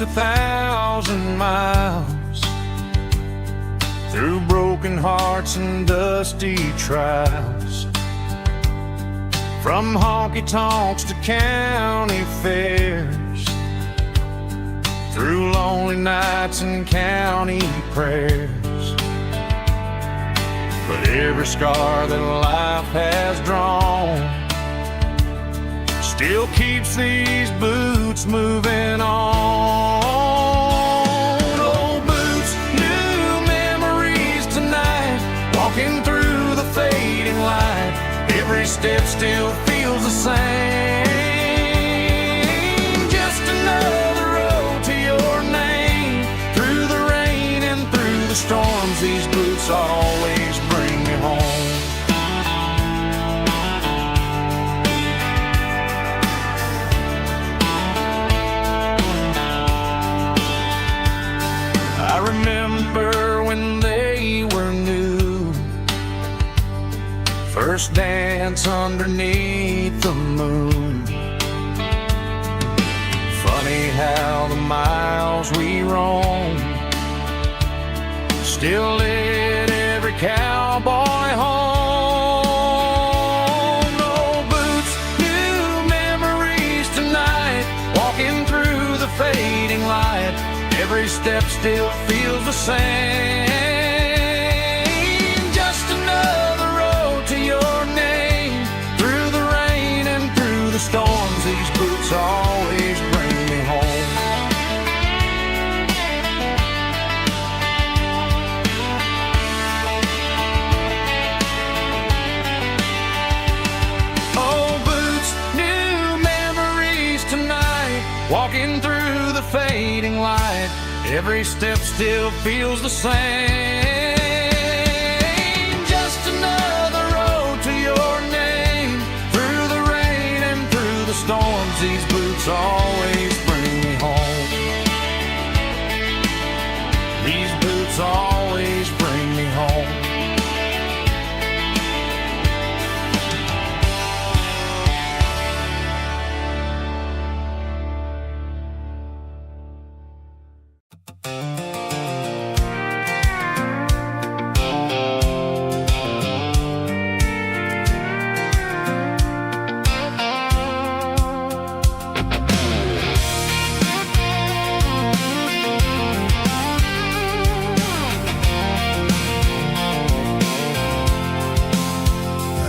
walked 1,000 miles through broken hearts and dusty trials, from honky-tonks to county fairs, through lonely nights and county prayers. But every scar that life has drawn still keeps these boots moving on. Old boots, new memories tonight, walking through the fading light. Every step still feels the same. Just another road to your name. Through the rain and through the storms, these boots always bring me home. I remember when they were new, first dance underneath the moon. Funny how the miles we roam still lit every cowboy home. Old boots, new memories tonight, walking through the fading light. Every step still feels the same. Just another road to your name. Through the rain and through the storms, these boots always bring me home. Old boots, new memories tonight, walking through the fading light. Every step still feels the same. Just another road to your name. Through the rain and through the storms, these boots always bring me home. These boots always bring me home.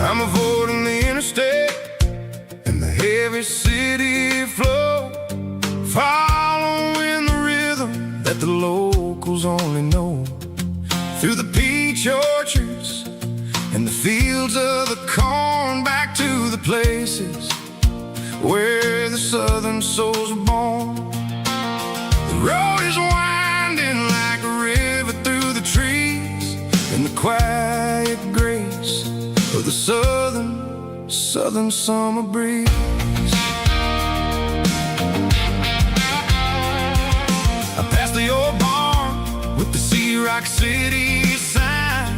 I'm avoiding the interstate and the heavy city flow, following the rhythm that the locals only know. Through the peach orchards and the fields of the corn, back to the places where the southern souls were born. The road is winding like a river through the trees, and the quiet grace of the southern summer breeze. I passed the old barn with the Sea Rock City sign,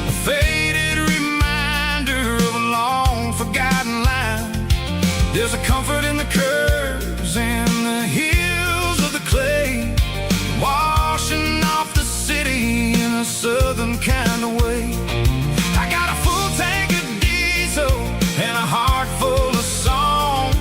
a faded reminder of a long forgotten line. There's a comfort in the curves and the hills of the clay, washing off the city in a southern kind of way. I got a full tank of diesel and a heart full of song,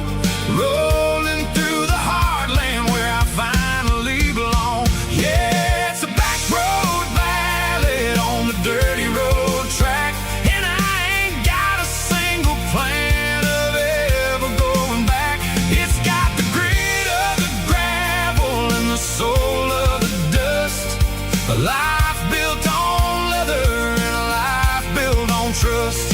rolling through the heartland where I finally belong. Yeah, it's a back road ballad on the dirty road track, and I ain't got a single plan of ever going back. It's got the grit of the gravel and the soul of the dust, a life built on leather and a life built on trust.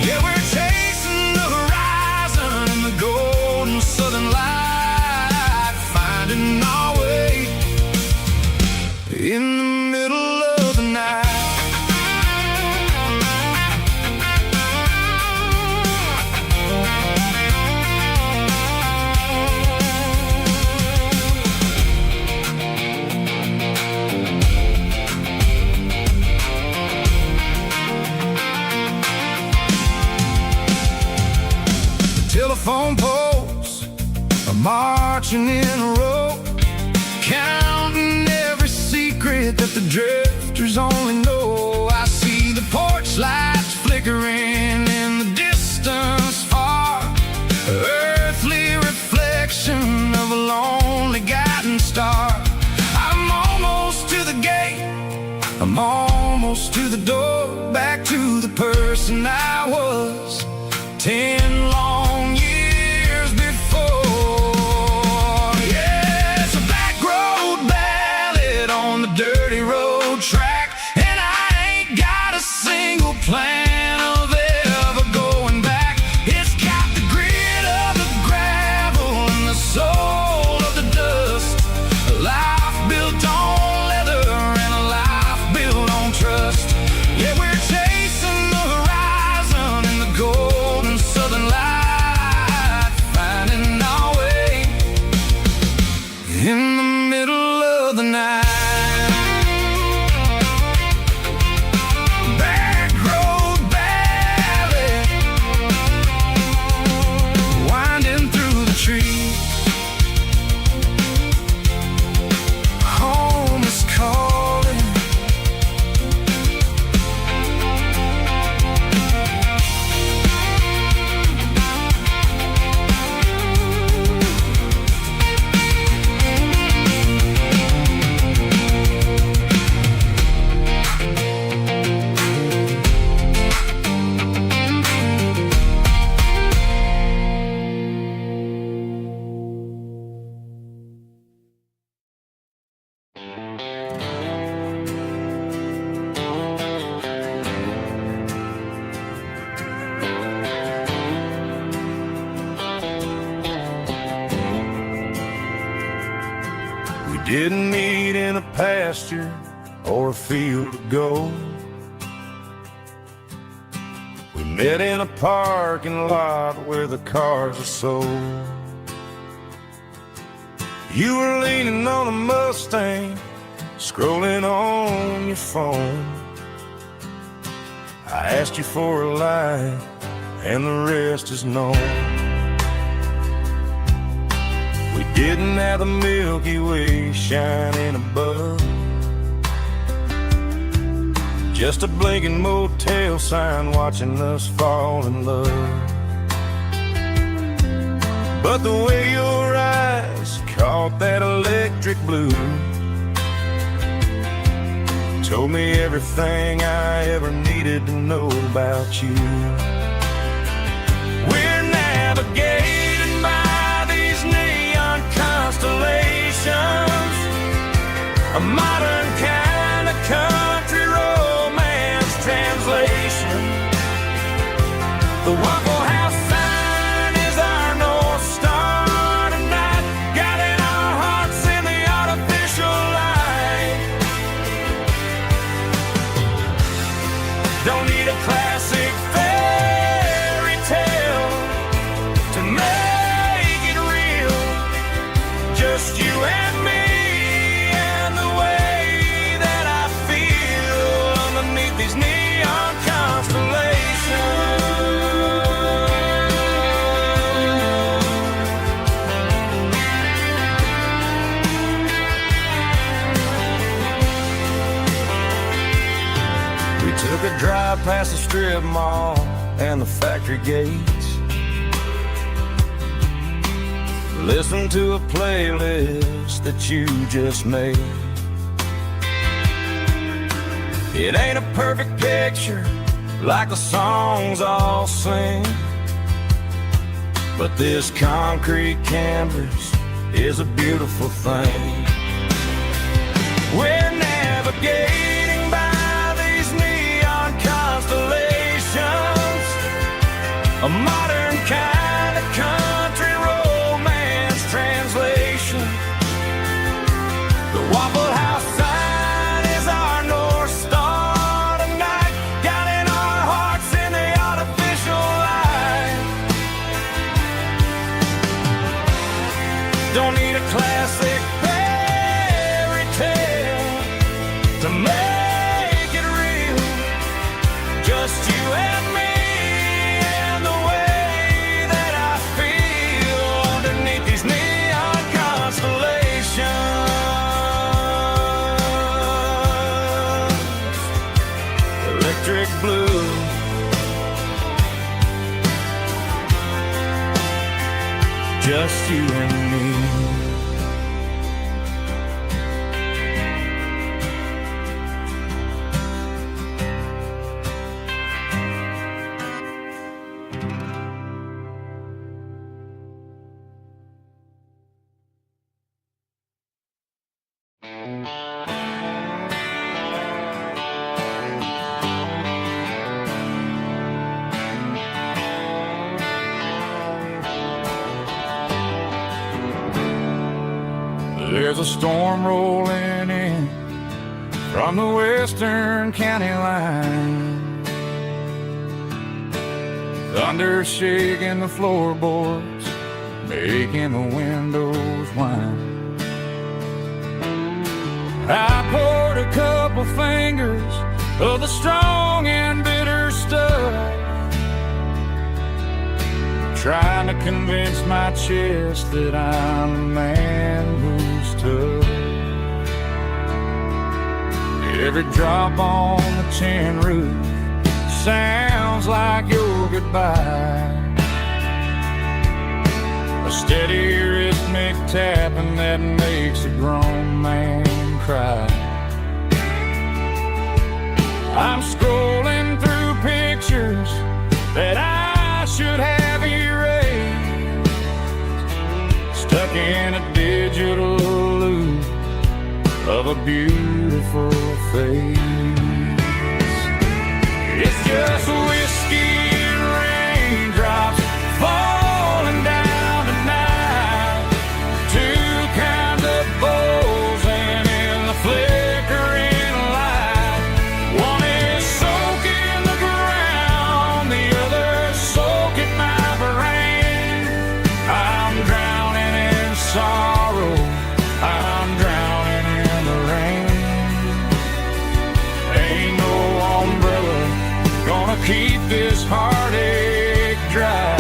Yeah, we're chasing the horizon in the golden southern light, finding our way in the middle of the night. Telephone poles are marching in a row, close to the door, back to the person I was 10 long years before. Yeah, it's a back road ballad on the dirty road track, and I ain't got a single plan of ever going back. It's got the grit of the gravel and the soul of the dust, a life built on leather and a life built on trust. Yeah, we're chasing the horizon in the golden southern light, finding our way in the middle of the night. Back road ballad, winding through the trees. Home is calling. We didn't meet in a pasture or a field of gold. We met in a parking lot where the cars are sold. You were leaning on a Mustang, scrolling on your phone. I asked you for a light, and the rest is known. We didn't have the Milky Way shining above, just a blinking motel sign watching us fall in love. But the way your eyes caught that electric blue told me everything I ever needed to know about you. We're navigating by these neon constellations, a modern kind of country romance translation. The Waffle House sign is our North Star tonight, guiding our hearts in the artificial light. Don't need a classic fairy tale to make it real, just you and me and the way that I feel underneath these neon constellations. We took a drive past the strip mall and the factory gates, listened to a playlist that you just made. It ain't a perfect picture like the songs all sing, but this concrete canvas is a beautiful thing. We're navigating by these neon constellations, a modern kind of country romance translation. The Waffle House sign is our North Star tonight, guiding our hearts in the artificial light. Don't need a classic fairy tale to make it real, just you and me and the way that I feel underneath these neon constellations. Electric blue, just you and me. There's a storm rolling in from the western county line. Thunder shaking the floorboards, making the windows whine. I poured a couple fingers of the strong and bitter stuff, trying to convince my chest that I'm a man who's tough. Every drop on the tin roof sounds like your goodbye, a steady rhythmic tapping that makes a grown man cry. I'm scrolling through pictures that I should have erased, stuck in a digital loop of a beautiful face. It's just whiskey and raindrops falling down tonight, two kinds of bowls and in the flickering light. One is soaking the ground, the other soaking my brain. I'm drowning in sorrow, I'm drowning in the rain. Ain't no umbrella gonna keep this heartache dry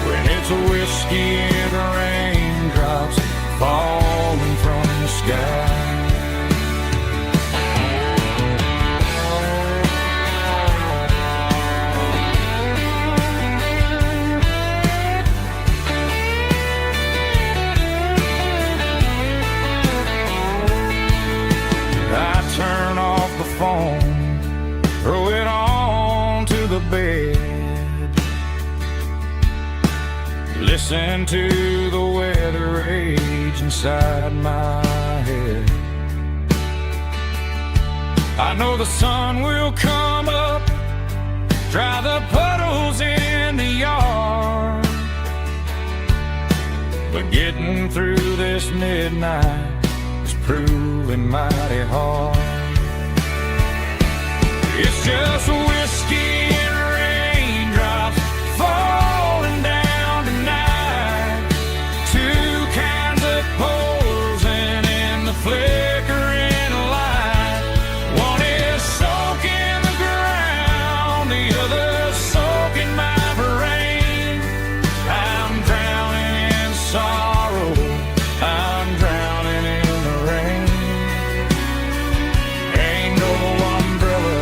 when it's a whiskey and raindrops falling from the sky. I turn off the phone, throw it on to the bed, listen to the weather rage inside my head. I know the sun will come up, dry the puddles in the yard, but getting through this midnight is proving mighty hard. It's just whiskey and raindrops falling down tonight, two kinds of poles and in the flickering light. One is soaking the ground, the other soaking my brain. I'm drowning in sorrow, I'm drowning in the rain. Ain't no umbrella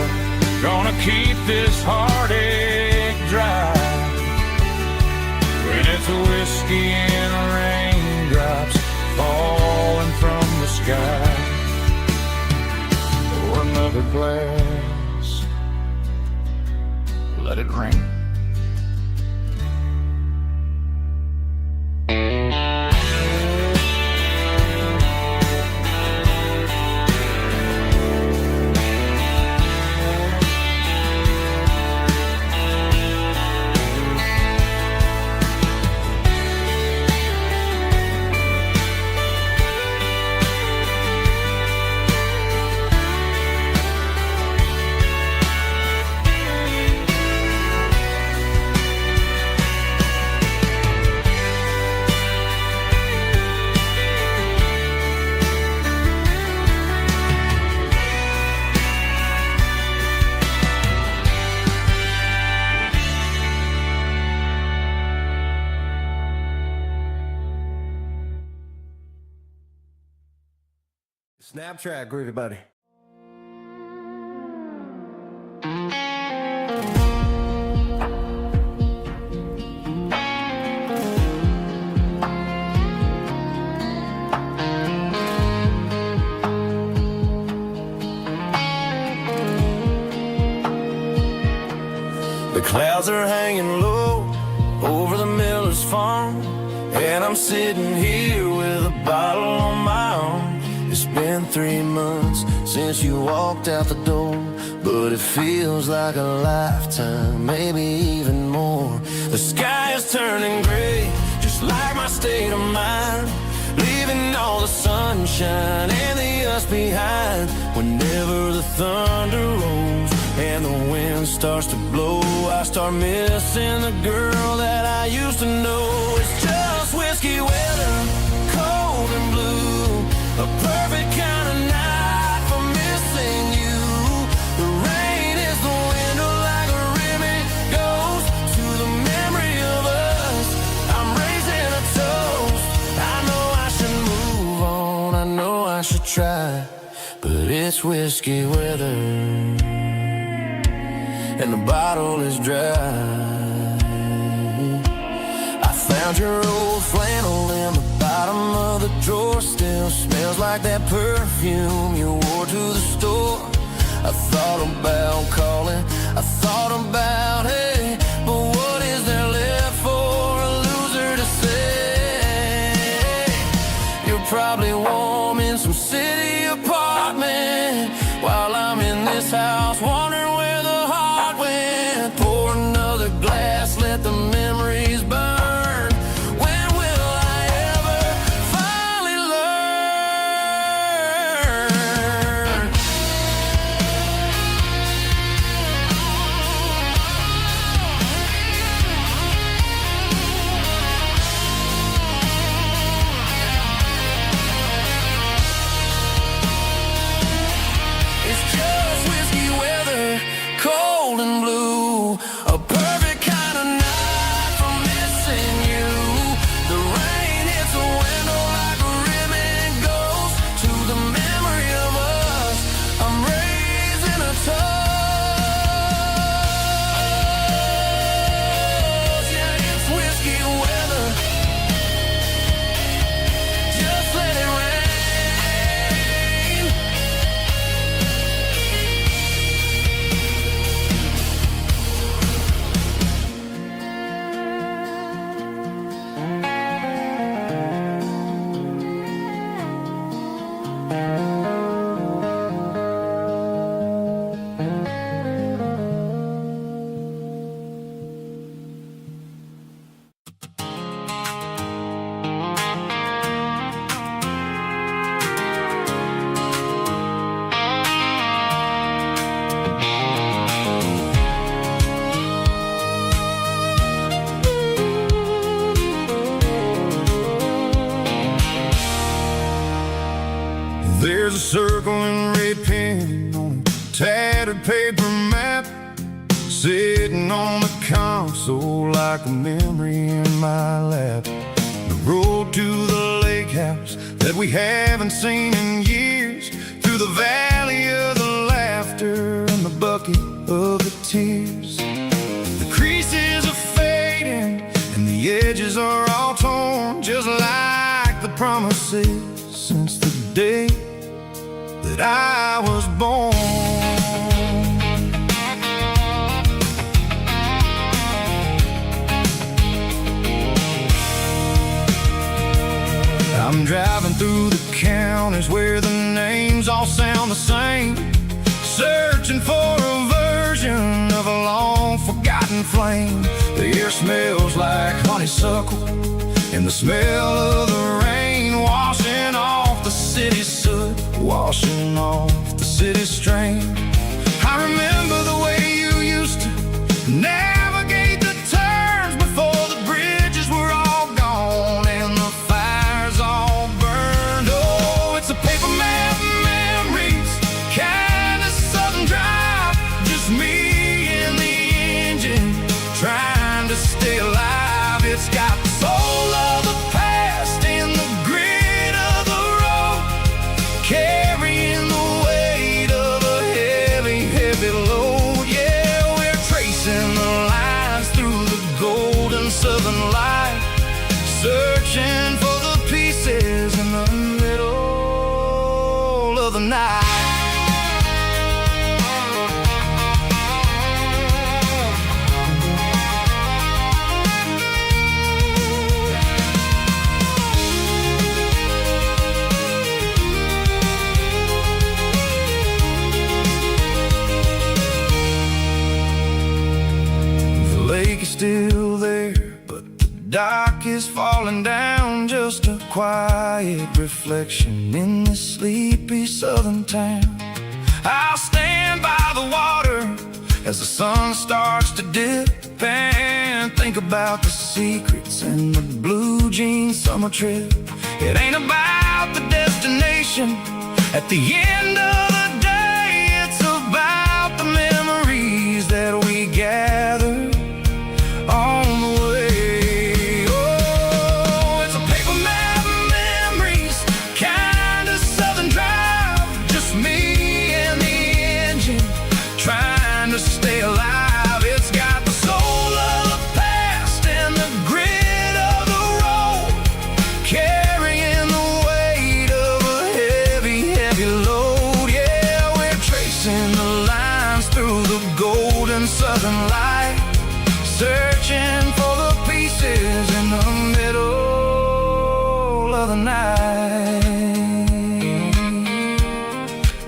gonna keep this heartache dry when it's a whiskey and raindrops falling from the sky. Pour another glass, let it rain. Snapchat, groovy buddy. The clouds are hanging low over the miller's farm, and I'm sitting here with a bottle on my arm. since you walked out the door, but it feels like a lifetime, maybe even more. The sky is turning gray, just like my state of mind, leaving all the sunshine and the us behind. Whenever the thunder rolls and the wind starts to blow, I start missing the girl that I used to know. It's just whiskey weather, cold and blue, a perfect kind of night for missing you. The rain is the window like a ribbon goes to the memory of us. I'm raising a toast. I know I should move on, I know I should try, but it's whiskey weather and the bottle is dry. I found your old flannel in the bottom of the drawer, still smells like that perfume you wore to the store. I thought about calling, I thought about, hey, but what is there left for a loser to say? You're probably warm in some city apartment while I'm in this house wondering where the heart went. Pour another glass, let the memories burn. When will I ever finally learn? It's just whiskey weather, cold and blue, a perfect kind of night for missing you. The rain hits the window like a ribbon goes to the memory of us. I'm raising a toast. Yeah, it's whiskey weather. Just let it rain. There's a circle in red pen on a tattered paper map, sitting on the console like a memory in my lap. The road to the lake house that we haven't seen in years, through the valley of the laughter and the bucket of the tears. The creases are fading and the edges are all torn, just like the promises since the day that I was born. I'm driving through the counties where the names all sound the same, searching for a version of a long forgotten flame. The air smells like honeysuckle and the smell of the rain washing off the city's soot, washing off the city's strain. I remember the way you used to navigate the turns before the bridges were all gone and the fires all burned. Oh, it's a paper map memories, kind of southern drive, just me and the engine trying to stay alive. It's got the soul of the past and the grit of the road, carrying the weight of a heavy, heavy load. Yeah, we're tracing the lines through the golden southern light, searching for the pieces in the middle of the night. dock is falling down, just a quiet reflection in this sleepy southern town. I'll stand by the water as the sun starts to dip and think about the secrets and the blue jean summer trip. It ain't about the destination at the end of the day, it's about the memories that we gather on the way. Oh, it's a paper map of memories, kind of southern drive, just me and the engine trying to stay alive. It's got the soul of the past and the grit of the road, carrying the weight of a heavy, heavy load. Yeah, we're tracing the lines through the golden southern light, searching for the pieces in the middle of the night.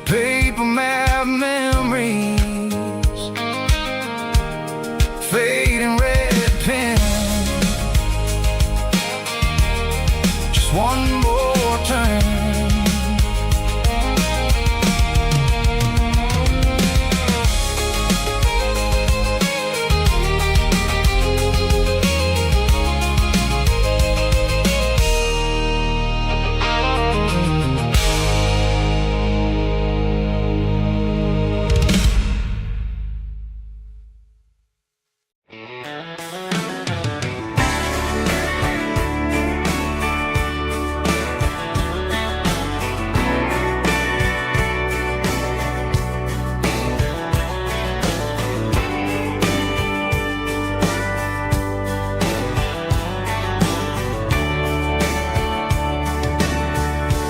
Paper map memories, fading red pen, just one more turn.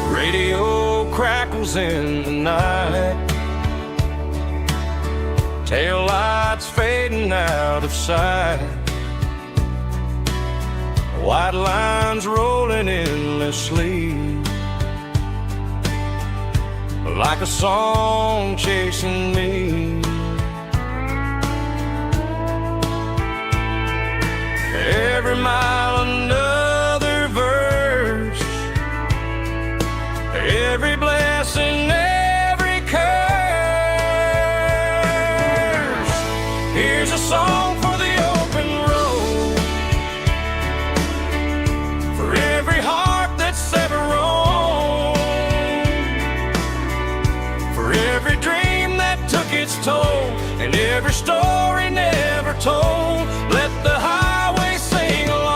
Radio crackles in the night, tail lights fading out of sight, white lines rolling endlessly, like a song chasing me. Every mile another verse, every blessing, every curse. Here's a song for the open road, for every heart that's ever roamed, for every dream that took its toll, and every story never told. Let the highway sing along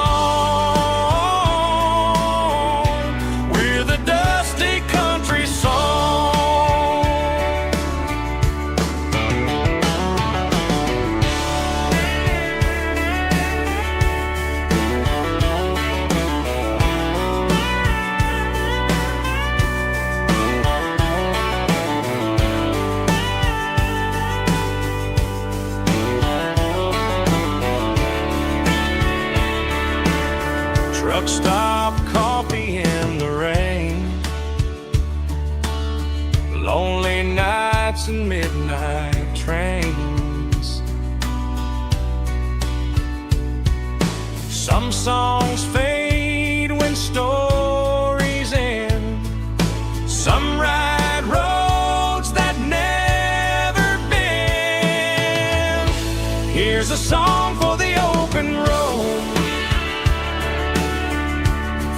with a dusty country song. Truck stop, coffee in the rain, lonely nights and midnight trains. Some songs fade when stories end, some ride roads that never bend. Here's a song for the open road,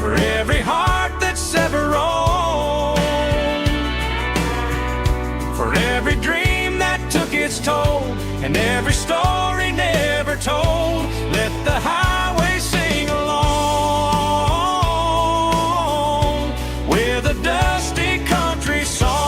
for every heart that's ever roamed, for every dream that took its toll, and every story never told. Let the highway sing along with a dusty country song.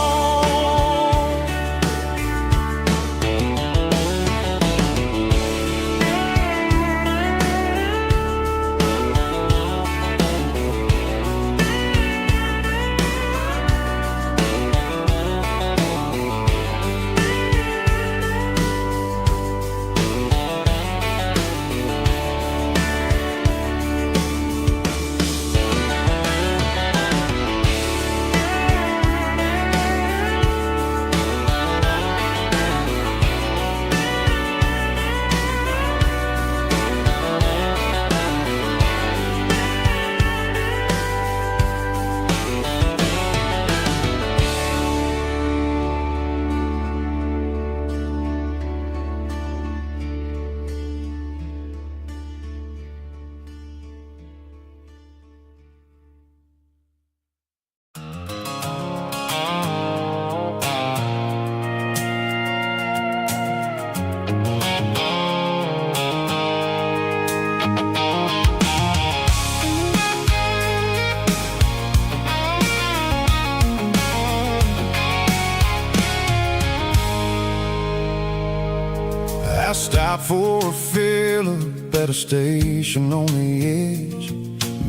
stopped for a fill-up at a station on the edge.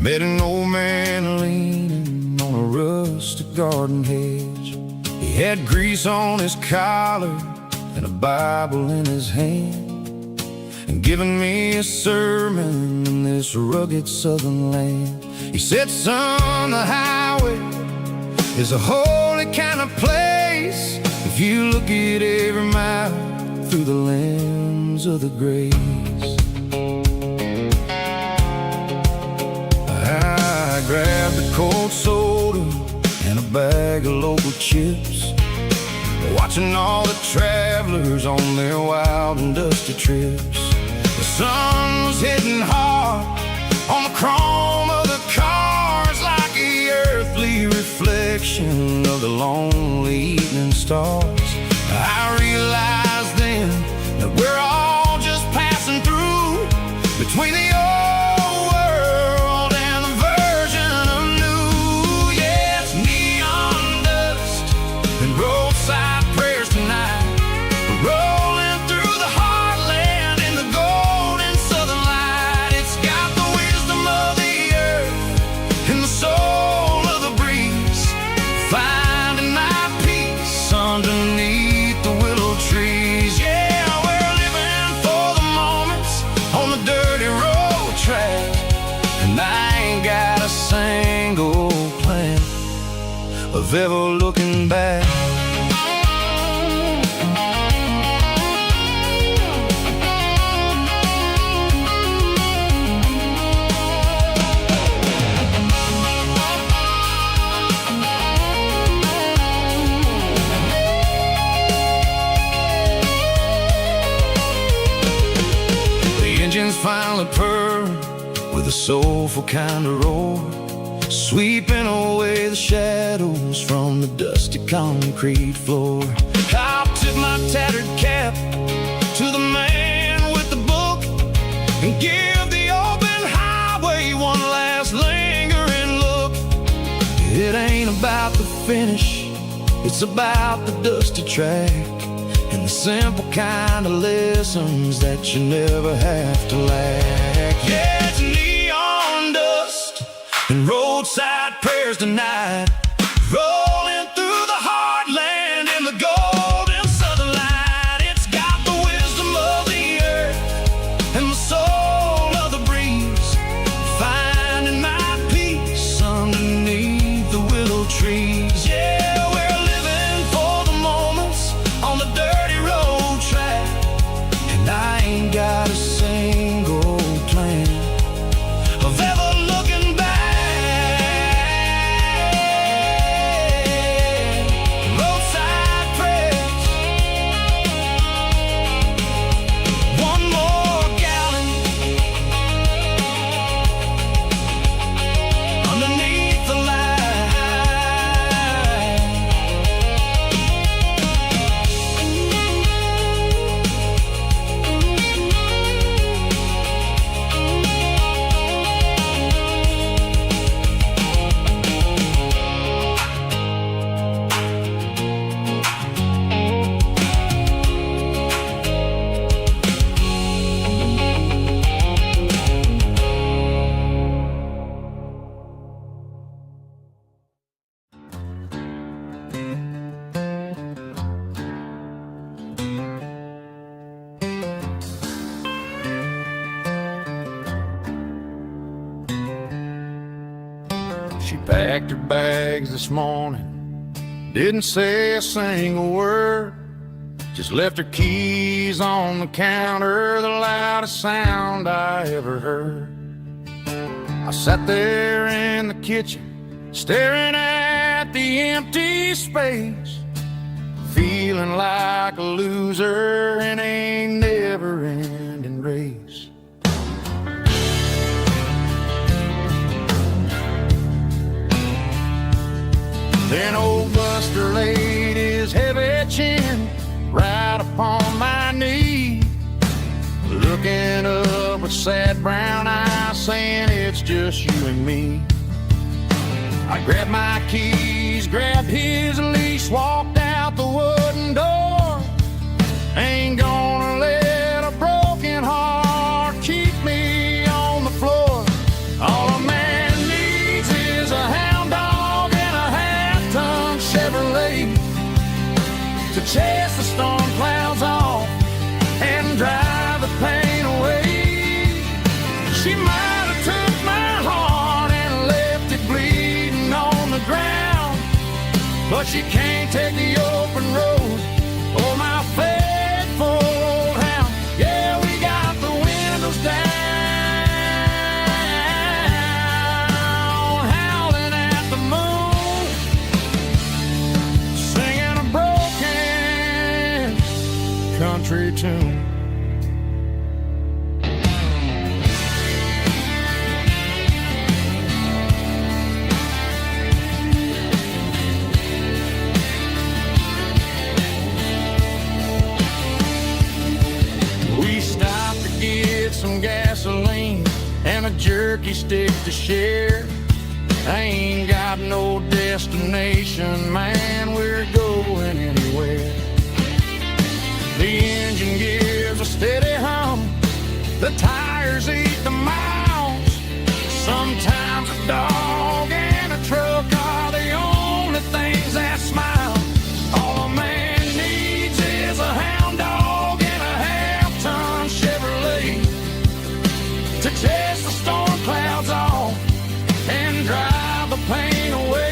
Met an old man leaning on a rustic garden hedge. He had grease on his collar and a Bible in his hand, and giving me a sermon in this rugged southern land. He said, son, the highway is a holy kind of place if you look at every mile through the lens of the grace. I grabbed a cold soda and a bag of local chips, watching all the travelers on their wild and dusty trips. The sun was hitting hard on the chrome of the cars, like the earthly reflection of the lonely evening stars. I realized then that we're all just passing through between the old world and the version of new. Yeah, it's neon dust and roadside prayers tonight. We're rolling through the heartland in the golden southern light. It's got the wisdom of the earth and the soul of the breeze, finding my peace underneath the willow trees. Yeah, we're living for the moments on the dirty road track, and I ain't got a single plan of ever looking back. Engines finally purr with a soulful kind of roar, sweeping away the shadows from the dusty concrete floor. I'll tip my tattered cap to the man with the book and give the open highway one last lingering look. It ain't about the finish, it's about the dusty track, and the simple kind of lessons that you never have to lack. Yeah, it's neon dust and roadside prayers tonight, rolling through the heartland in the golden southern light. It's got the wisdom of the earth and the soul of the breeze, finding my peace underneath the willow trees. Yeah, we're living for the moments on the dirty road track, and I ain't got a single plan of ever looking back. Roadside prayers, one more gallon underneath the light. She packed her bags this morning, didn't say a single word, just left her keys on the counter, the loudest sound I ever heard. I sat there in the kitchen, staring at the empty space, feeling like a loser in a never-ending race. Then old Buster laid his heavy chin right upon my knee, looking up with sad brown eyes, saying it's just you and me. I grabbed my keys, grabbed his leash, walked out the wooden door. Ain't gonna let a broke to chase the storm clouds off and drive the pain away. She might have took my heart and left it bleeding on the ground, but she can't take the open road or my faithful old hound. Yeah, we got the windows down, howling at the moon, singing a broken country tune. Some gasoline and a jerky stick to share. I ain't got no destination, man, we're going anywhere. The engine gives a steady hum, the tires eat the miles. Sometimes a dog and a truck are the only things that smile. All a man needs is a hound dog and a half-ton Chevrolet to chase the storm clouds off and drive the pain away.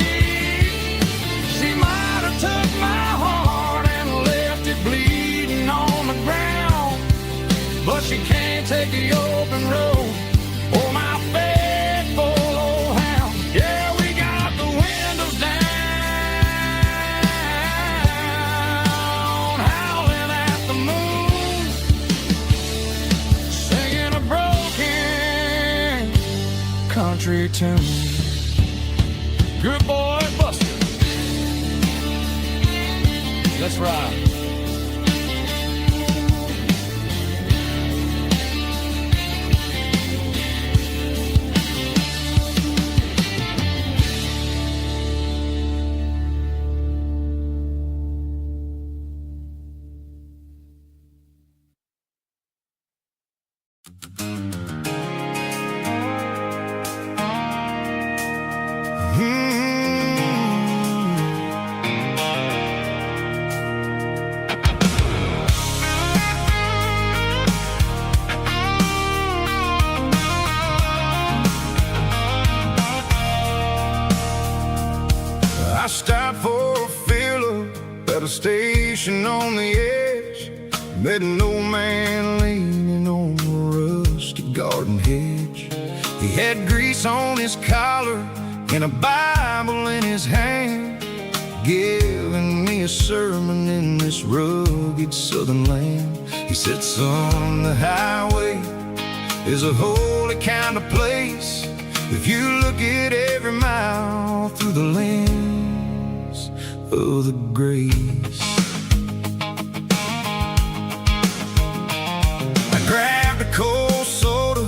She might have took my heart and left it bleeding on the ground, but she can't take the open road or my faithful old hound. Yeah, we got the windows down, howling at the moon, singing a broken country tune. Good boy, Buster. Let's ride. I stopped for a fill-up at a station on the edge. Met an old man leaning on a rusty garden hedge. He had grease on his collar and a Bible in his hand, giving me a sermon in this rugged southern land. He said, son, the highway is a holy kind of place if you look at every mile through the lens of the grace. I grabbed a cold soda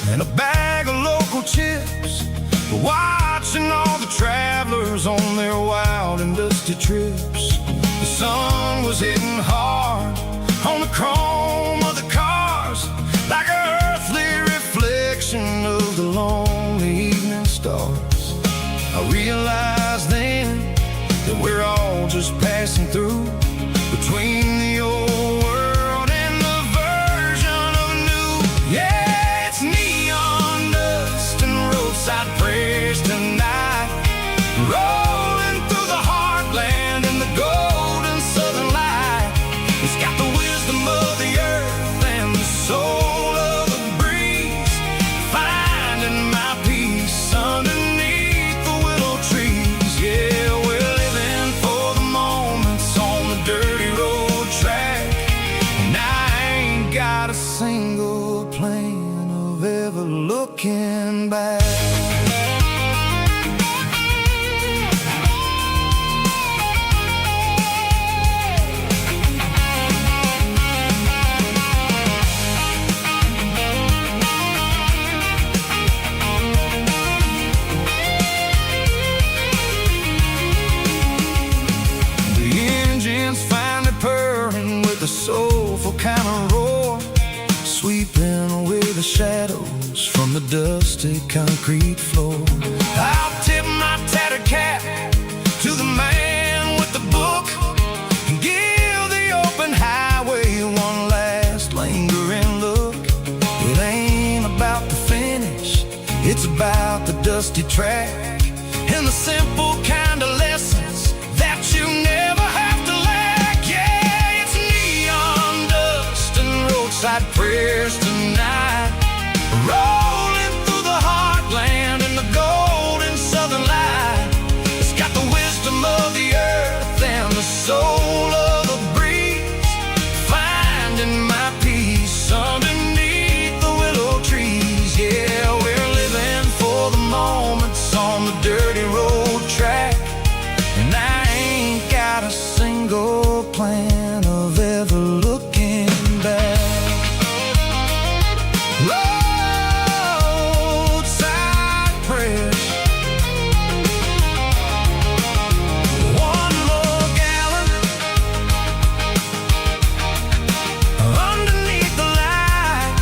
and a bag of local chips, watching all the travelers on their wild and dusty trips. The sun was hitting hard on the chrome of the cars, like an earthly reflection of the lonely evening stars. I realized then that we're all just passing through between the old world and the version of new. Yeah, it's neon dust and roadside prayers tonight, rolling through the heartland in the golden southern light. It's got the wisdom of the earth and the soul of the breeze, finding my peace underneath the willow trees. Yeah, we're living for the moments on the dirty road track, and I ain't got a single plan of ever looking back. The soulful kind of roar, sweeping away the shadows from the dusty concrete floor. I'll tip my tattered cap to the man with the book and give empty track, and the simple kind of lessons that you never have to lack. Yeah, it's neon dust and roadside prayers tonight, rolling through the heartland in the golden southern light. It's got the wisdom of the earth and the soul of the breeze, finding my peace underneath the willow trees. Yeah, we're living for the moments on the dirty road track, and I ain't got a single plan of ever looking back. Roadside prayers, one more gallon underneath the light.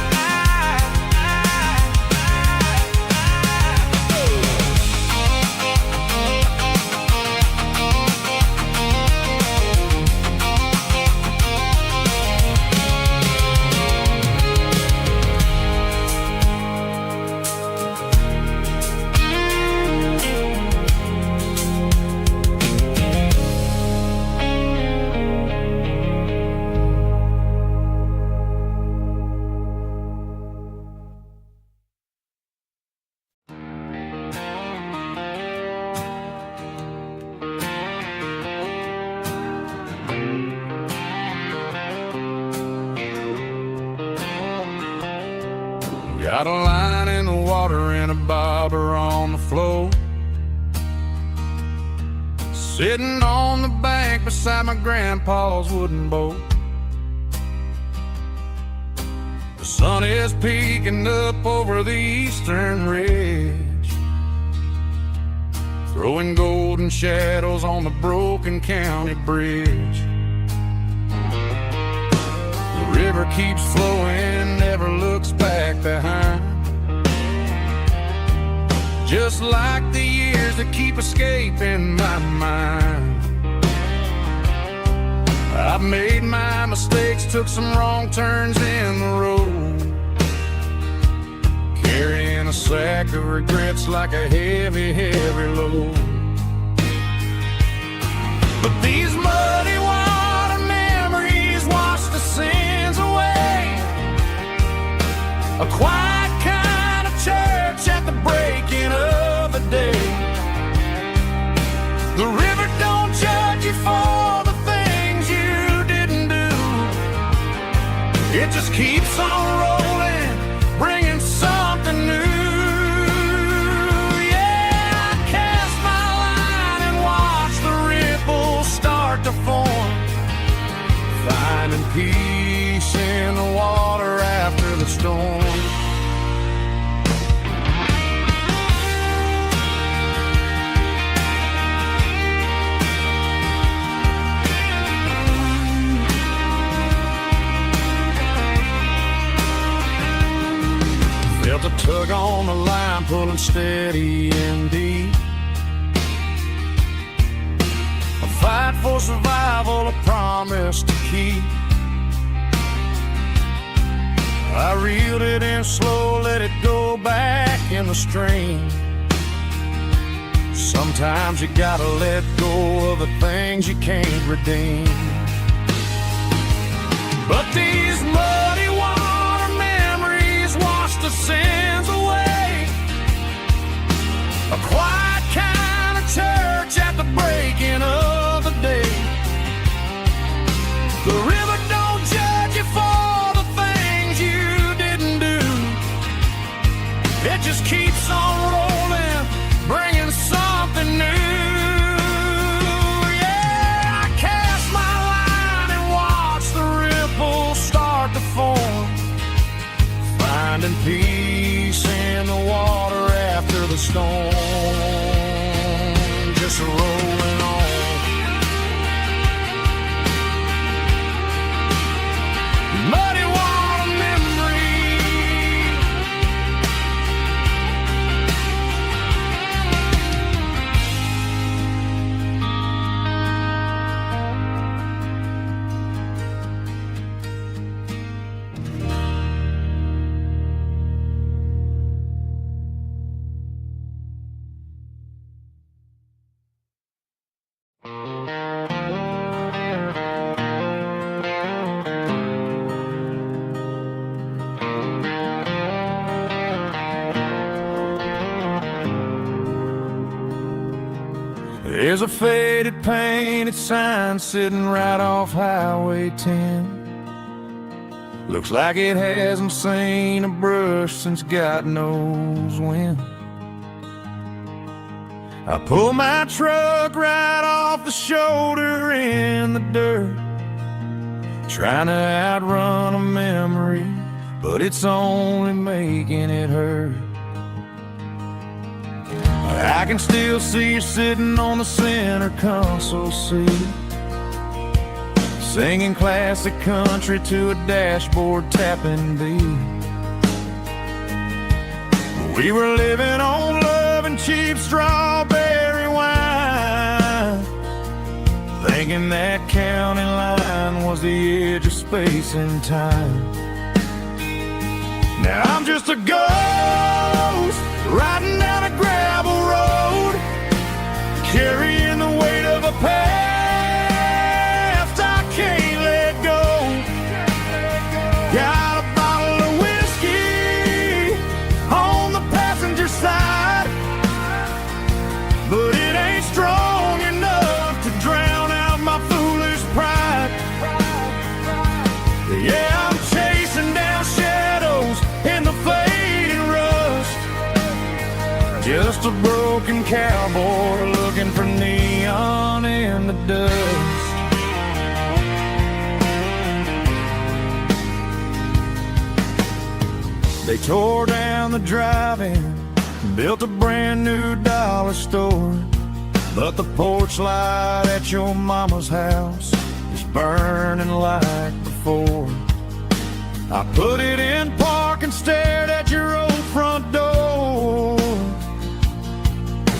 Got a line in the water and a bobber on the floor, sitting on the bank beside my grandpa's wooden boat. The sun is peeking up over the eastern ridge, throwing golden shadows on the broken county bridge. The river keeps flowing, never looks back behind, just like the years that keep escaping my mind. I've made my mistakes, took some wrong turns in the road, carrying a sack of regrets like a heavy, heavy load. But these muddy water memories wash the sins away, a quiet kind of church at the breaking of the day. The river don't judge you for the things you didn't do, it just keeps on rolling, bringing something new. Yeah, I cast my line and watch the ripples start to form, finding peace in the water after the storm. Felt a tug on the line, pulling steady and deep, a fight for survival, a promise to keep. I reeled it in slow, let it go back in the stream. Sometimes you gotta let go of the things you can't redeem. But these muddy water memories wash the sins away, a quiet kind of church at the breaking of the day. The river don't judge you for the things you didn't do, it just keeps on rolling, bringing something new. Yeah, I cast my line and watch the ripples start to form, finding peace in the water after the storm, just rolling on. There's a faded painted sign sitting right off Highway 10. Looks like it hasn't seen a brush since God knows when. I pull my truck right off the shoulder in the dirt, trying to outrun a memory, but it's only making it hurt. I can still see you sitting on the center console seat, singing classic country to a dashboard tapping beat. We were living on love and cheap strawberry wine, thinking that county line was the edge of space and time. Now I'm just a ghost riding down a gravel road, carrying the weight of a past I can't let go. Got a bottle of whiskey on the passenger side, but it ain't strong enough to drown out my foolish pride. Yeah, I'm chasing down shadows in the fading rust, just a broken cowboy looking for neon in the dust. They tore down the drive-in, built a brand new dollar store, but the porch light at your mama's house is burning like before. I put it in park and stared at your old front door,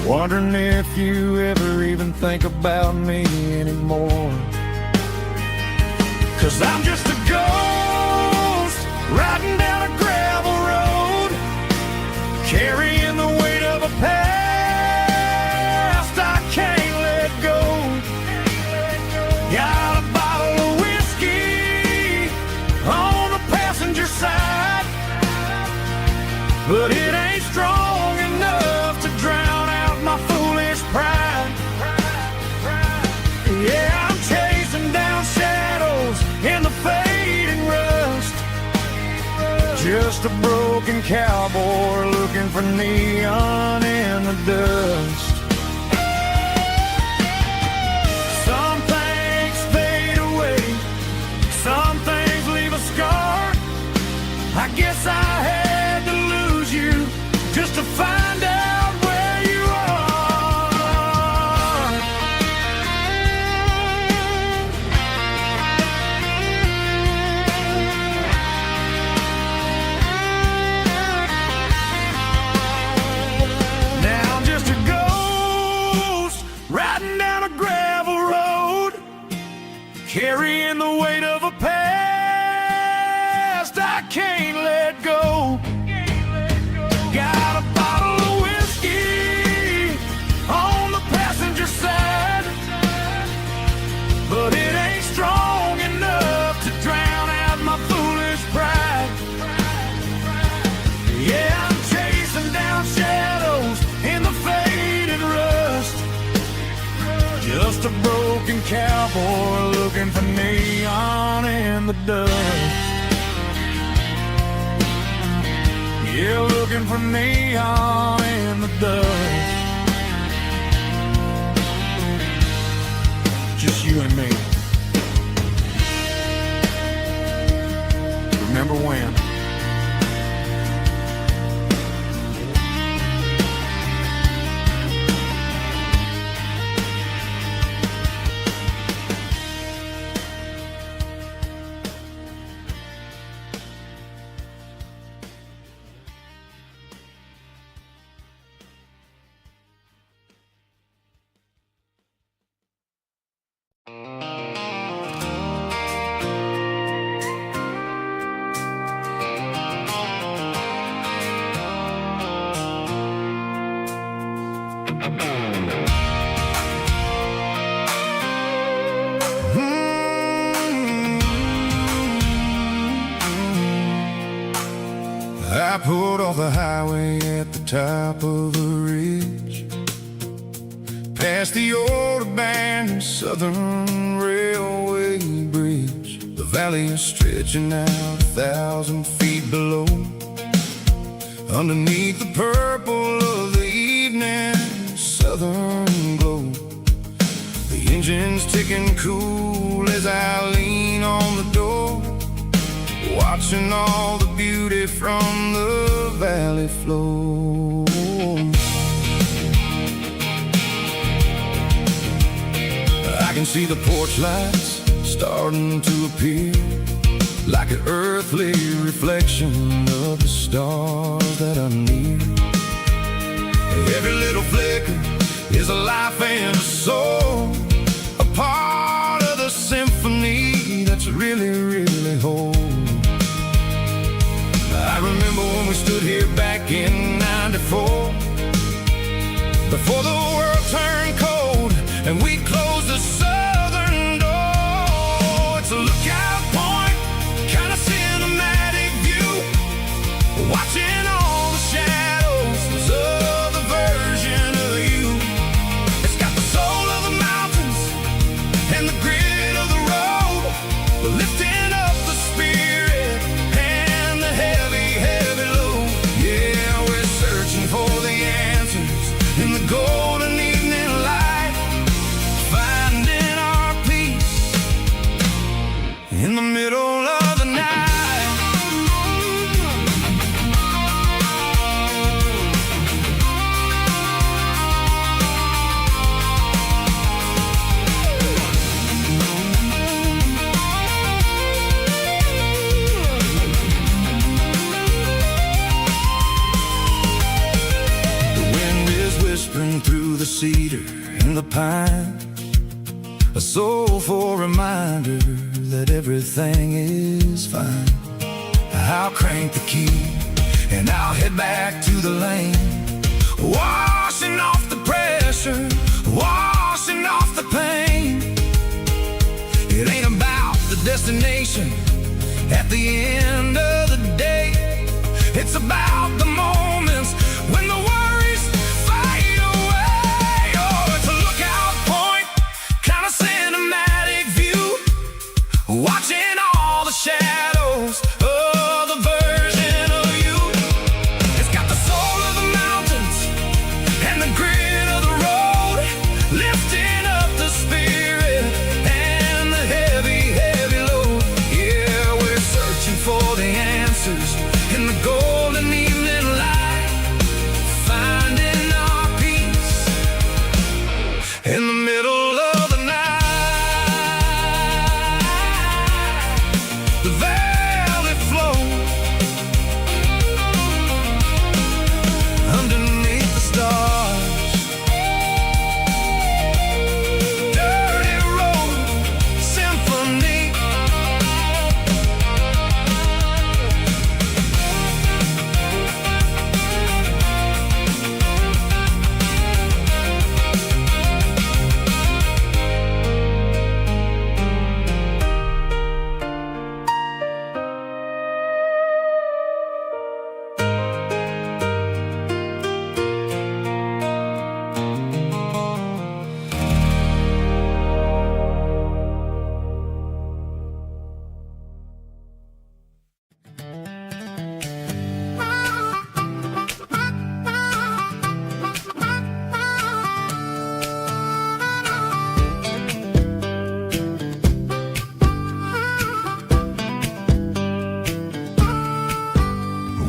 wondering if you ever even think about me anymore. 'Cause I'm just a ghost riding down a gravel road, carrying the weight of a past I can't let go. Got a bottle of whiskey on the passenger side, but it ain't strong enough to drown out my foolish pride. Yeah, I'm chasing down shadows in the fading rust, just a broken cowboy looking for neon in the dust. Some things fade away, some things leave a scar. I guess I had to lose you just to find out where you are. Now I'm just a ghost riding down a gravel road, carrying the weight of a past I can't let go. Got a bottle of whiskey on the passenger side, but it ain't strong enough to drown out my foolish pride. Yeah, I'm chasing down shadows in the faded rust, just a broken cowboy looking for neon in the dust. Yeah, looking for neon in the dust. Just you and me. Remember when? I pulled off the highway at the top of a ridge, past the old abandoned Southern Railway bridge. The valley is stretching out 1,000 feet below. Underneath the purple of the evening southern glow, the engine's ticking cool as I lean on the door, watching all the beauty from the valley flow. I can see the porch lights starting to appear, like an earthly reflection of the stars that are near. Every little flicker is a life and a soul, a part of the symphony that's really, really whole. I remember when we stood here back in '94, before the world turned cold and we closed the southern door. It's a lookout point, kind of cinematic view, watching all the shadows of the version of you. It's got the soul of the mountains and the grit of the road, lifting up the spirit and the heavy, heavy load. Yeah, we're searching for the answers in the golden evening light, finding our peace in the middle of the night. Whispering through the cedar and the pine, a soulful reminder that everything is fine. I'll crank the key and I'll head back to the lane, washing off the pressure, washing off the pain. It ain't about the destination at the end of the day, it's about the moments when the worries fade away. Oh, it's a lookout point, kind of cinematic view, watching all the shadows of the version of you. It's got the soul of the mountains and the grit of the road, lifting up the spirit and the heavy, heavy load. Yeah, we're searching for the answers in the golden evening light, finding our peace in the middle of the night. The valley flow underneath the stars, dirty road symphony.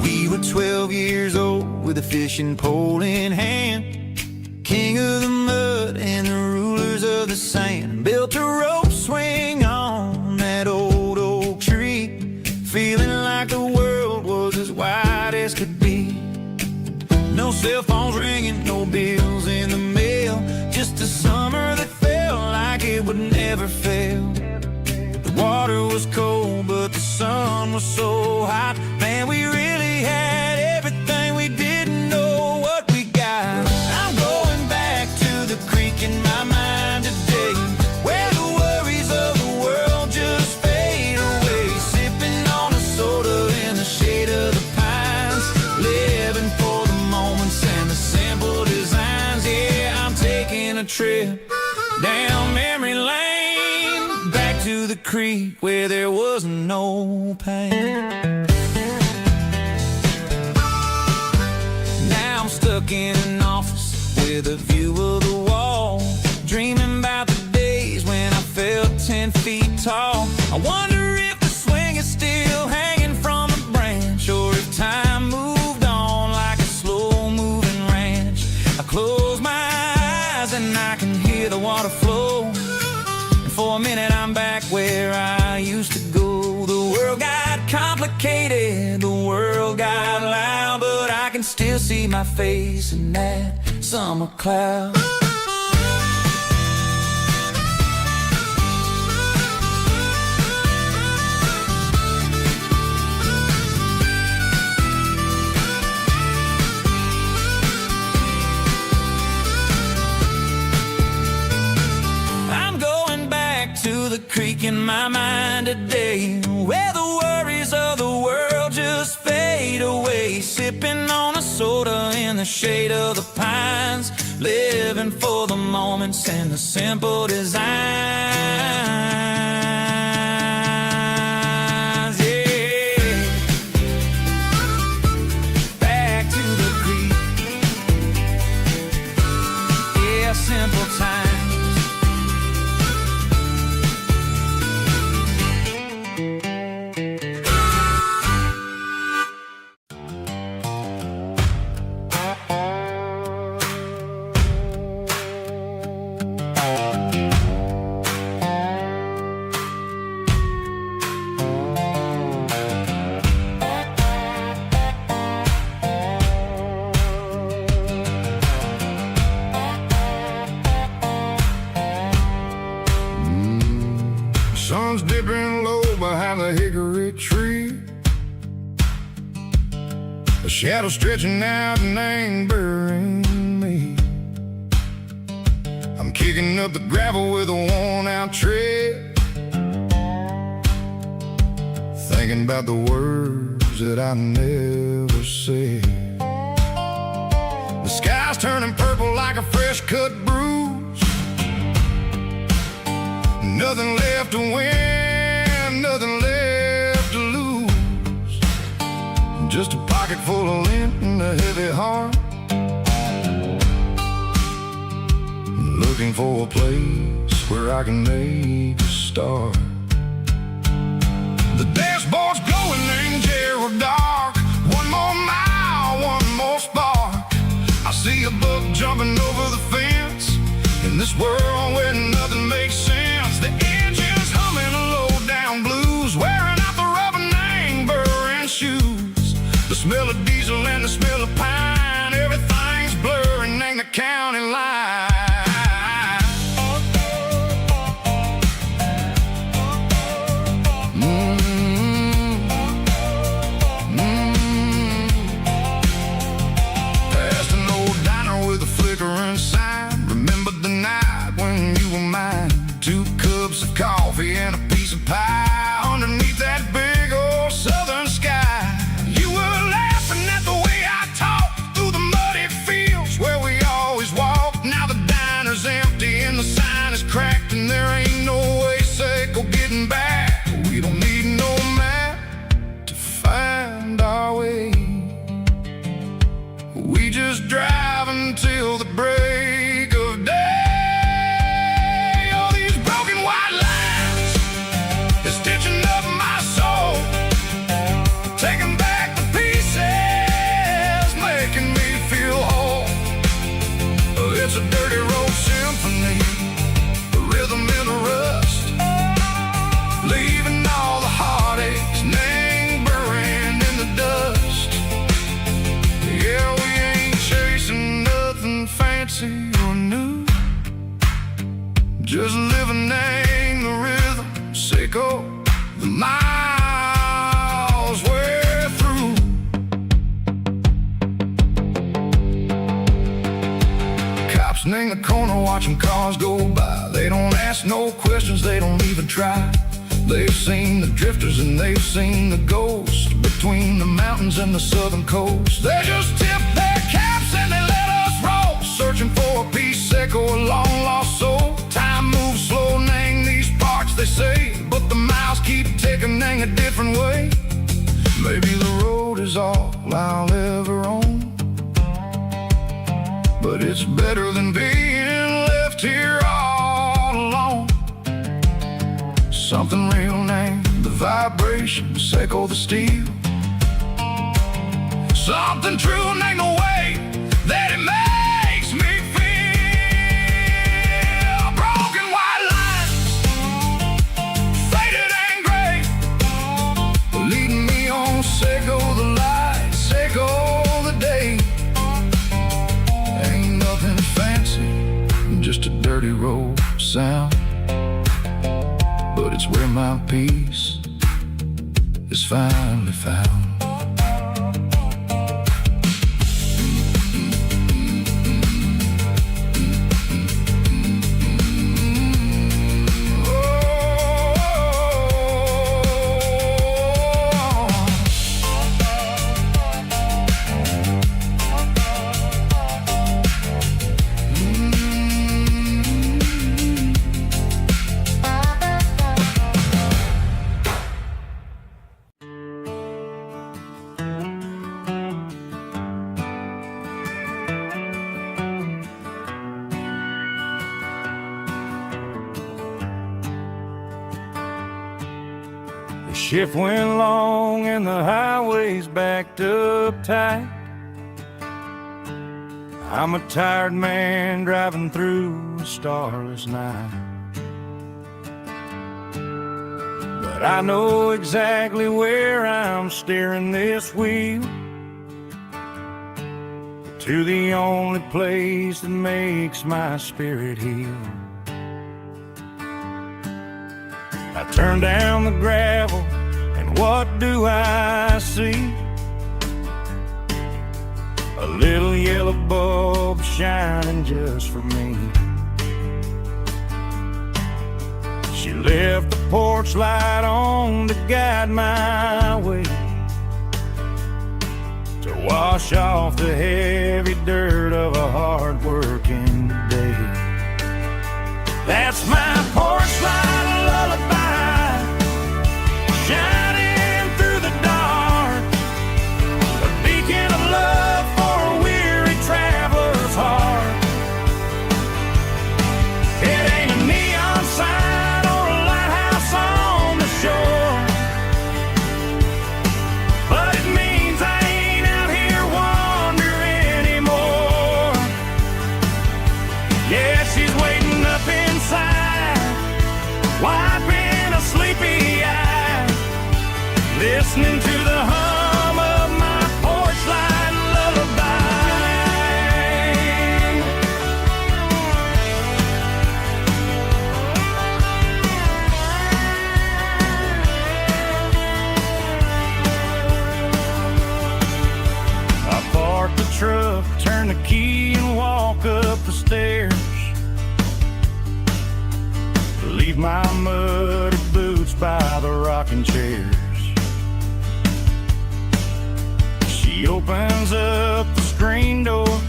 We were 12 years old with a fishing pole in hand, king of the mud and the rulers of the sand. Built a rope swing on that old oak tree, feeling like the world was as wide as could be. No cell phones ringing, no bills in the mail, just a summer that felt like it would never fail. The water was cold, but the sun was so hot. Man, we really had everything, we didn't know what we got. I'm going back to the creek in my mind today, where the worries of the world just fade away. Sipping on a soda in the shade of the pines, living for the moments and the simple designs. Yeah, I'm taking a trip to the creek where there was no pain. Now I'm stuck in an office with a view of the wall, dreaming about the days when I felt 10 feet tall. I wonder if the swing is still hanging from a branch, or if time moved on like a slow-moving ranch. I close my eyes and I can hear the water flow, and for a minute I'm back where I used to go. The world got complicated, the world got loud, but I can still see my face in that summer cloud. To the creek in my mind today, where the worries of the world just fade away, sipping on a soda in the shade of the pines, living for the moments and the simple designs. Yeah, back to the creek. Yeah, simple times. Sun's dipping low behind the hickory tree, a shadow stretching out and angering me. I'm kicking up the gravel with a worn-out tread, thinking about the words that I never said. The sky's turning purple like a fresh-cut bruise, nothing left to win, nothing left to lose, just a pocket full of lint and a heavy heart, looking for a place where I can make a start. The dashboard's glowing in Gerald dark, one more mile, one more spark. I see a buck jumping over the fence, in this world where nothing makes sense. The engine's humming a low-down blues, wearing out the rubber name burring shoes. The smell of diesel and the smell of pine, everything's blurring in the county line. Past an old diner with a flickering sign, remember the night when you were mine. 2 cups of coffee and a piece of pie underneath that big old southern sky. You were laughing at the way I talked through the muddy fields where we always walked. Now the diner's empty and the sign is cracked, and there ain't no way safe of getting back. We don't need no map to find our way, we just drive until the break of day. Stitching up my soul, taking back the pieces, making me feel whole. It's a dirty road symphony, a rhythm in the rust, leaving all the heartaches lingering in the dust. Yeah, we ain't chasing nothing fancy or new, just living in the rhythm, sicko. The miles we're through. Cops in the corner watching cars go by. They don't ask no questions, they don't even try. They've seen the drifters and they've seen the ghosts between the mountains and the southern coast. They just tip their caps and they let us roll, searching for a piece, echo, a long lost soul. Time moves slow, name these parts they say, but everything a different way. Maybe the road is all I'll ever own, but it's better than being left here all alone. Something real named the vibrations echo the steel. Something true named the way that it makes me feel. Broken white lines, faded and gray, leading me on, Seiko the light, Seiko the day. Ain't nothing fancy, just a dirty road sound, but it's where my peace is finally found. Shift went long and the highway's backed up tight. I'm a tired man driving through a starless night, but I know exactly where I'm steering this wheel, to the only place that makes my spirit heal. I turn down the gravel, and what do I see? A little yellow bulb shining just for me. She left the porch light on to guide my way, to wash off the heavy dirt of a hard-working day. That's my porch light lullaby, shining through the dark, a beacon of love for a weary traveler's heart. It ain't a neon sign or a lighthouse on the shore, but it means I ain't out here wandering anymore. Yeah, she's waiting up inside, wiping a sleepy eye, listening to the hum of my porch light lullaby. I park the truck, turn the key and walk up the stairs, leave my muddy boots by the rocking chairs. She opens up the screen door,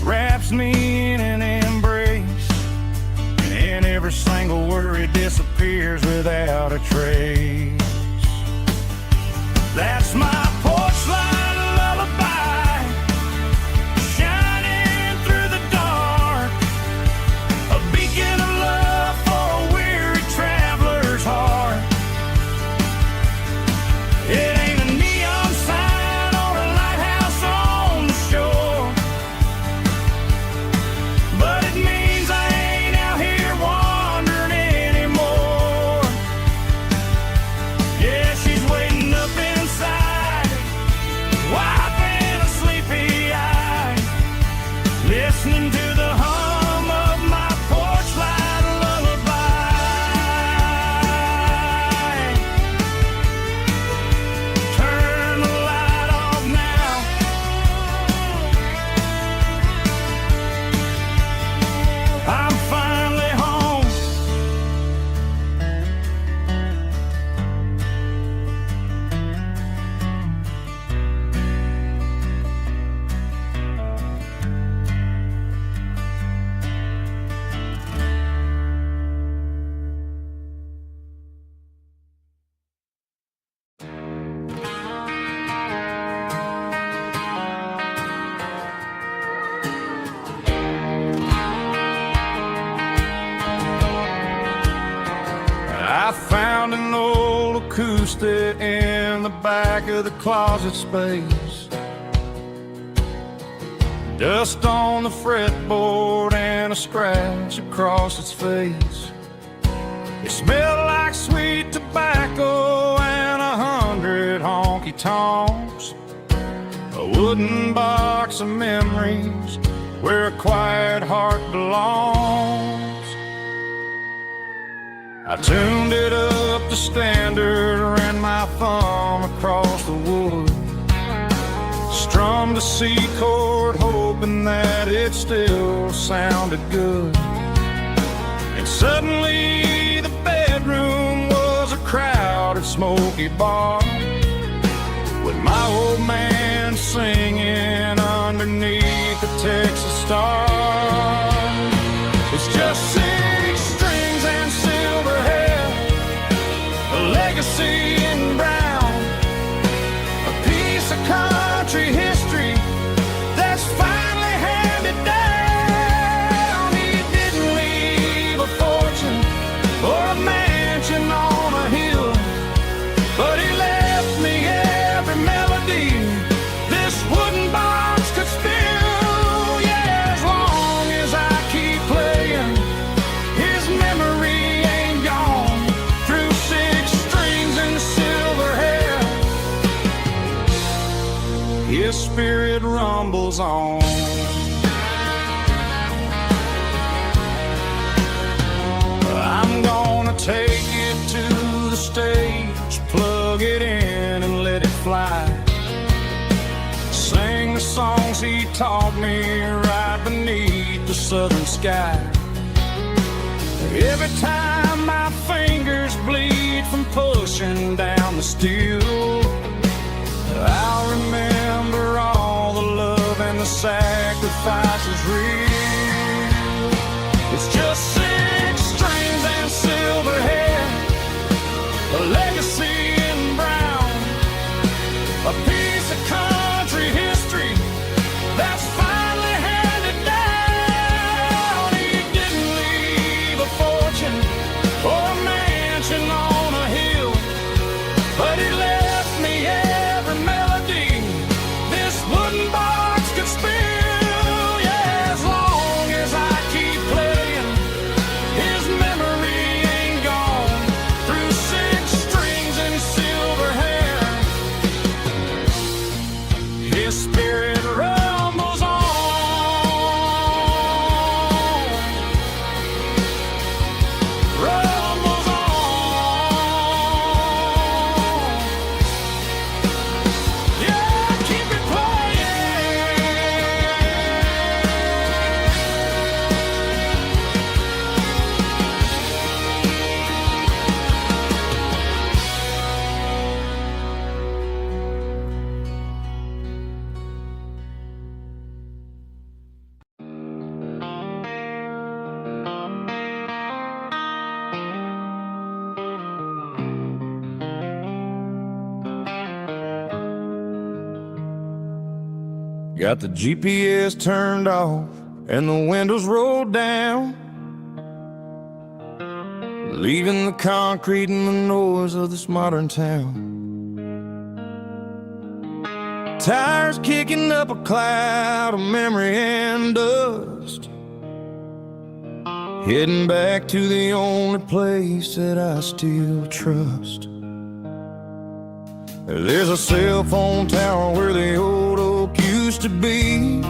wraps me in an embrace, and every single worry disappears without a trace. That's my porch light lullaby, shining through the dark, a beacon of love for a weary traveler's heart. It ain't a neon sign or a lighthouse on the shore, but it means I ain't out here wandering anymore. Yeah, she's waiting up inside, I found an old acoustic in the back of the closet space. Dust on the fretboard and a scratch across its face. It smelled like sweet tobacco and 100 honky-tonks. A wooden box of memories where a quiet heart belongs. I tuned it up to standard, ran my thumb across the wood, strummed a C chord hoping that it still sounded good. And suddenly the bedroom was a crowded smoky bar, with my old man singing underneath the Texas star. It's just 6 strings and silver hair, a legacy in brown, a piece of country history that's finally handed down. He didn't leave a fortune or a mansion on a hill, but he left me every melody this wooden box could spill. Yeah, as long as I keep playing, his memory ain't gone. Through 6 strings and silver hair, his spirit rumbles on. I'm gonna take it to the stage, plug it in and let it fly. Sing the songs he taught me right beneath the southern sky. Every time my fingers bleed from pushing down the steel, I'll remember all the love and the sacrifices real. It's just 6 strings and silver hair, a legacy in brown, a piece of country history that's finally handed down. He didn't leave a fortune or a mansion on a hill, but he left me every melody this wooden box could spill. Yeah, as long as I keep playing, his memory ain't gone. Through 6 strings and silver hair, his spirit rumbles on. Rumbles on. Yeah, keep it playing. Got the GPS turned off and the windows rolled down, leaving the concrete and the noise of this modern town. Tires kicking up a cloud of memory and dust, heading back to the only place that I still trust. There's a cell phone tower where the old oak used to be,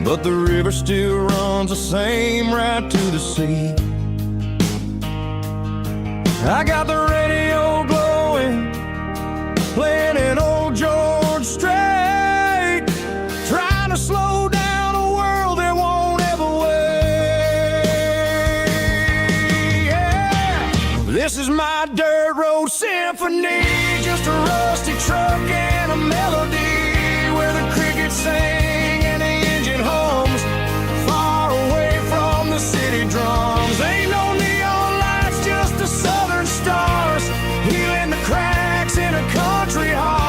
but the river still runs the same right to the sea. I got the radio glowing, playing an old George Strait, trying to slow down a world that won't ever wait. Yeah. This is my dirt road symphony, just a rusty truck and a melody where the crickets sing and the engine hums, far away from the city drums. Ain't no neon lights, just the southern stars, healing the cracks in a country heart.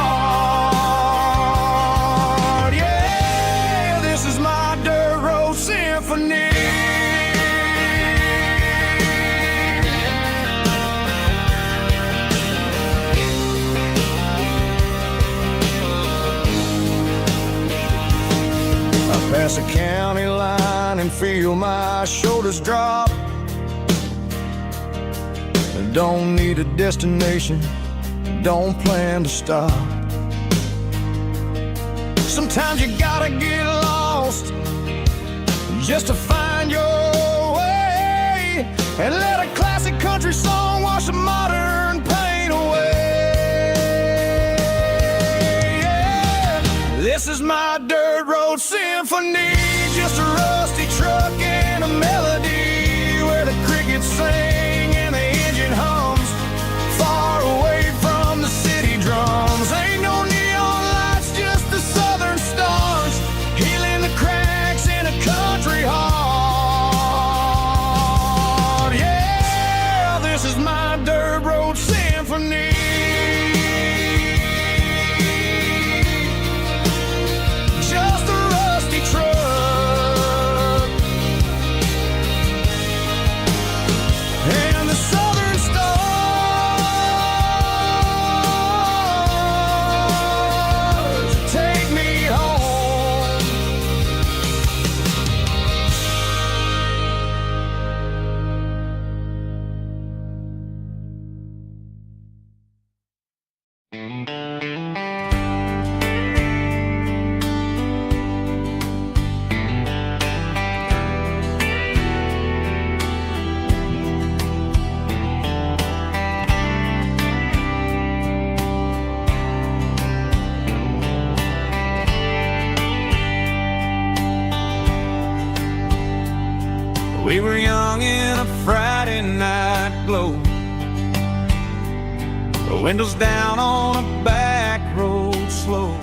Yeah, this is my dirt road symphony. feel my shoulders drop. Don't need a destination, don't plan to stop. Sometimes you gotta get lost just to find your way, and let a classic country song wash a modern pain away. Yeah. This is my dirt road symphony, just a rusty truck and a melody where the crickets sing and the engine hums, far away from the city drums. Ain't no neon lights, just the southern stars, healing the cracks in a country heart. Yeah, this is my dirt road symphony. Just a rusty truck and the southern stars take me home. We were young in a Friday night glow, the windows down on a back road slow,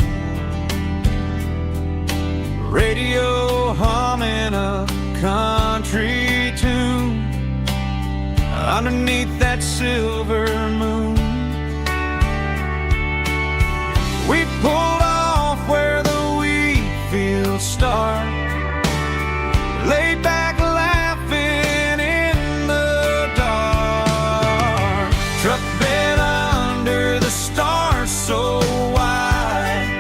radio humming a country tune underneath that silver moon. We pulled off where the wheat fields start, laid back laughing in the dark, truck bed under the stars so wide,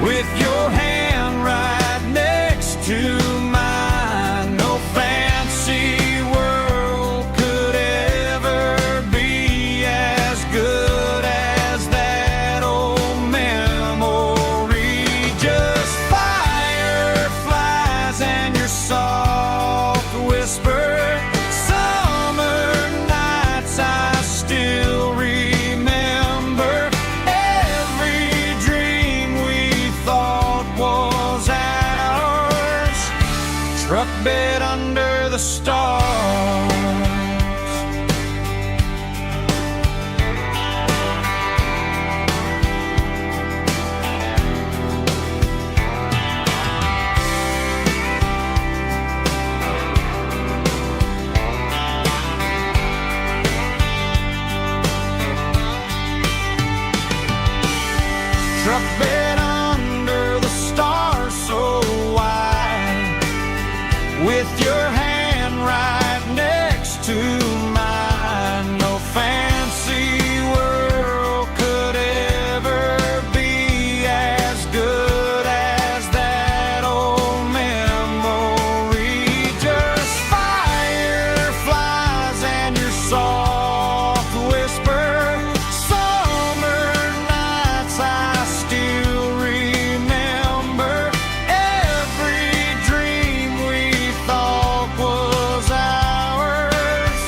with your hand right next to mine. No fancy world could ever be as good as that old memory. Just fireflies and your soft whisper. Summer nights I still remember. Every dream we thought was ours, truck bed under the stars. Truck bed under the stars so wide, with your hand right next to mine. No fancy world could ever be as good as that old memory. Just fireflies and your soft whisper. Summer nights I still remember. Every dream we thought was ours,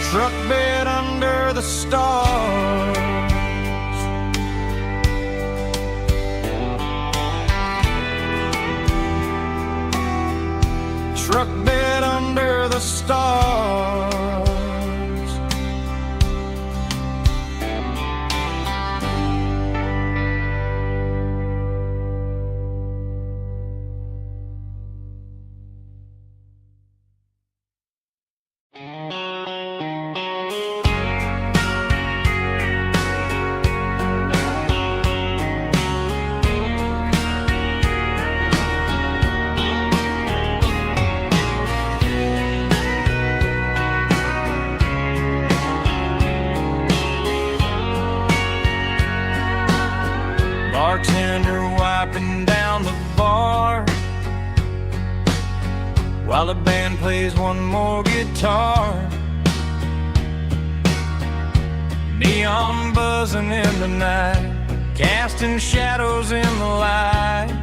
truck bed under the stars. Truck bed under the stars. plays one more guitar. Neon buzzing in the night, casting shadows in the light.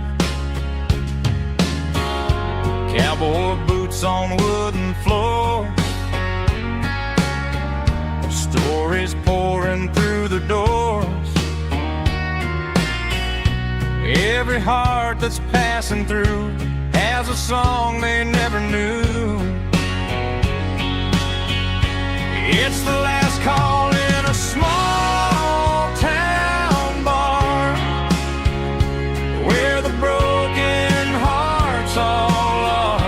Cowboy boots on wooden floors, stories pouring through the doors. Every heart that's passing through has a song they never knew. It's the last call in a small town bar, where the broken hearts all are.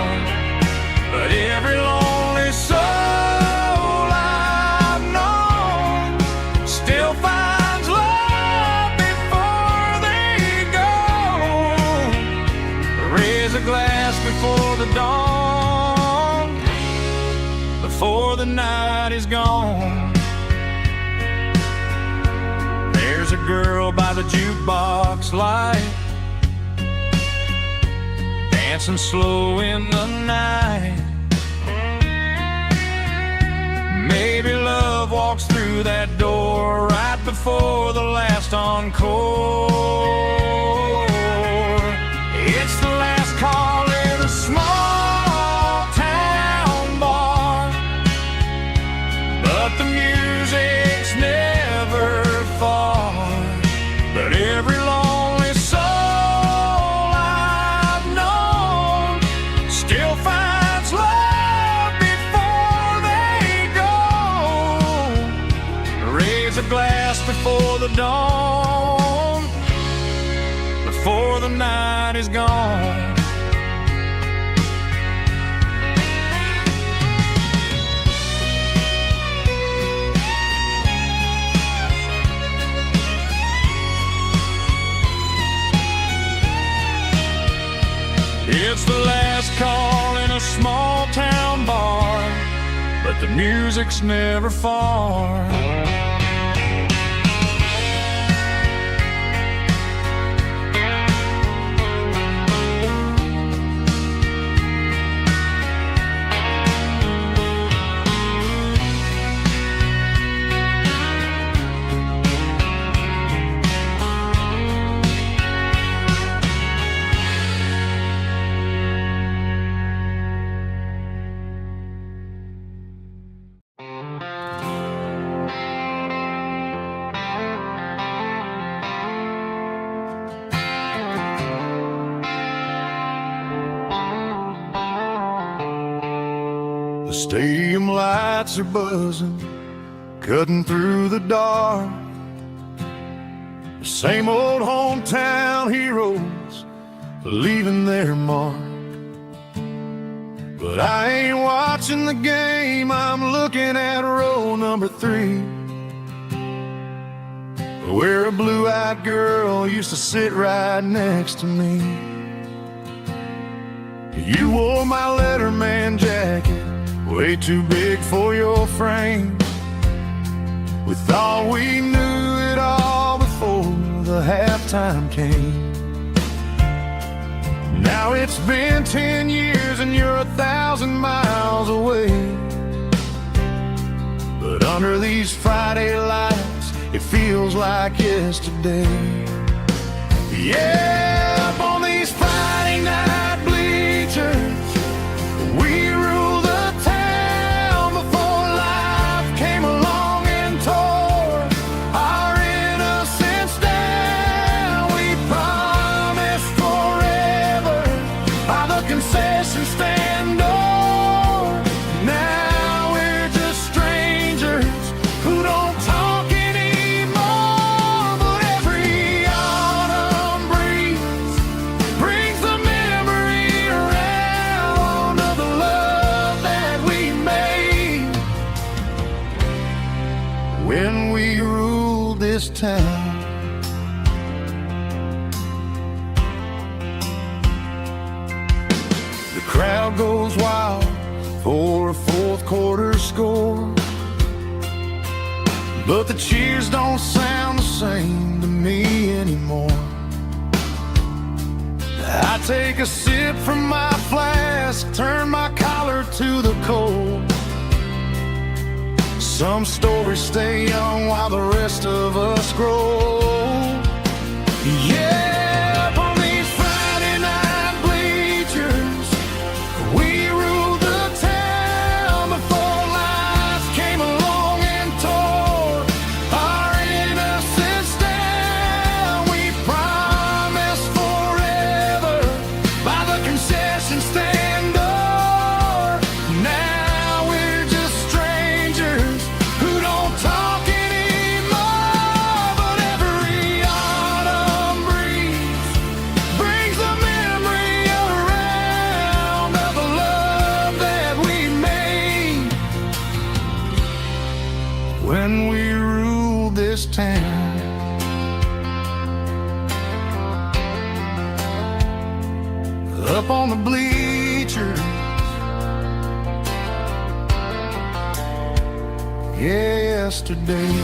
But every lonely soul I've known still finds love before they go. Raise a glass before the dawn, before the night is gone. There's a girl by the jukebox light, dancing slow in the night. Maybe love walks through that door right before the last encore. It's the last call in a small town bar, but the music's never far. But every lonely soul I've known still finds love before they go. Raise a glass before the dawn, before the night is gone. It's the last call in a small town bar, but the music's never far. The stadium lights are buzzing, cutting through the dark. The same old hometown heroes leaving their mark. But I ain't watching the game, I'm looking at row number 3, where a blue-eyed girl used to sit right next to me. You wore my Letterman jacket, way too big for your frame. We thought we knew it all before the halftime came. Now it's been 10 years and you're 1,000 miles away. But under these Friday lights, it feels like yesterday. Yeah, up on these Friday night bleachers, we rule the town before life came along and tore our innocence down. We promised forever by the concession stand door. Now we're just strangers who don't talk anymore. But every autumn breeze brings the memory around of the love that we made when we ruled this town. The crowd goes wild for a fourth quarter score, but the cheers don't sound the same to me anymore. The I take a sip from my flask, turn my collar to the cold. Some stories stay young while the rest of us grow. Yeah, up on these Friday night bleachers, we ruled the town before life came along and tore our innocence down. We promised forever by the concession stand door. Now we're just strangers who don't talk anymore. But every autumn breeze brings the memory around of the love that we made when we ruled this town. Up on the bleachers, yesterday.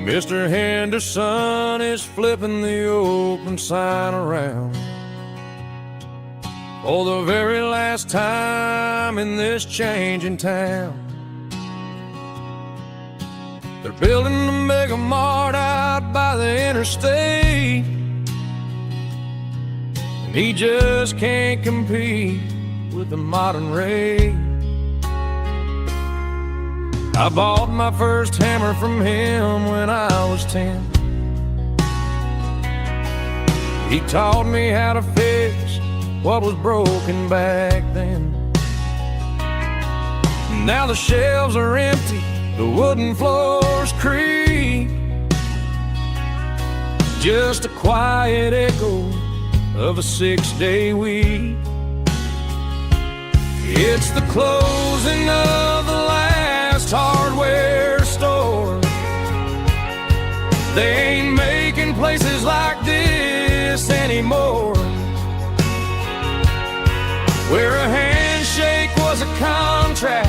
Mr. Henderson is flipping the open sign around for the very last time in this changing town. They're building the mega mart out by the interstate, and he just can't compete with the modern rate. I bought my first hammer from him when I was 10. He taught me how to fix what was broken back then. Now the shelves are empty, the wooden floors creak, just a quiet echo of a 6-day week. It's the closing of the last hardware store. They ain't making places like this anymore, where a handshake was a contract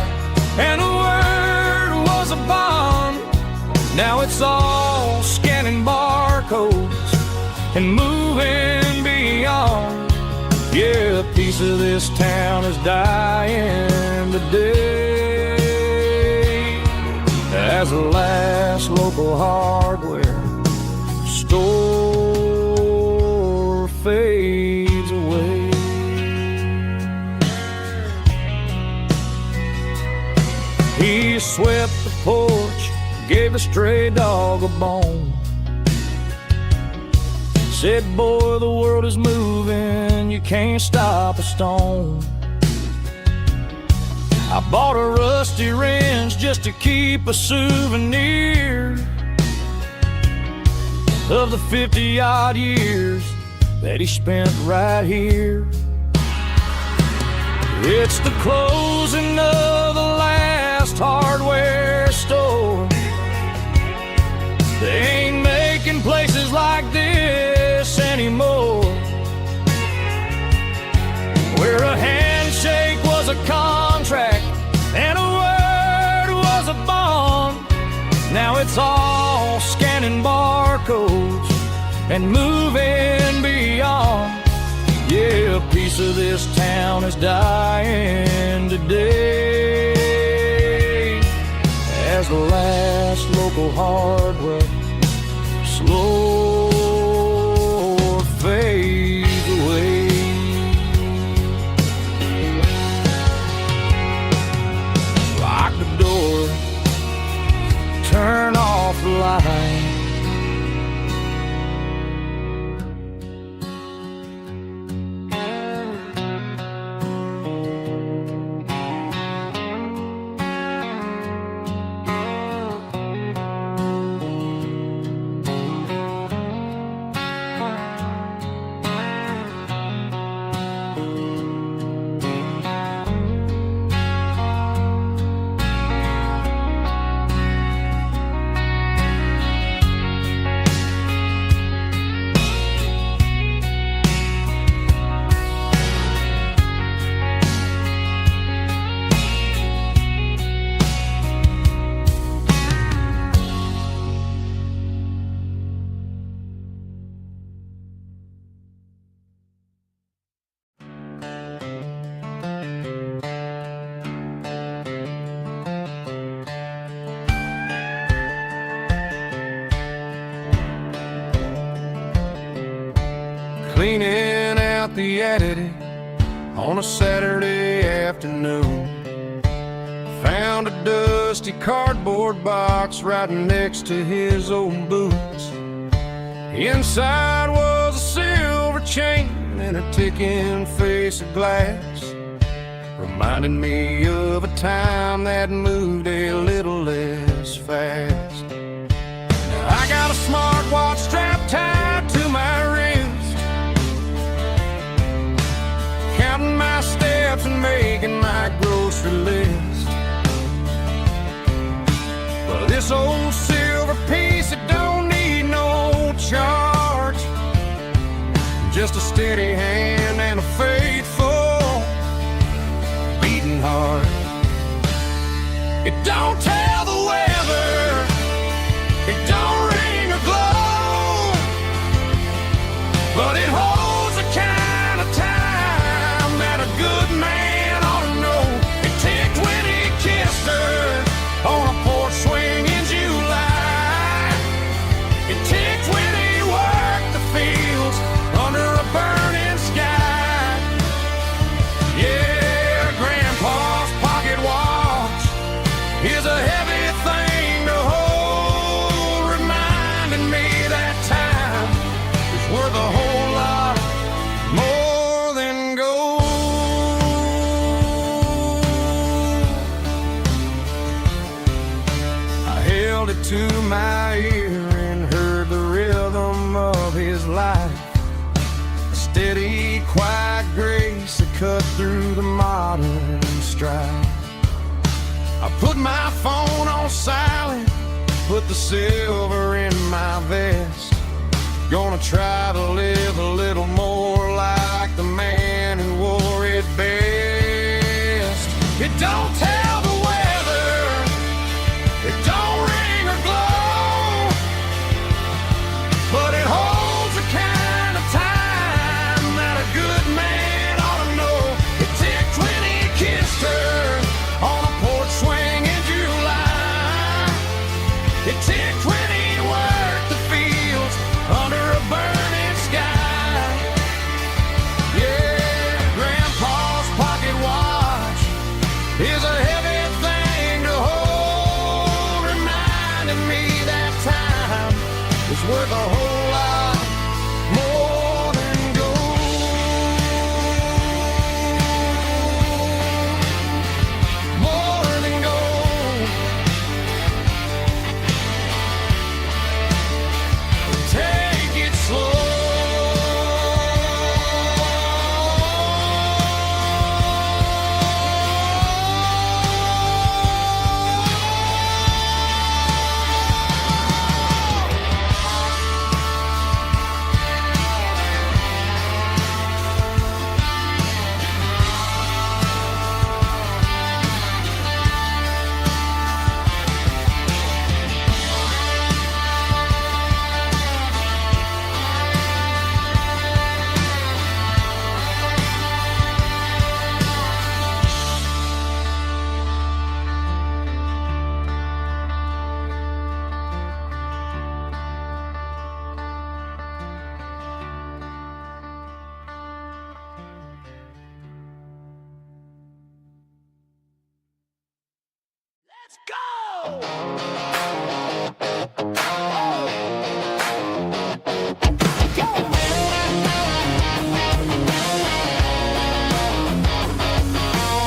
and a word was a bond. Now it's all scanning barcodes and moving beyond. Yeah, a piece of this town is dying today as the last local hardware store fades away. He swept the porch, gave a stray dog a bone, said, boy, the world is moving, you can't stop a stone. I bought a rusty wrench just to keep a souvenir of the 50-odd years that he spent right here. It's the closing of the last hardware store. They ain't making places like this anymore, where a handshake was a contract and a word was a bond. Now it's all scanning barcodes and moving beyond. Yeah, a piece of this town is dying today as the last local hardware slow fades away. Lock the door, turn off the light. cleaning out the attic on a Saturday afternoon. Found a dusty cardboard box right next to his old boots. Inside was a silver chain and a ticking face of glass, reminding me of a time that moved a little less fast. Now I got a smartwatch strapped tied to my wrist, counting my steps and making my grocery list. But this old silver piece, it don't need no charge, just a steady hand and a faithful beating heart. It don't tell the weather, it don't ring or glow, but it holds the kind of time that a good man ought to know. It ticked when he kissed her on a porch swing in July. It ticked when he worked the fields under a burning sky. Yeah, Grandpa's pocket watch is a heavy thing to hold, reminding me that time is worth a whole lot more than gold. I held it to my ear and heard the rhythm of his life, a steady, quiet grace that cut through the modern strife. I put my phone on silent, put the silver in my vest. Gonna try to live a little more like the man who wore it best. It don't tell the weather, it don't ring or glow, but it holds the kind of time that a good man ought to know. It ticked when he kissed her on a porch swing in July. It ticked when he worked the fields under a burning sky. Yeah, Grandpa's pocket watch is a heavy thing to hold, reminding me that time is worth a whole lot more than gold. More than gold. Take it slow. Let's go!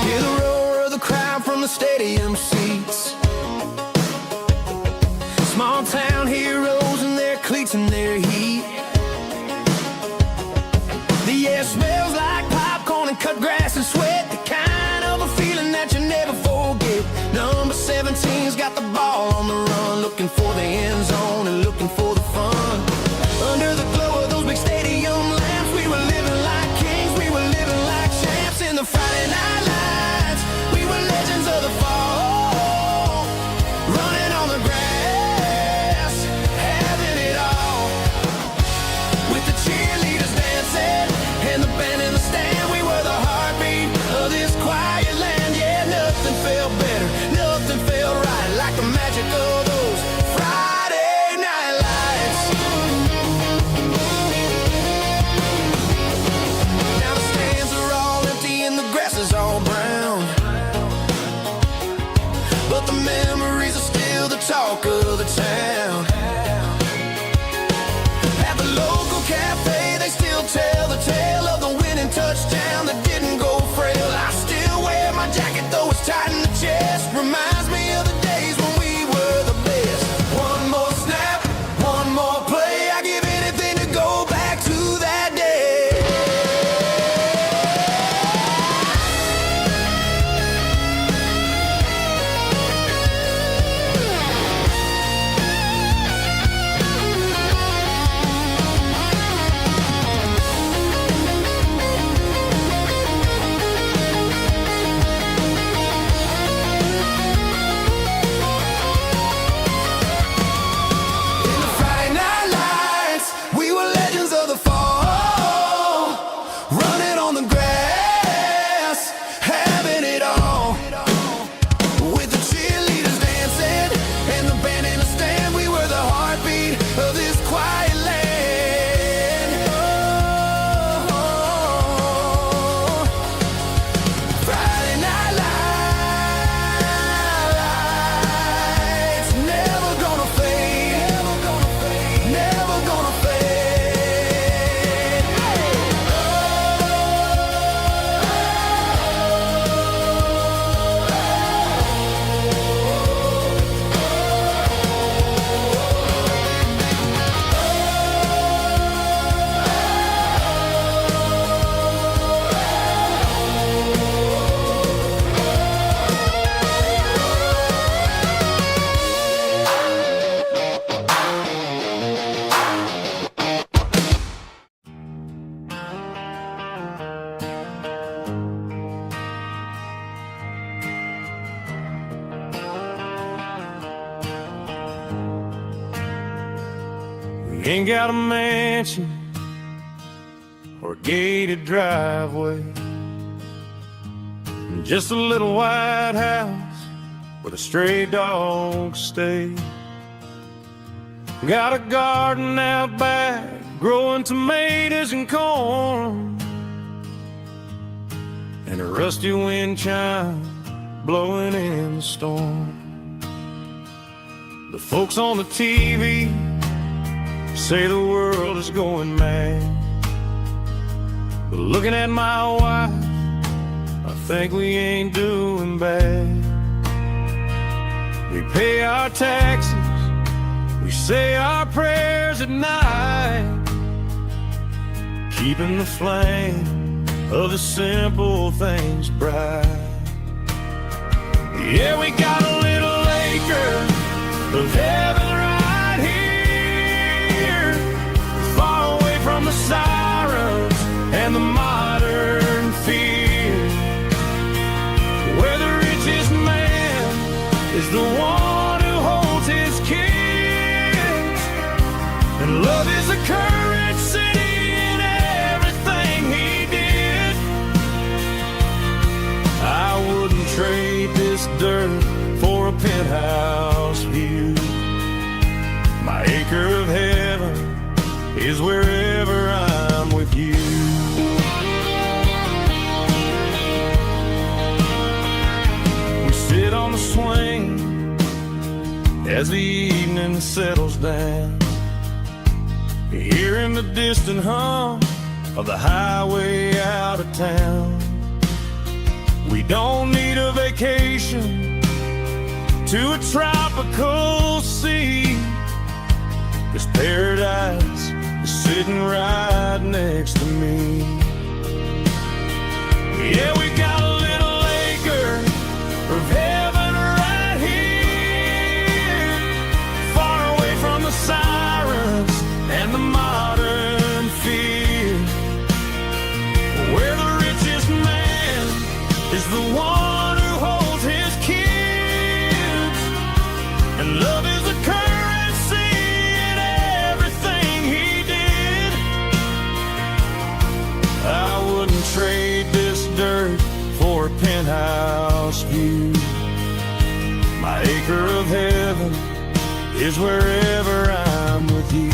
Hear the roar of the crowd from the stadium seats. Small town heroes in their cleats and their heat. The air smells like popcorn and cut grass and sweat, the kind of a feeling that you never forget. Number 17's got the ball on the run, looking for the end zone and looking for the fun. Under the glow of those big stadium lamps, we were living like kings, we were living like champs in the Friday night lights. We were legends of the fall, running on the grass, having it all. With the cheerleaders dancing and the band in the stand, we were the heartbeat of this quiet land. Yeah, nothing felt better, nothing felt right like the magic of those Friday Ain't got a mansion or a gated driveway, just a little white house where the stray dogs stay. Got a garden out back, growing tomatoes and corn, and a rusty wind chime blowing in the storm. The folks on the TV say the world is going mad, but looking at my wife, I think we ain't doing bad. We pay our taxes, we say our prayers at night, keeping the flame of the simple things bright. Yeah, we got a little acre of heaven right here, far away from the sirens and the modern fear, where the richest man is the one who holds his kids, and love is the currency in everything he did. I wouldn't trade this dirt for a penthouse view. My acre of heaven is wherever I'm with you. We sit on the swing as the evening settles down, hearing the distant hum of the highway out of town. We don't need a vacation to a tropical sea, 'cause paradise is sitting right next to me. Yeah, we got a little acre of heaven right here, far away from the sirens and the modern fear, where the richest man is the one who holds his kids, and love is a currency in everything he did. I wouldn't trade this dirt for a penthouse view. My acre of heaven is wherever I'm with you.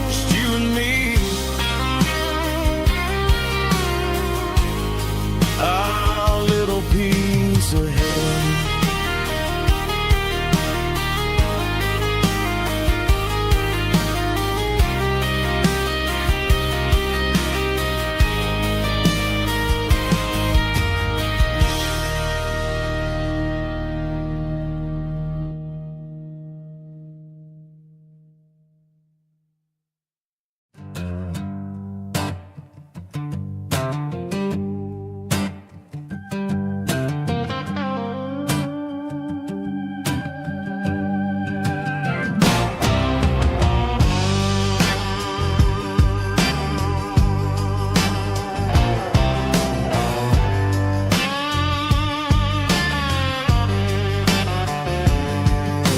Just you and me, our little piece of heaven.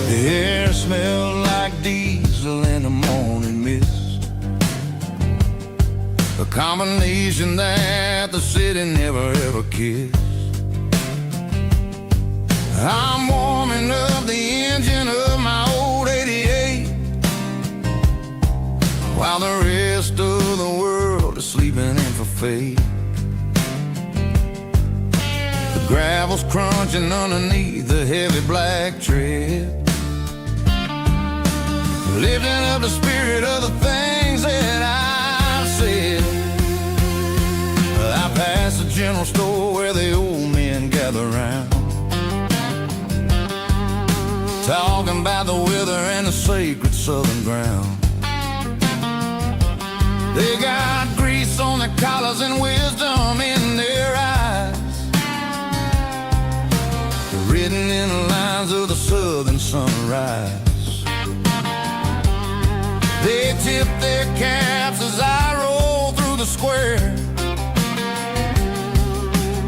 The air smelled like diesel in the morning mist, a combination that the city never ever kissed. I'm warming up the engine of my old 88, while the rest of the world is sleeping in for fate. The gravel's crunching underneath the heavy black tread, lifting up the spirit of the things that I said. I passed the general store where the old men gather round, talking about the weather and the sacred southern ground. They got grease on their collars and wisdom in their eyes, written in the lines of the southern sunrise. They tip their caps as I roll through the square,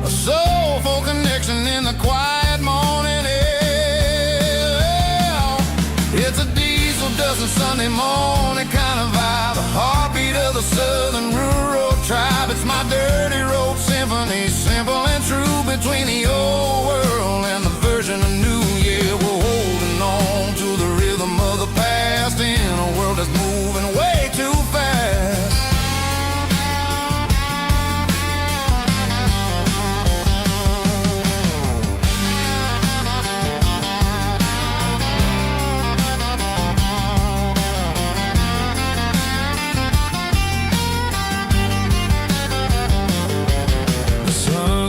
a soulful connection in the quiet morning air. and Sunday morning kind of vibe, the heartbeat of the southern rural tribe. It's my dirty road symphony, simple and true, between the old world and the version of new. Yeah, we're holding on to the rhythm of the past in a world that's moving way too fast.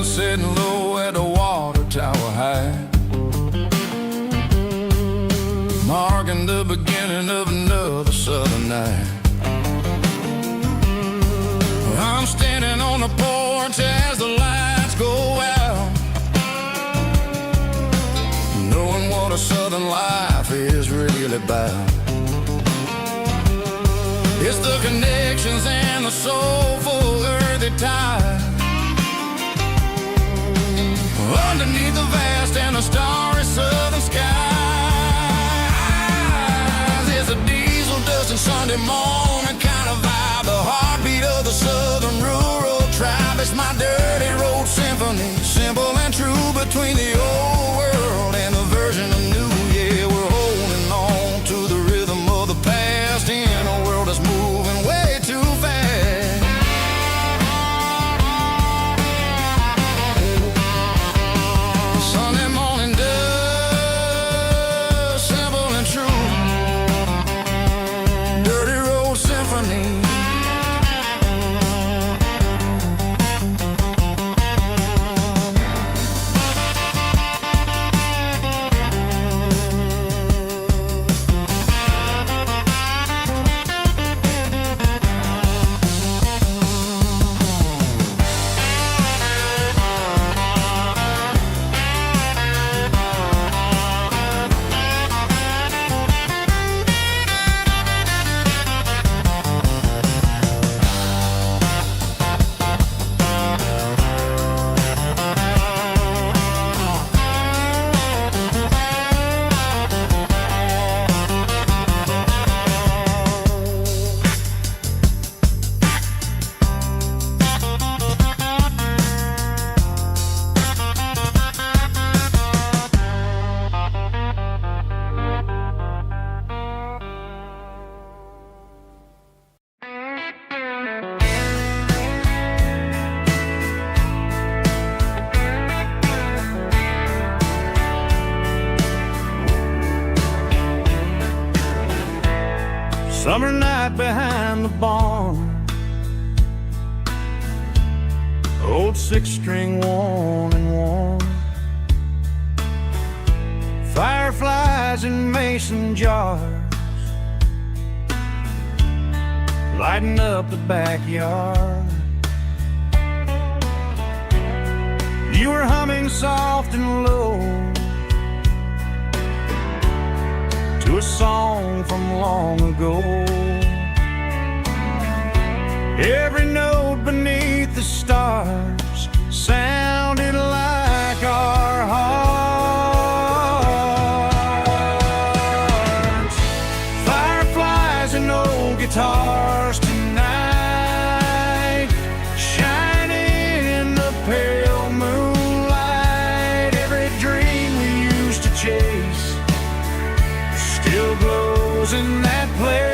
Sitting low at the water tower high, marking the beginning of another southern night. I'm standing on the porch as the lights go out, knowing what a southern life is really about. It's the connections and the soulful earthy tide, underneath the vast and the starry southern skies. It's a diesel dust and Sunday morning kind of vibe, the heartbeat of the southern rural tribe. It's my dirty road symphony, simple and true, between the old world and the version of new. Yeah, we're holding on to the rhythm of the past in a world that's moving way too fast. Sunday morning dust, simple and true, dirty road symphony. Summer night behind the barn, old six-string worn and worn, fireflies in mason jars, lighting up the backyard. You were humming soft and low to a song from long ago. Every note beneath the stars sounded like our hearts. Fireflies and old guitars tonight, shining in the pale moonlight. Every dream we used to chase still glows in that place.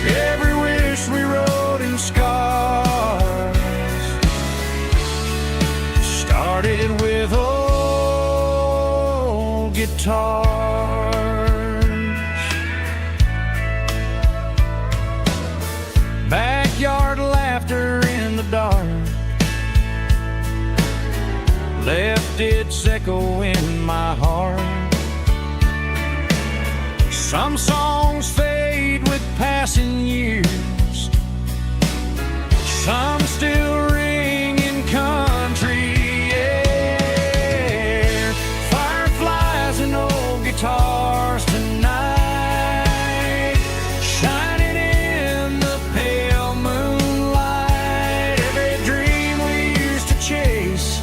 Every wish we wrote in scars started with old guitars. Backyard laughter in the dark left its echo in my heart. Some songs fade with passing years, some still ring in country air. Fireflies and old guitars tonight, shining in the pale moonlight. Every dream we used to chase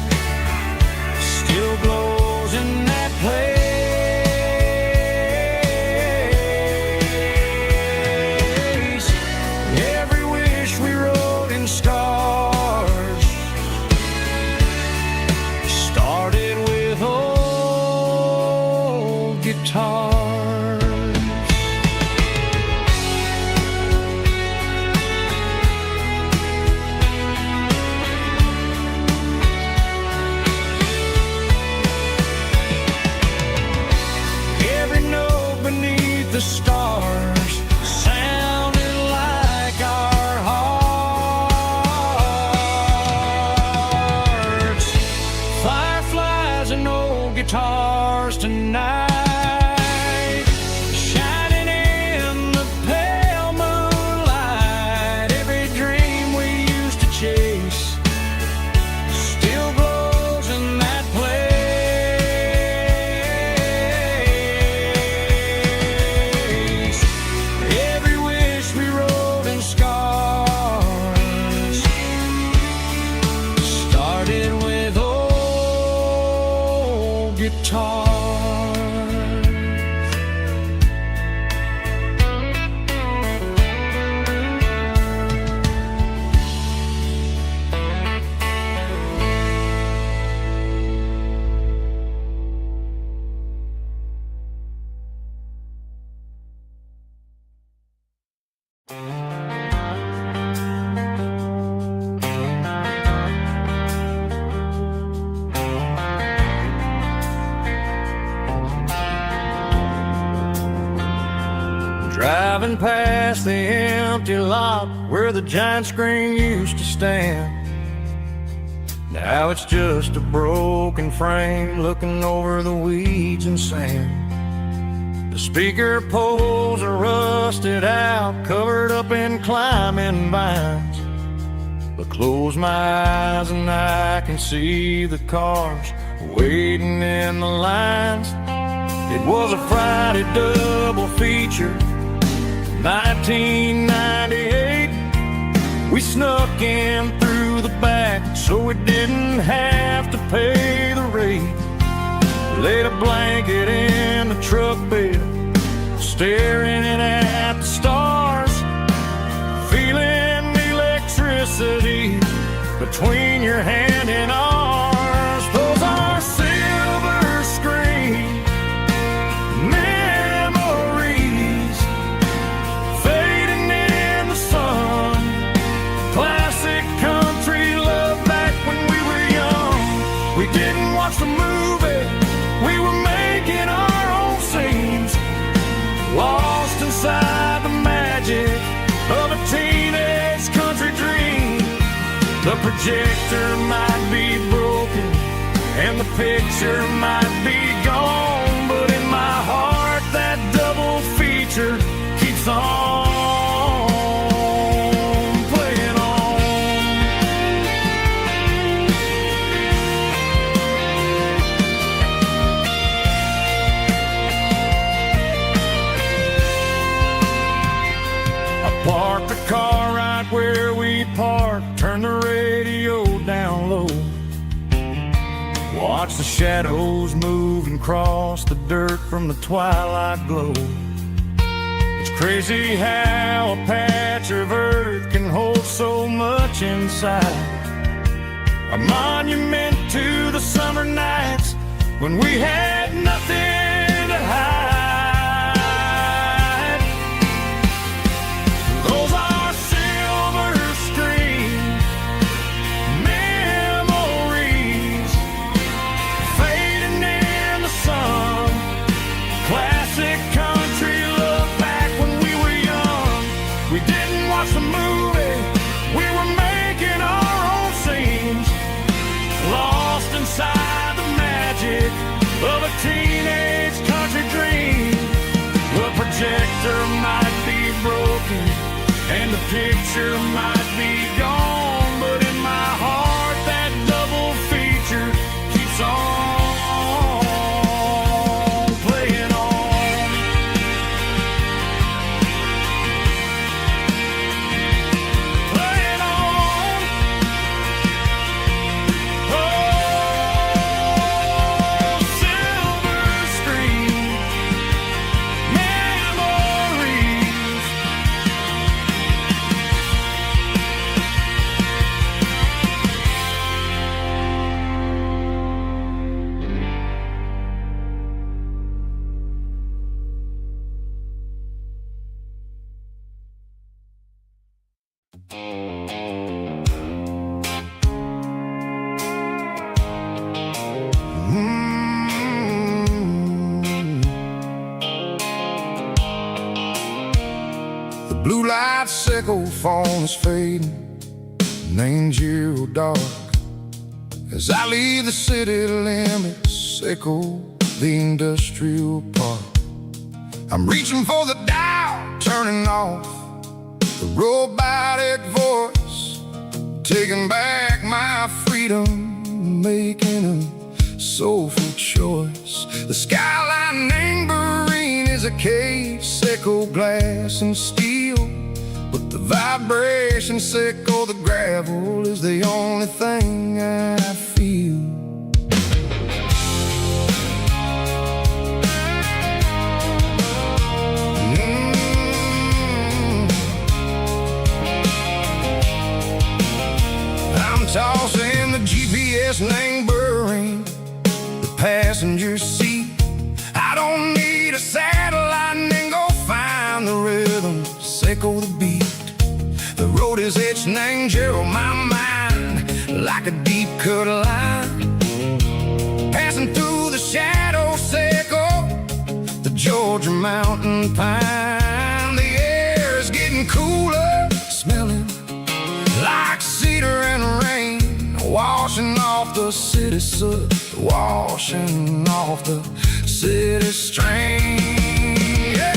still glows guitars. Every note beneath the stars sounded like our hearts. Fireflies and old guitars tonight, shining in the pale moonlight. Every dream we used to chase still glows in that place. Every wish we wrote in scars started with old guitars. Driving past the empty lot where the giant screen used to stand. Now it's just a broken frame looking over the weeds and sand. The speaker poles are rusted out, covered up in climbing vines. But close my eyes and I can see the cars waiting in the lines. It was a Friday double feature, 1998. We snuck in through the back so we didn't have to pay the rate. Laid a blanket in the truck bed, staring at the stars, feeling the electricity between your hand and ours. Those are silver screen memories fading in the sun. Classic country love back when we were young. We didn't watch the movie, we were making our own scenes, lost inside the magic of a teenage country dream. The projector might be broken and the picture might be gone, but in my heart that double feature keeps on playing on. I parked the car right where we parked, turned the radio down low, watch the shadows move and cross the dirt from the twilight glow. It's crazy how a patch of earth can hold so much inside. A monument to the summer nights when we had nothing to hide. Those are silver screen memories fading in the sun. Classic country love back when we were young. We didn't watch the movie, we were making our own scenes, lost inside the magic of a teenage country dream. The projector might be broken and the picture might be gone, but in my heart that double feature keeps on playing on. Playing on. Oh, silver screen memories Blue light sickle phone is fading, named Giro dark. As I leave the city limits, sickle the industrial park. I'm reaching for the dial, turning off the robotic voice, taking back my freedom, making a soulful choice. The skyline named Bryan is a cave, sickle glass and steel, but the vibration sickle the gravel is the only thing I feel. I'm tossing the GPS named Bryan, the passenger seat. I don't need a satellite and go find the rhythm, sickle the beat. The road is etched named Geralkyo, my mind, like a deep cut line. Passing through the shadow sickle, the Georgia mountain pine. The air is getting cooler, smelling like cedar and rain, washing off the city soot, washing off the city strain. Yeah.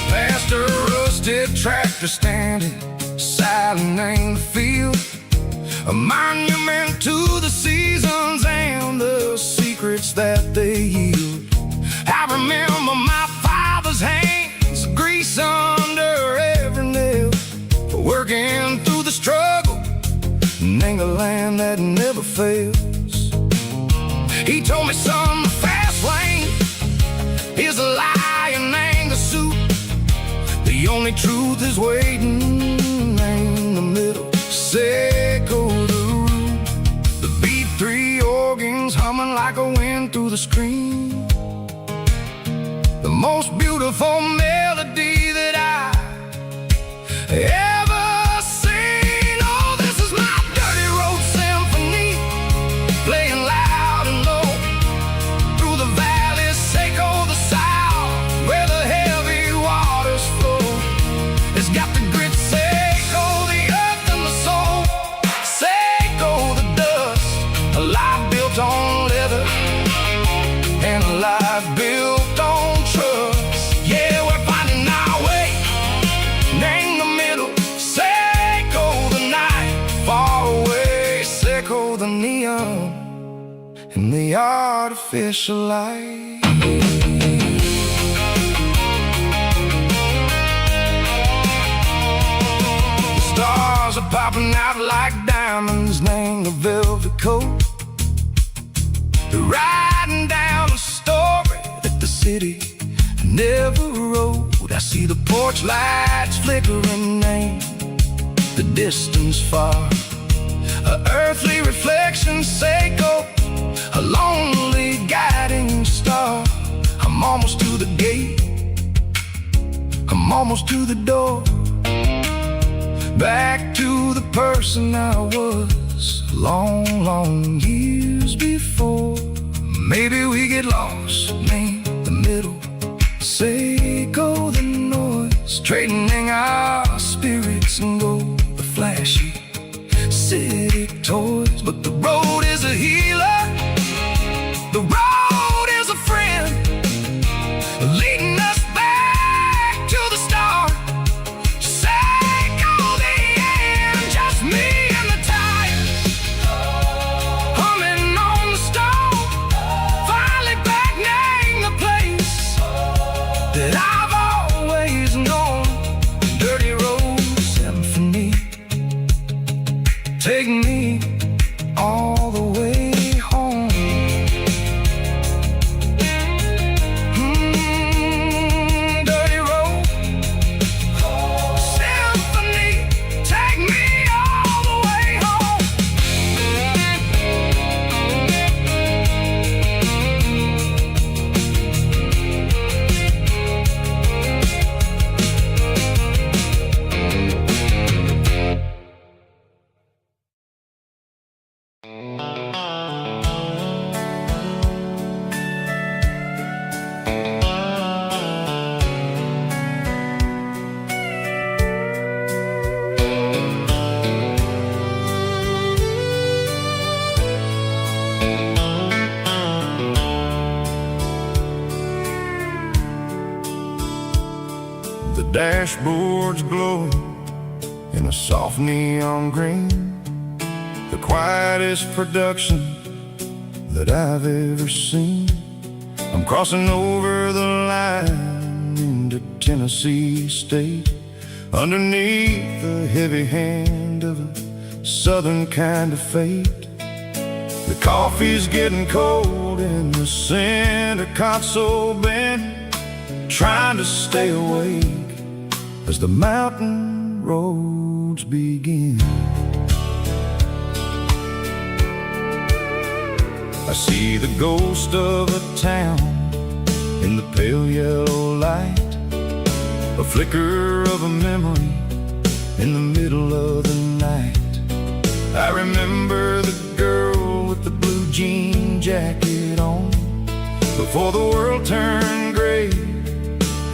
Past a rusted tractor standing silent in the field, a monument to the seasons and the secrets that they yield. I remember my father's hands, grease under every nail, working through the struggle, and the land that never fails. He told me, son, the fast lane is a lion and the suit. The only truth is waiting in the middle, sickle the root. The beat three organs humming like a wind through the screen, the most beautiful melody that I ever seen. Oh, this is my dirty road symphony, playing loud and low through the valleys, sickle the south, where the heavy waters flow. It's got the grit, sickle the earth and the soul, sickle the dust, a life built on leather and a life built on trust. Yeah, we're finding our way, name the middle, sickle the night, far away, sickle the neon and the artificial light. The stars are popping out like diamonds, named the velvet coat. They're riding down a story that the city never wrote. I see the porch lights flickering, named the distance far, a earthly reflection, sickle, a lonely guiding star. I'm almost to the gate, I'm almost to the door, back to the person I was long, long years before. Maybe we get lost, name the middle, sickle the noise, trading our spirits and go the flashy city toys. But the road is a healer, the road is a friend, leading us back to the start. Sickle the end, just me and the tires, humming on the stove, finally back name the place that I've always known. Dirty road symphony, take me The dashboard's glowing in a soft neon green, the quietest production that I've ever seen. I'm crossing over the line into Tennessee State, underneath the heavy hand of a southern kind of fate. The coffee's getting cold in the center console bin, trying to stay awake as the mountain roads begin. I see the ghost of a town in the pale yellow light, a flicker of a memory in the middle of the night. I remember the girl with the blue jean jacket on, before the world turned gray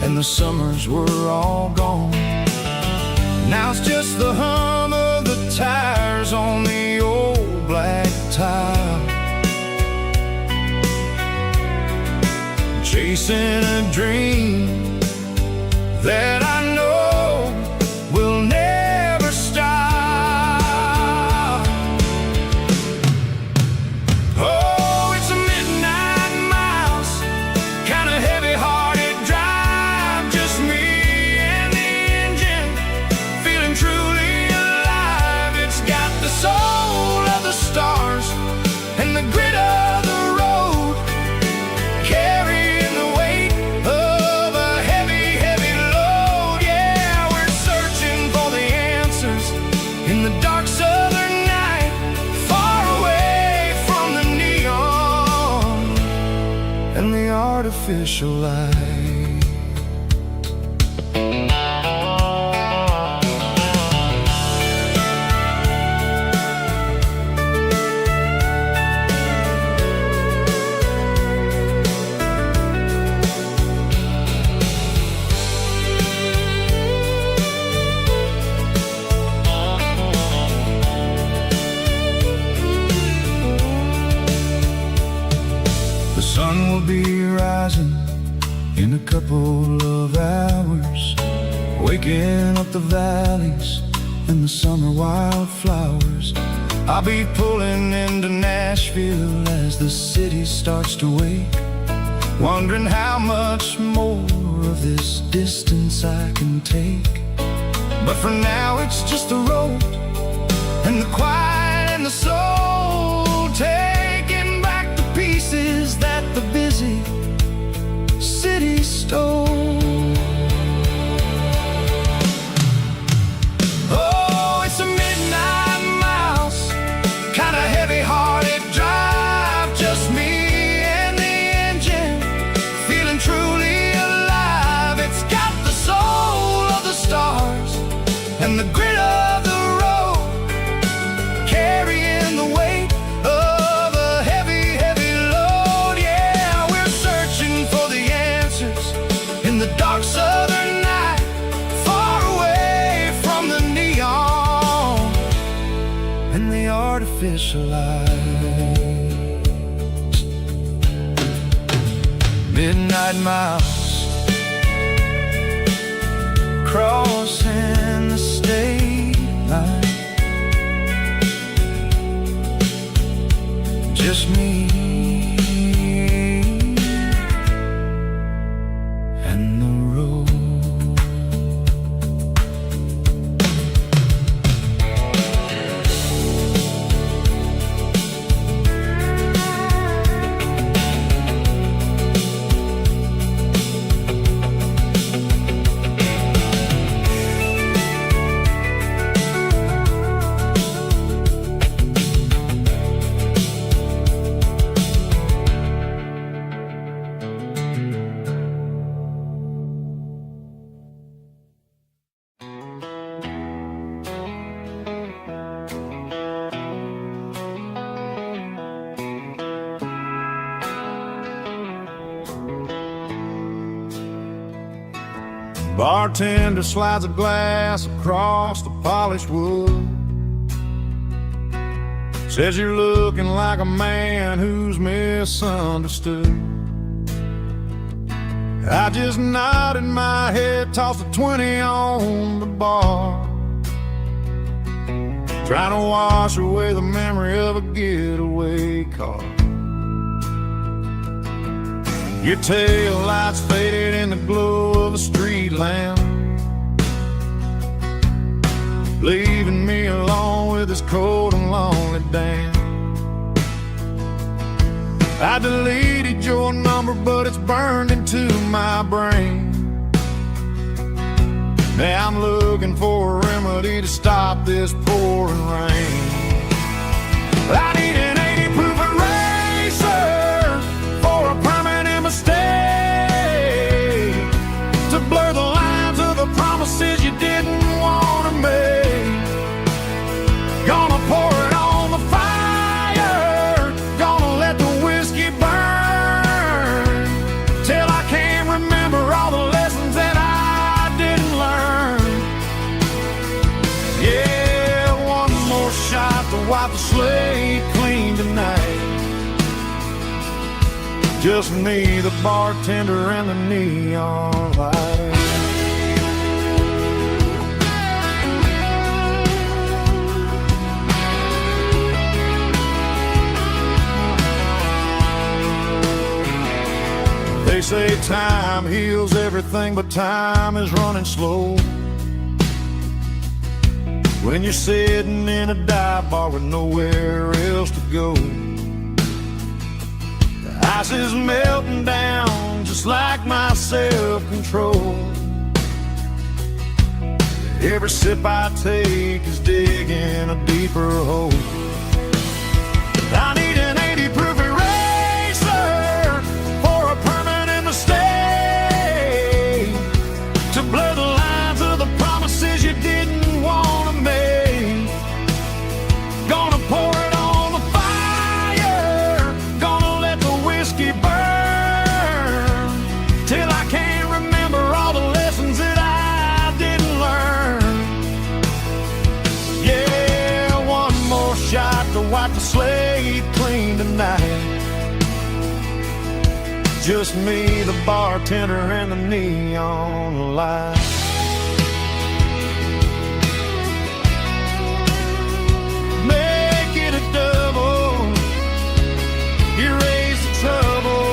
and the summers were all gone. Now it's just the hum of the tires on the old black tile, chasing a dream that I know will never stop. Oh, it's a midnight miles, kinda heavy-hearted drive, just me and the engine, feeling truly alive. It's got the soul of the stars and the grit of the road, carrying the weight of a heavy, heavy load. Yeah, we're searching for the answers in the dark southern night, far away from the neon and the artificial light. The sun will be rising in a couple of hours, waking up the valleys and the summer wildflowers. I'll be pulling into Nashville as the city starts to wake, wondering how much more of this distance I can take. But for now it's just the road and the quiet and the soul, taking back the pieces that the busy city stole. Oh, it's a midnight miles, kinda heavy-hearted drive, just me and the engine, feeling truly alive. It's got the soul of the stars and the grit of the road, carrying the weight of a heavy, heavy load. Yeah, we're searching for the answers in the dark southern night, far away from the neon and the artificial lights. Midnight miles, crossing the state line, just me and the road. Bartender slides a glass across the polished wood, says you're looking like a man who's misunderstood. I just nodded my head, tossed a 20 on the bar, trying to wash away the memory of a getaway car. Your tail lights faded in the glow of a street lamp, leaving me alone with this cold and lonely dance. I deleted your number, but it's burned into my brain. Now I'm looking for a remedy to stop this pouring rain. I need an 80 proof eraser for a permanent mistake, to blur the lines of the promises you didn't want to make. Gonna pour it on the fire, gonna let the whiskey burn, till I can't remember all the lessons that I didn't learn. Yeah, one more shot to wipe the slate clean tonight. Just me, the bartender, and the neon light. They say time heals everything, but time is running slow when you're sitting in a dive bar with nowhere else to go. The ice is melting down just like my self-control. Every sip I take is digging a deeper hole. I need an 80 proof eraser for a permanent mistake, to blur the lines of the promises you didn't want to make. Gonna pour it on the fire, gonna let the whiskey burn, till I can't remember all the lessons that I didn't learn. Yeah, one more shot to wipe the slate clean tonight. Just me, the bartender, and the neon light. Make it a double, erase the trouble.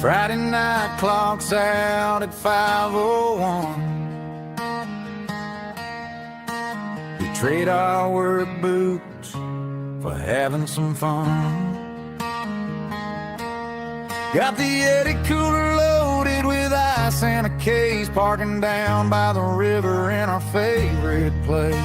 Friday night clock's out at 5:01. We trade our work boots for having some fun. Got the Yeti cooler loaded with ice and a case, parking down by the river in our favorite place.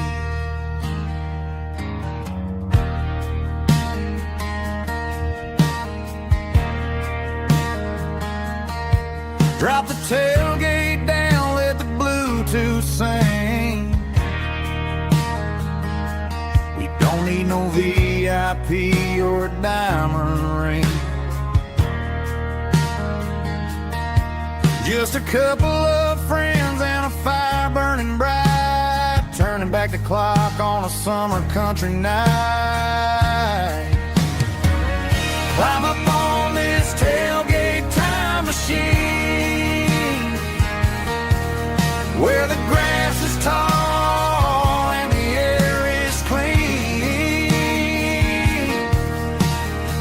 Drop the tailgate down, let the Bluetooth sing. We don't need no VIP or a diamond ring. Just a couple of friends and a fire burning bright, turning back the clock on a summer country night. Climb up on this tailgate time machine, where the grass is tall and the air is clean.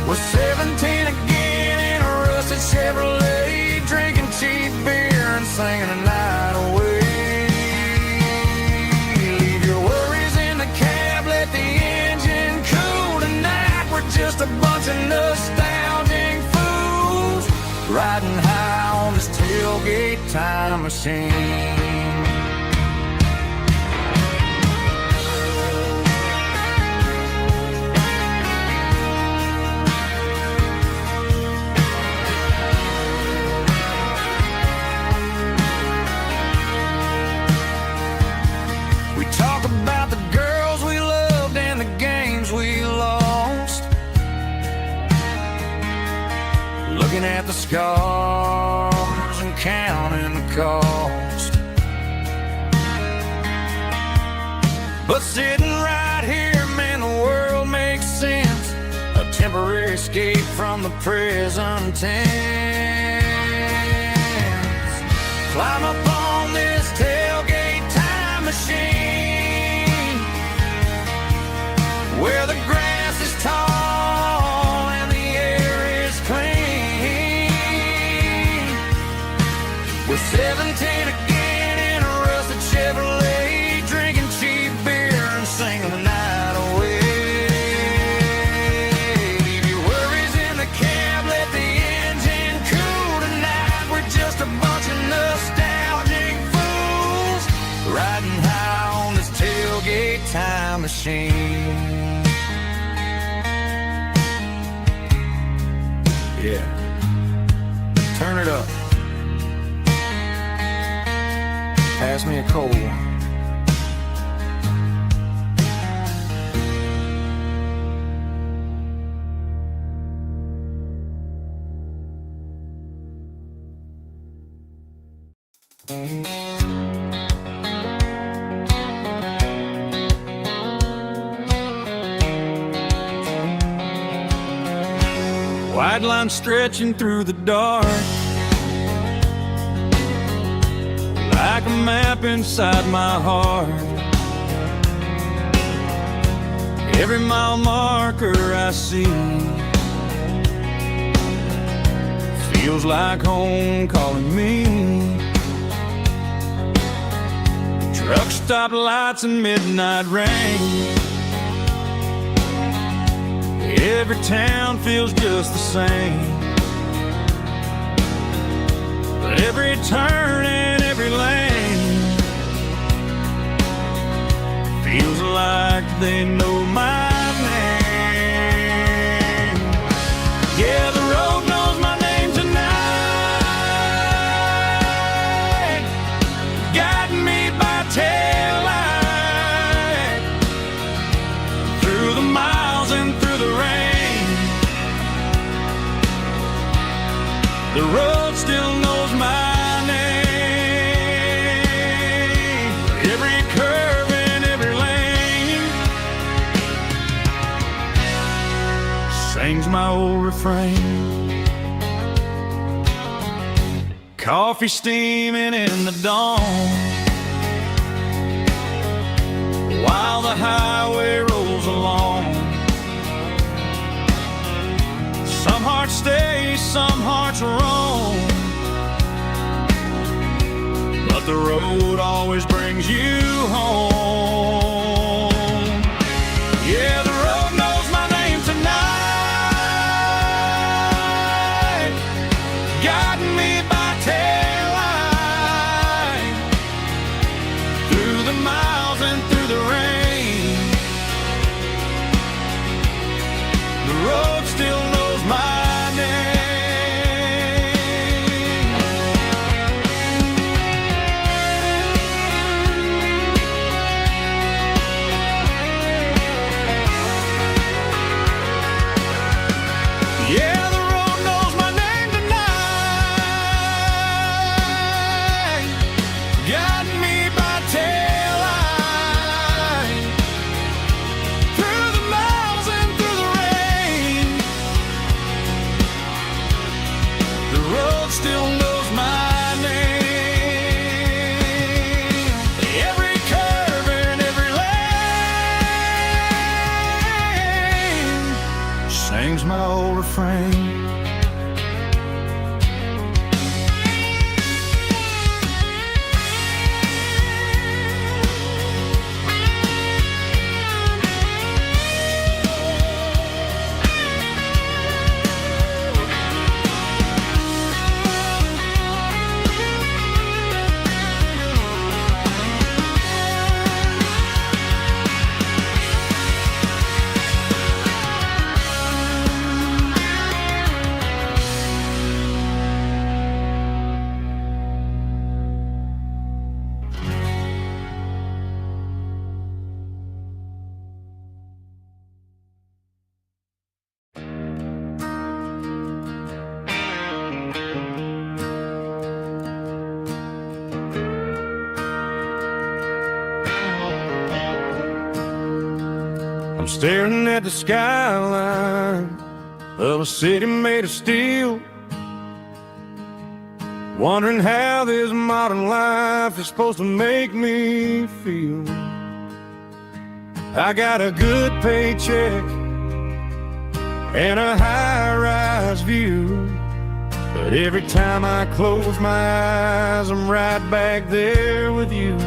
We're 17 again in a rusted Chevrolet, drinking cheap beer and singing a night away. Leave your worries in the cab, let the engine cool tonight. We're just a bunch of nostalgic fools, riding high on this tailgate time machine. the scars and counting the cost. But sitting right here, man, the world makes sense. A temporary escape from the present tense. Climb up on this tailgate time machine, where the grass is tall and the air is clean. We're 17 again in a rusted Chevrolet, drinking cheap beer and singing the night away. Leave your worries in the cab, let the engine cool tonight. We're just a bunch of nostalgic fools riding high on this tailgate time machine. Yeah, turn it up. Pass me a cold one. White line stretching through the dark, like a map inside my heart. Every mile marker I see feels like home calling me. Truck stop lights and midnight rain. Every town feels just the same, but every turn and every lane feels like they know my name. Yeah, the road knows my name tonight, guiding me by taillight through the miles and through the rain. The road still knows my name. Every curve and every lane sings my old refrain. Coffee steaming in the dawn, while the highway rolls along. Some hearts stay, some hearts roam, but the road always brings you home. Yeah, the road knows my name tonight, guiding me by taillight through the miles and through the rain. The road still knows my name. Yeah, the road knows my name tonight, guiding me by taillight through the miles and through the rain. The road still knows my name. Every curve and every lane sings my old refrain. I'm staring at the skyline of a city made of steel, wondering how this modern life is supposed to make me feel. I got a good paycheck and a high-rise view, but every time I close my eyes, I'm right back there with you.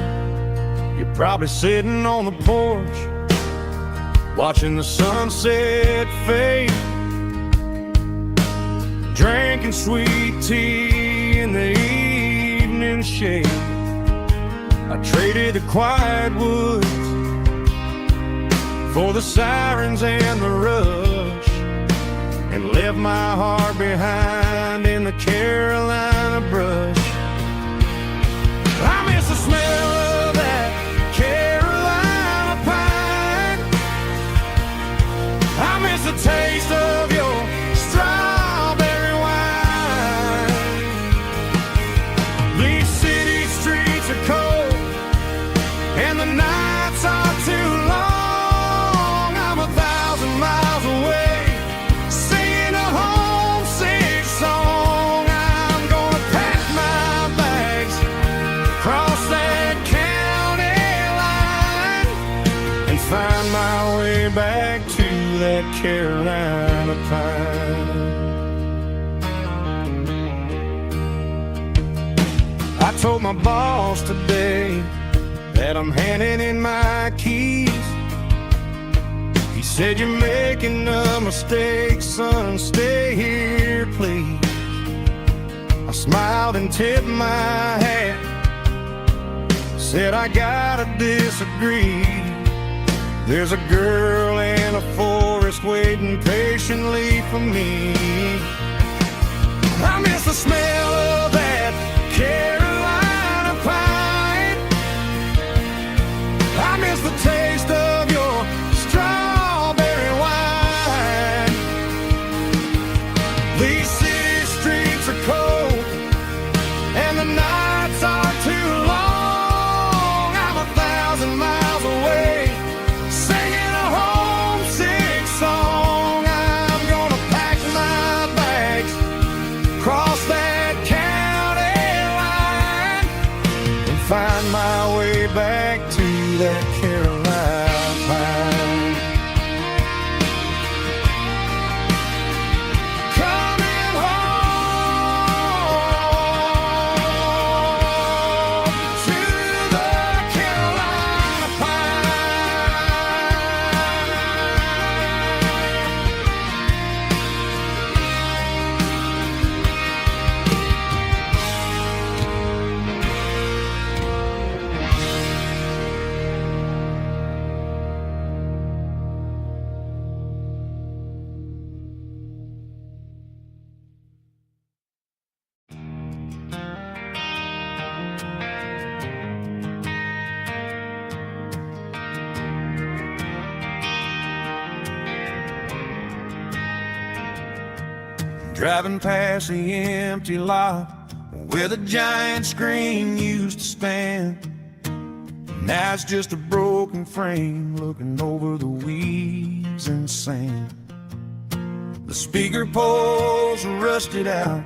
You're probably sitting on the porch, watching the sunset fade, drinking sweet tea in the evening shade. I traded the quiet woods for the sirens and the rush, and left my heart behind in the Carolina brush. I miss the smell of that Carolina pine. I miss the taste of your strawberry wine. These city streets are cold and the nights are too long. I'm 1,000 miles away, singing a homesick song. I'm gonna pack my bags, cross that county line, and find my way back to that Carolina pine. I told my boss today that I'm handing in my keys. He said, "You're making a mistake, son, stay here, please." I smiled and tipped my hat, said, "I gotta disagree. There's a girl in a forest waiting patiently for me." I miss the smell of that Carolina pine. I miss the taste of your strawberry wine. These city streets are cold and the nights are too long. I'm 1,000 miles away, singing a homesick song. I'm gonna pack my bags, cross that county line, and find my way back to that Carolina pine. Coming home to the Carolina Driving past the empty lot where the giant screen used to stand. Now it's just a broken frame looking over the weeds and sand. The speaker poles are rusted out,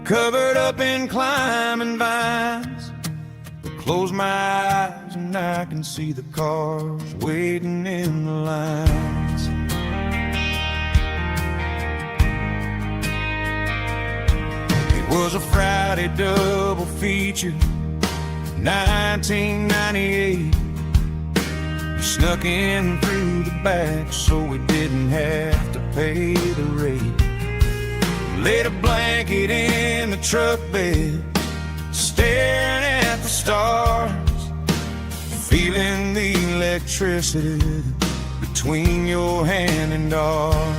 covered up in climbing vines. But close my eyes and I can see the cars waiting in the lines. It was a Friday double feature, 1998. We snuck in through the back so we didn't have to pay the rate. Laid a blanket in the truck bed, staring at the stars, feeling the electricity between your hand and ours.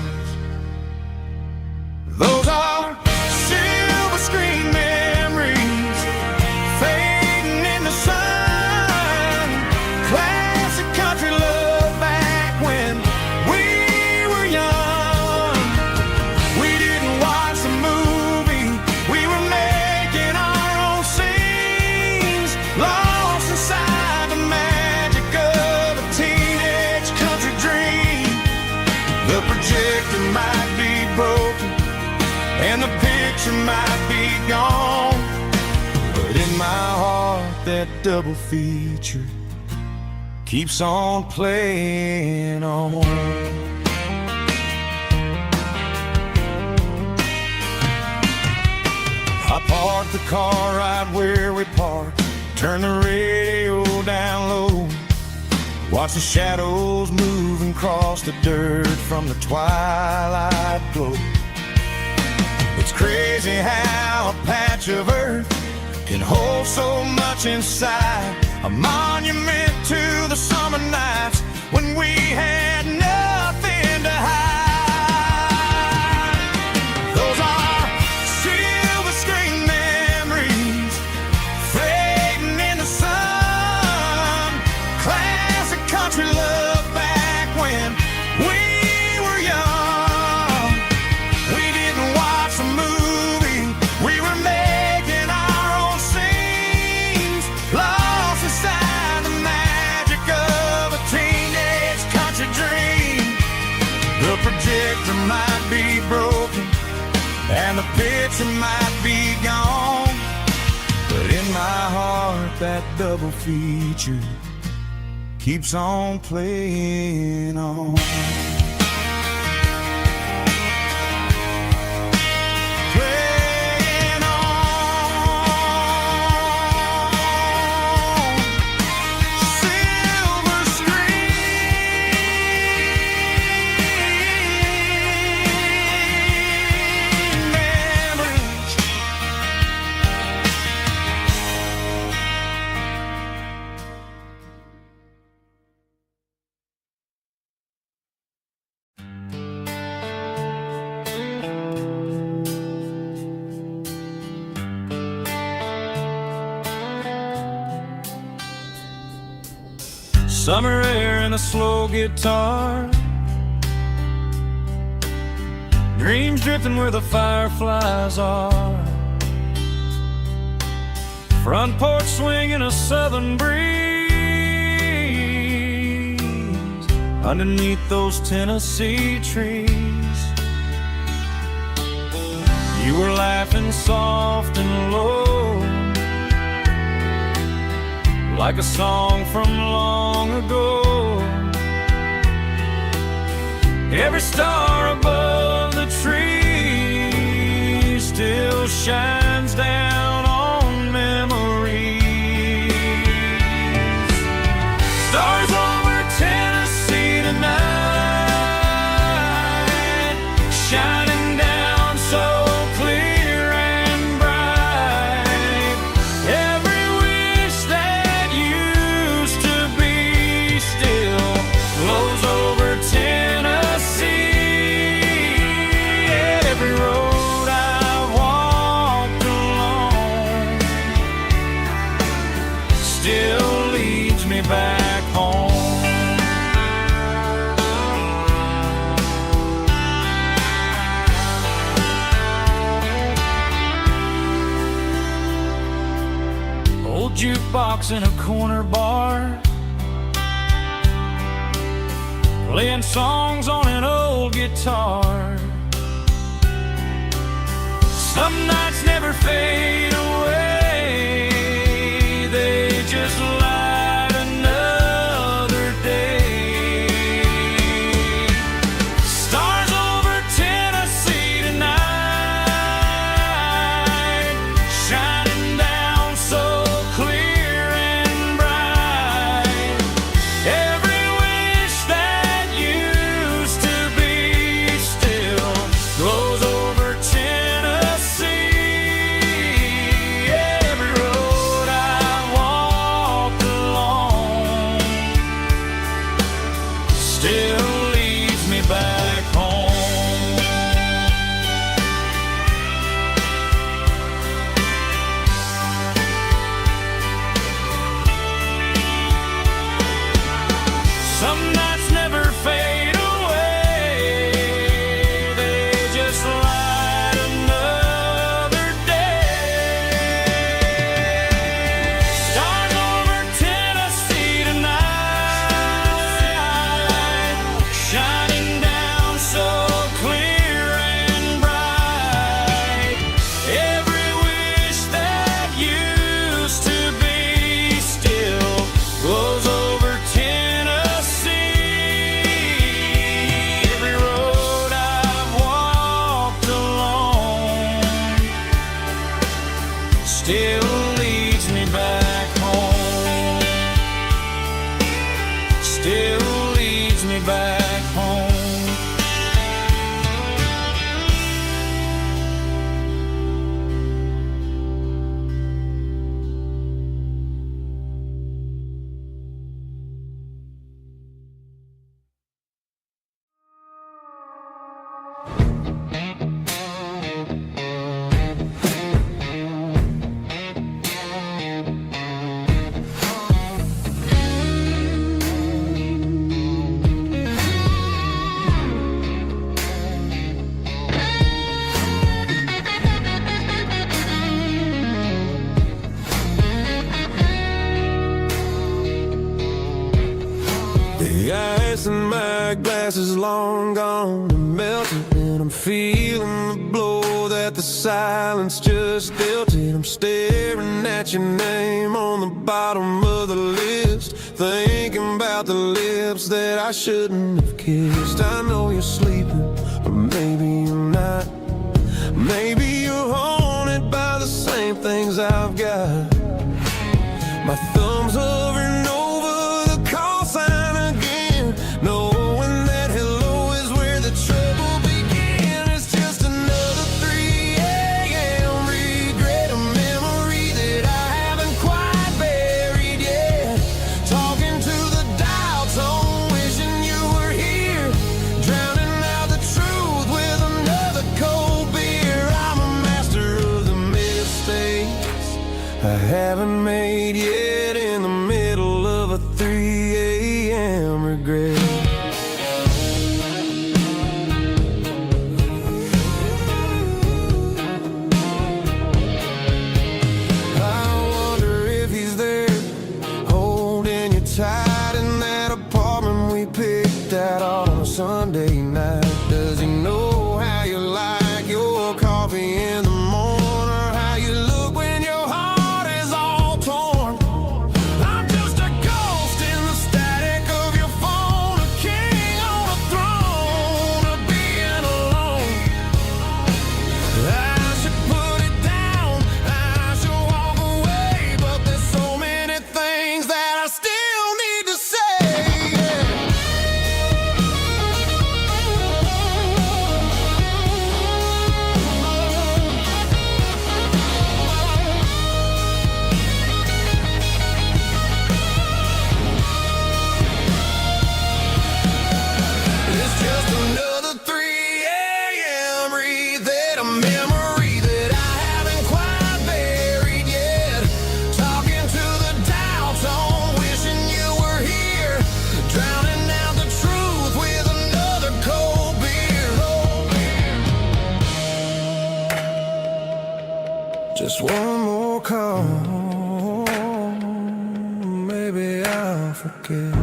Those are silver screen memories fading in the sun. Classic country love back when we were young. We didn't watch the movie, we were making our own scenes, lost inside the magic of a teenage country dream. picture might be gone, but in my heart that double feature keeps on playing on. I parked the car right where we parked, turn the radio down low, watch the shadows moving across the dirt from the twilight glow. It's crazy how a patch of earth can hold so much inside, a monument to the summer nights when we had nothing to hide. Those are silver screen memories fading in the sun, classic country love back when we were young. We didn't watch a movie, we were making our own scenes, lost inside the magic of a teenage country dream. The projector might be broken and the picture might be gone, but in my heart that double feature keeps on playing on. Playing on. Silver screen memories. Summer air and a slow guitar, dreams drifting where the fireflies are, front porch swinging a southern breeze underneath those Tennessee trees. You were laughing soft and low, like a song from long ago. Every star above the tree still shines down on memories. Stars over Tennessee tonight, shining down so clear and bright. Every wish that used to be still flows over Tennessee. Every road I've walked along still leads me back home. Old jukebox in a corner bar, playing songs on an old guitar. Some nights never fade away, they just light another day. Stars over Tennessee tonight, shining down so clear and bright. Every wish that used to be still glows over Tennessee. glass is long gone and melted, and I'm feeling the blow that the silence just dealt it. I'm staring at your name on the bottom of the list, thinking about the lips that I shouldn't have kissed. I know you're sleeping, but maybe you're not. Maybe you're haunted by the same things I've got. My thumb's hovering over the call sign again, knowing that hello is where the trouble began. It's just another 3 a.m. regret, a memory that I haven't quite buried yet. Talking to the dial tone, wishing you were here, drowning out the truth with another cold beer. I'm a master of the mistakes I haven't made yet, in the middle of a 3 a.m. regret. I wonder if he's there, holding you tight in that apartment we picked out on a Sunday night. Does he know how you like your coffee in the morning, or how you look when your heart is all torn? I'm just a ghost in the static of your phone, a king on a throne of being alone. I should put it down, I should walk away, but there's so many things that I still need to say. It's just another 3 a.m. read, a memory that I haven't quite buried yet. Talking to the dial tone, wishing you were here, drowning out the truth with another cold beer. Just one more call, maybe I'll forget.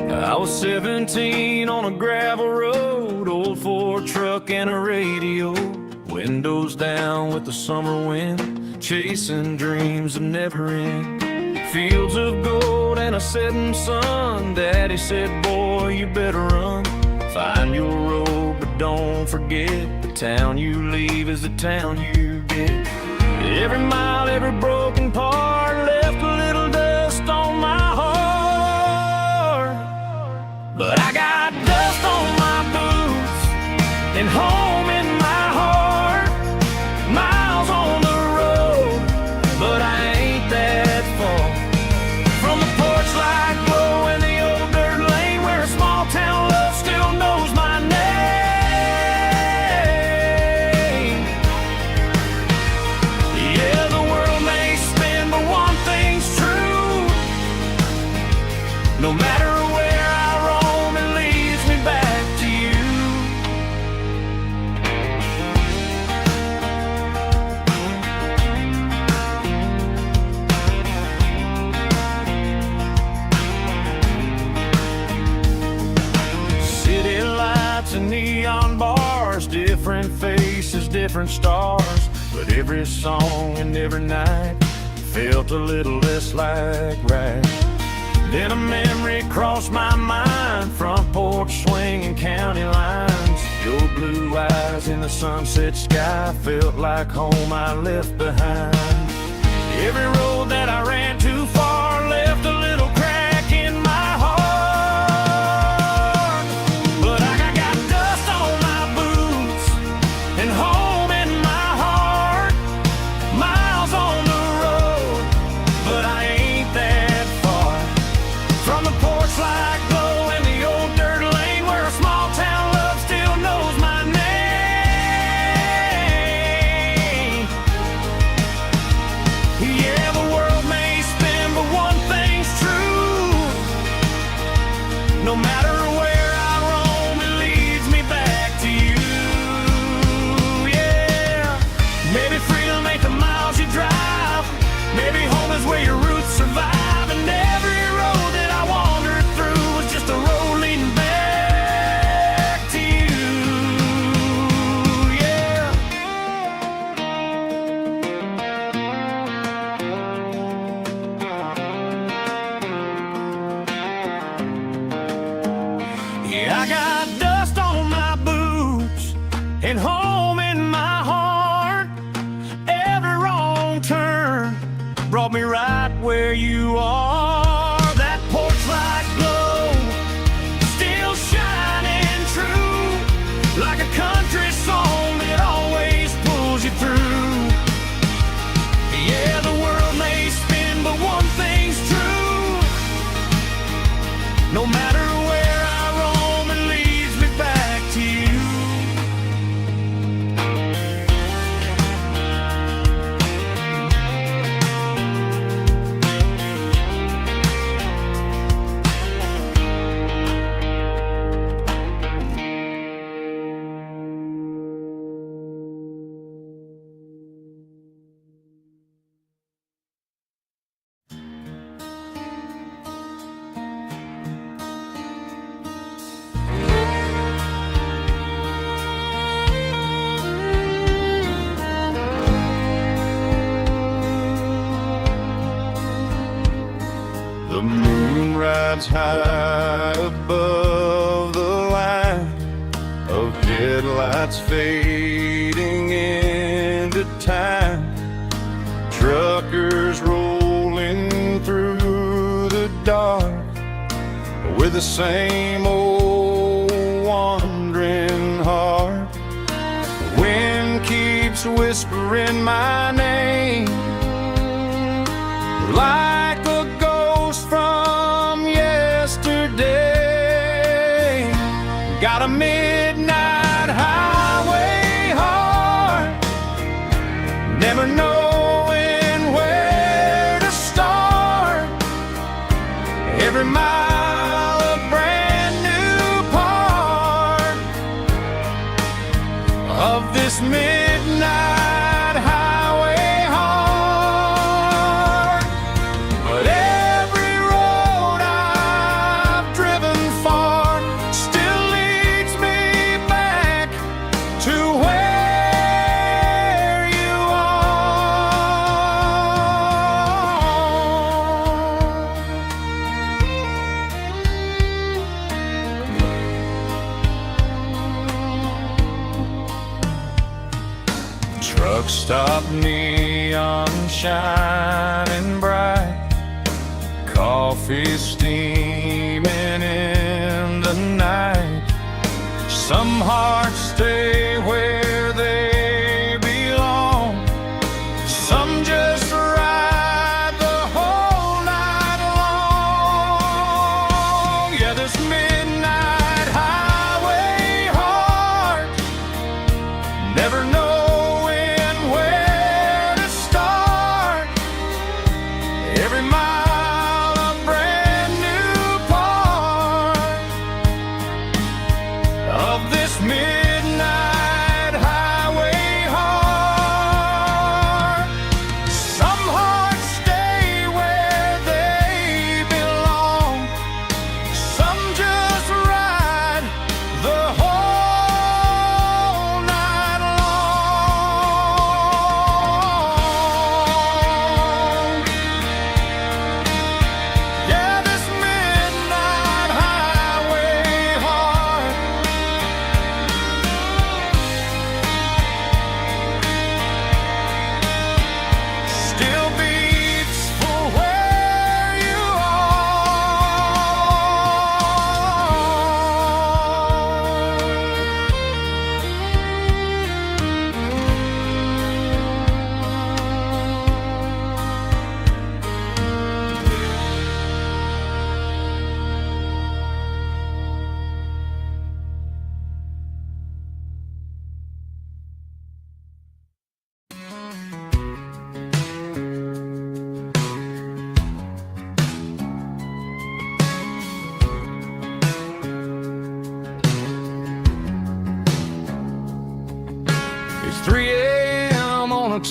I was 17 on a gravel road, old Ford truck and a radio, windows down with the summer wind, chasing dreams of never end. Fields of gold and a setting sun, Daddy said, boy, you better run. Find your road, but don't forget, the town you leave is the town you get. Every mile, every broken part left a little dust on my heart. But I got dust on my boots and home in my heart. Miles on the road, but I ain't that far from the porch light glow in the old dirt lane, where a small town love still knows my name. Yeah, the world may spin, but one thing's true. No matter where I roam, it leads me back to you. City lights and neon bars, different faces, different stars, but every song and every night felt a little less like right. Then a memory crossed my mind, front porch swinging county lines. Your blue eyes in the sunset sky felt like home I left behind. Every road that I ran too far left a little crack in my heart. But I got dust on my boots and home in my heart. Miles on the road, but I ain't that far from the porch light glow and the old dirt lane where a small town love still knows my name. Yeah, the world may spin, but one thing's true. No matter where I roam, it leads me back to you. Yeah, maybe freedom ain't the miles you drive. Maybe home is where your roots survive. And every road that I wandered through was just a road leading back to you. Yeah. Yeah, I got dust on my boots and home in my heart. Every wrong turn brought me right where you are. That porch light glow still shining true, like a country song that always pulls you through. Yeah, the world may spin, but one thing's true. No matter where I roam, it leads me back to you. The moon rides high above the line of headlights fading into time. Truckers rolling through the dark with the same old wandering heart. The wind keeps whispering my name like a ghost from yesterday. Got a midnight highway heart, never knowing where to start. Every mile a brand new part of this midnight highway heart. But every road I've driven far still leads me back to where you are. Truck stop, neon shining bright, coffee steaming in the night. Some hearts stay where they belong, some just ride the whole night long. Yeah, this midnight highway heart, never knowing where to start. Every mile a brand new part of this midnight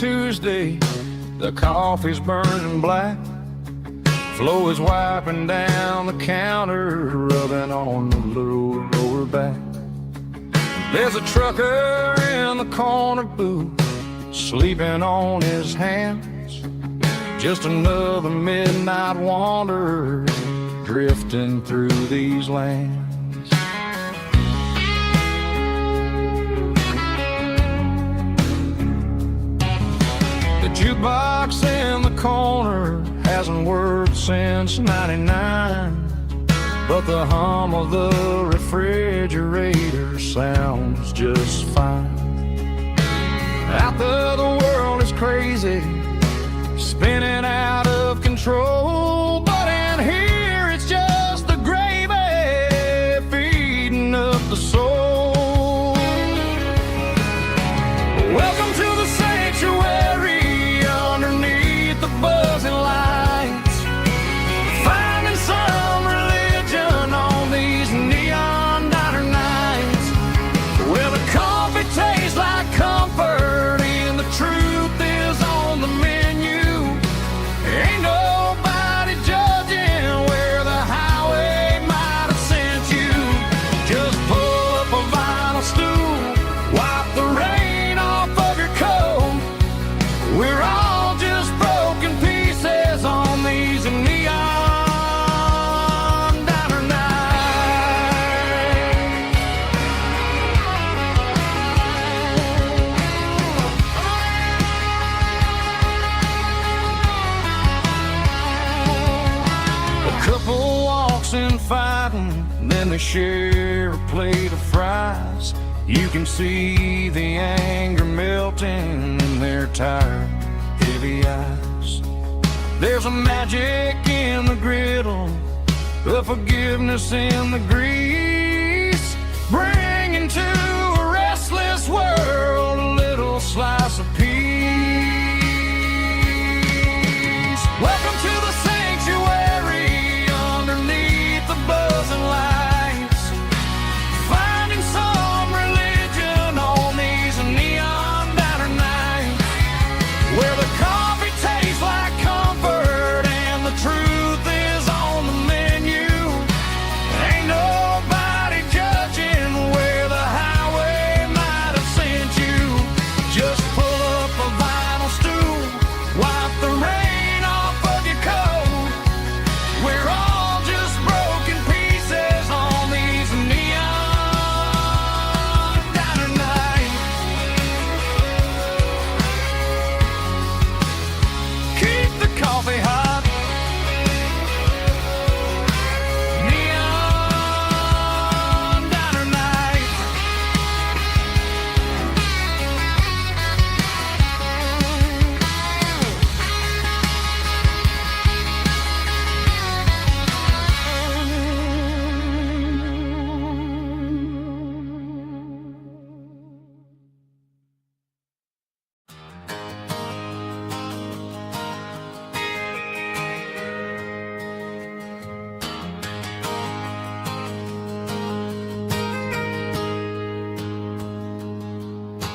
Tuesday, the coffee's burning black. Flo is wiping down the counter, rubbing on the lower back. There's a trucker in the corner booth, sleeping on his hands. Just another midnight wanderer, drifting through these lands. The jukebox in the corner hasn't worked since '99, but the hum of the refrigerator sounds just fine. Out there the world is crazy, spinning out of control, but in here it's just the gravy feeding up the soul. Welcome to the sanctuary underneath the buzzing lights, finding some religion on these neon diner nights, where the coffee tastes like comfort and the truth is on the menu. Ain't nobody judging where the highway might have sent you. Just pull up a vinyl stool, wipe the rain off of your coat. We're all just broken pieces on these neon diner nights. A couple walks in fighting, then they share a plate of fries. You can see the anger melting in their tired, heavy eyes. There's a magic in the griddle, a forgiveness in the grease, bringing to a restless world a little slice of peace. Welcome to the sanctuary underneath the buzzing lights, finding some religion on these neon diner nights, where the coffee tastes like comfort and the truth is on the menu. Ain't nobody judging where the highway might have sent you. Just pull up a vinyl stool, wipe the rain off of your coat. We're all just broken pieces on these neon diner nights. Keep the coffee hot. Neon diner nights.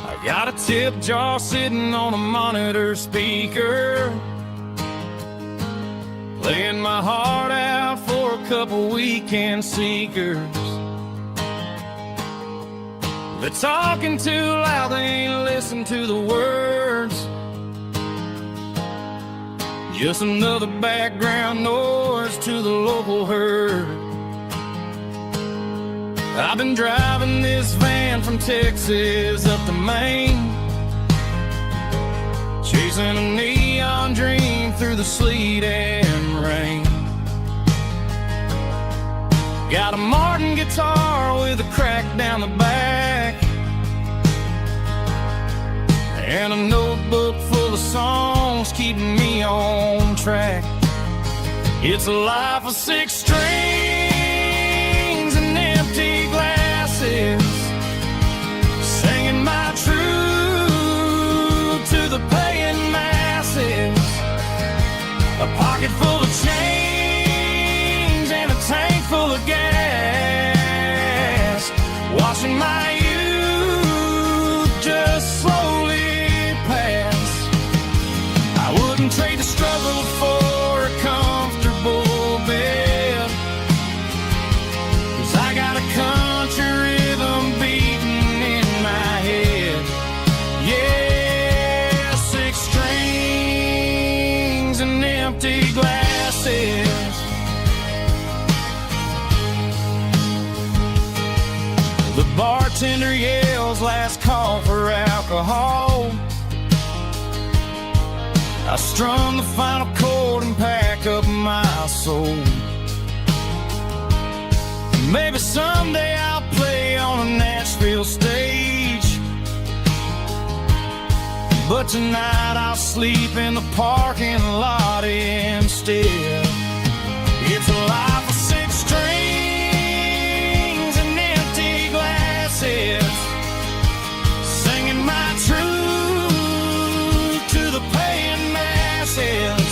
I got a tip jar sitting on a monitor speaker, playing my heart out for a couple weekend seekers. They're talking too loud, they ain't listen to the words. Just another background noise to the local herd. I've been driving this van from Texas up to Maine, chasing a neon dream through the sleet and rain. Got a Martin guitar with a crack down the back, and a notebook full of songs keeping me on track. It's a life of 6 strings and empty glasses, singing my truth to the paying masses. A pocket full of change and a tank full of gas, watching my youth just slowly pass. The bartender yells last call for alcohol. I strum the final chord and pack up my soul. Maybe someday I'll play on a Nashville stage, but tonight I'll sleep in the parking lot instead. It's a life of six strings and empty glasses, singing my truth to the paying masses.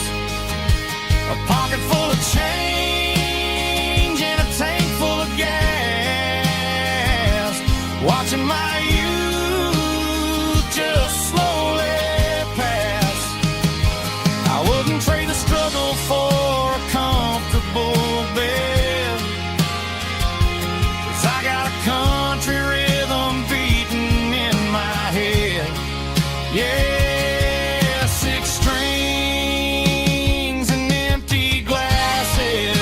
A pocket full of change and a tank full of gas, watching my youth just slowly pass. I wouldn't trade the struggle for a comfortable bed, 'cause I got a country rhythm beating in my head. Yeah, six strings and empty glasses.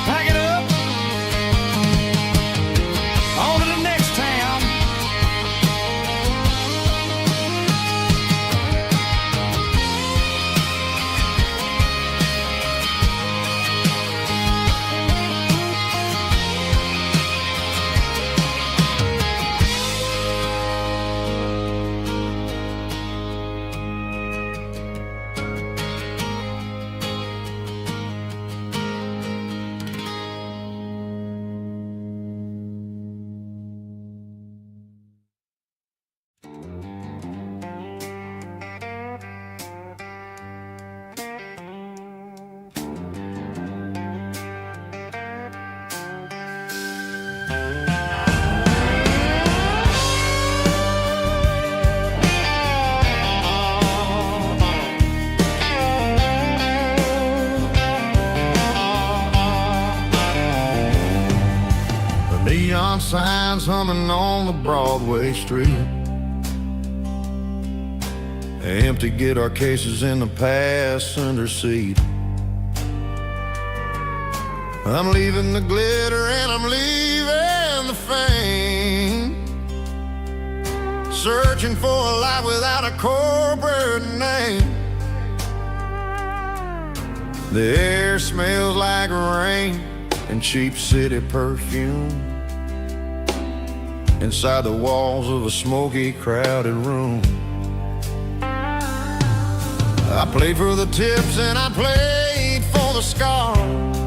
Pack it up, on to the next town. Neon signs humming on the Broadway street, empty guitar cases in the passenger seat. I'm leaving the glitter and I'm leaving the fame, searching for a life without a corporate name. The air smells like rain and cheap city perfume inside the walls of a smoky, crowded room. I played for the tips and I played for the scars,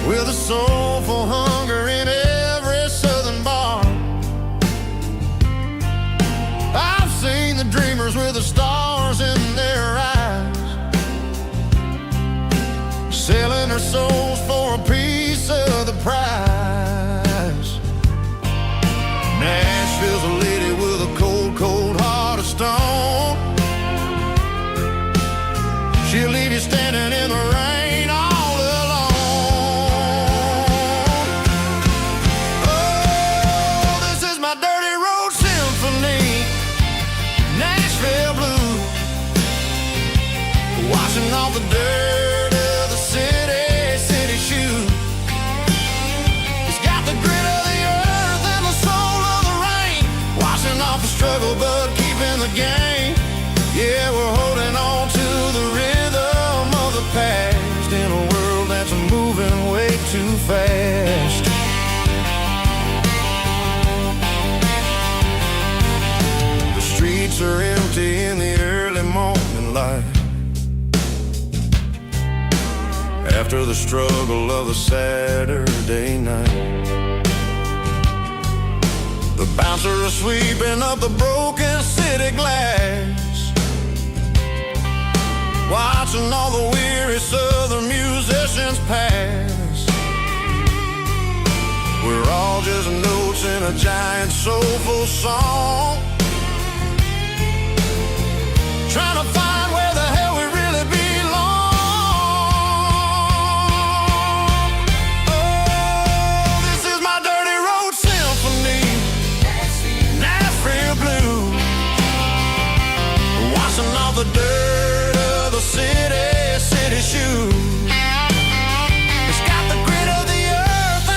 with a soulful hunger in every southern bar. I've seen the dreamers with the stars in their eyes, selling their souls for a piece of the prize. Nashville's a lady with a cold, cold heart of stone. She'll leave you standing in the rain all alone. Oh, this is my dirty road symphony, Nashville blues, washing off the dirt of the city shoes. It's got the grit of the earth and the soul of the rain, washing off the struggle but keeping the game. Yeah, we're holding on to the rhythm of the past in a world that's moving way too fast. The streets are empty in the early morning light, after the struggle of a Saturday night. The bouncer is sweeping up the broken city glass, watching all the weary southern musicians pass. We're all just notes in a giant soulful song, trying to find where the hell we really belong. Oh, this is my dirty road symphony, Nashville blues, washing off the dirt of the city shoes. It's got the grit of the earth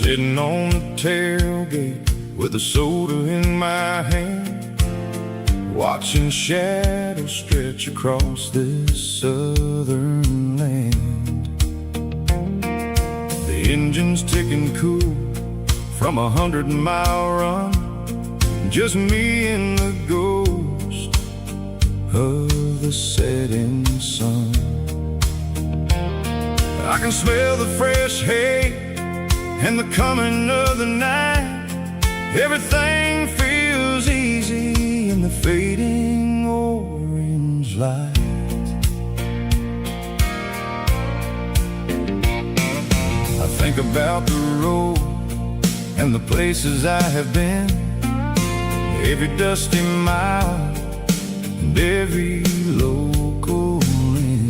Sitting on the tailgate with a soda in my hand, watching shadows stretch across this southern land. The engine's ticking cool from 100-mile run, just me and the ghost of the setting sun. I can smell the fresh hay and the coming of the night. Everything feels easy in the fading orange light. I think about the road and the places I have been, every dusty mile and every local inn.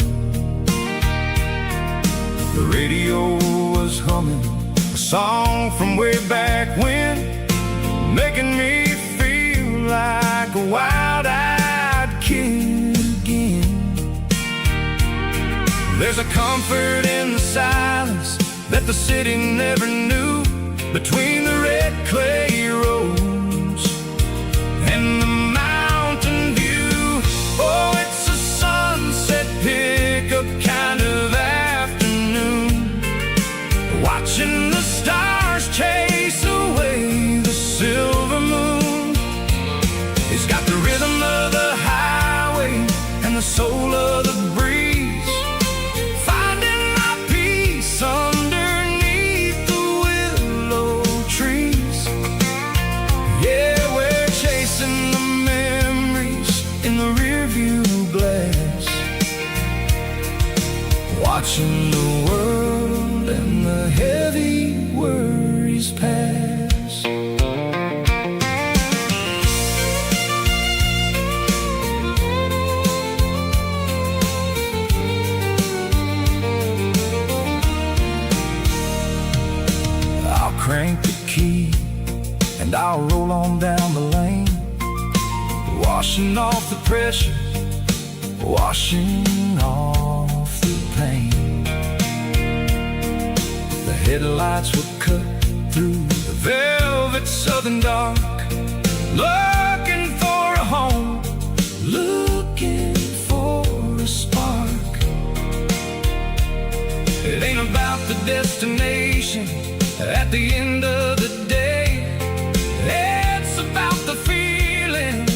The radio was humming a song from way back when, making me feel like a wild-eyed kid again. There's a comfort in the silence that the city never knew, between the red clay roads and the mountain view. Oh, it's a sunset pickup kind of afternoon, watching the stars chase away the silver moon. It's got the rhythm of the highway and the soul of the breeze, finding my peace underneath the willow trees. Yeah, we're chasing the memories in the rearview glass, watching the world and the heavy worries pass. I'll crank the key and I'll roll on down the lane, washing off the pressure, washing off the pain. The headlights will cut through the velvet southern dark, looking for a home, looking for a spark. It ain't about the destination at the end of the day, it's about the feeling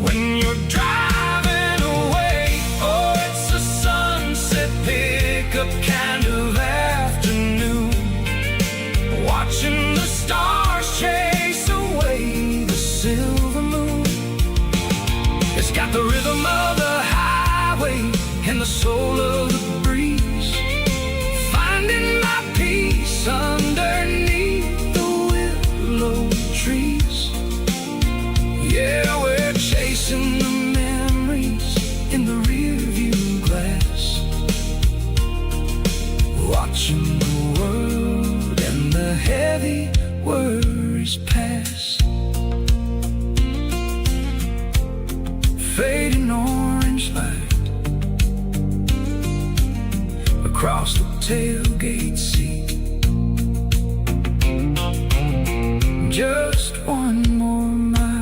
when you're driving away. Oh, it's a sunset pickup kind of afternoon, watching the stars chase away the silver moon. It's got the rhythm of the highway and the soul of the breeze, finding my peace underneath the willow trees. Yeah, we're chasing the memories in the rearview glass, watching the world and the heavy worries pass. Fading orange light across the tailgate seat, just one more mile.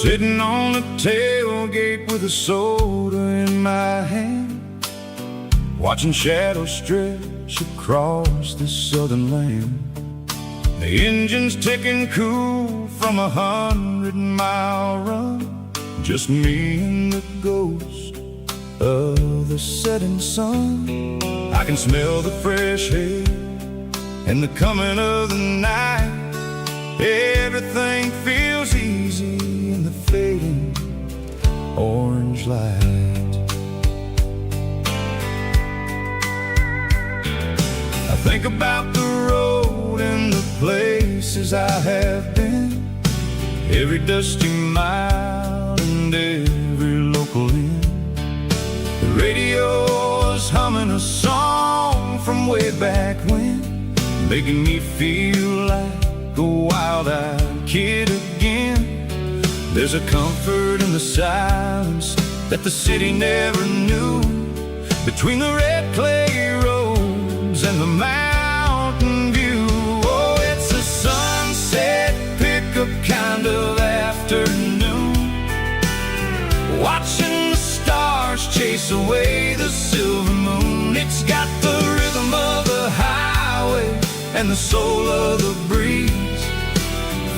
Sitting on the tailgate with a soda in my hand, watching shadows stretch across this southern land. The engine's ticking cool from 100-mile run, just me and the ghost of the setting sun. I can smell the fresh hay and the coming of the night. Everything feels easy in the fading orange orange light. I think about the road and the places I have been, every dusty mile and every local inn. The radio was humming a song from way back when, making me feel like a wild-eyed kid again. There's a comfort in the silence that the city never knew, between the red clay roads and the mountain view. Oh, it's a sunset pickup kind of afternoon, watching the stars chase away the silver moon. It's got the rhythm of the highway and the soul of the breeze,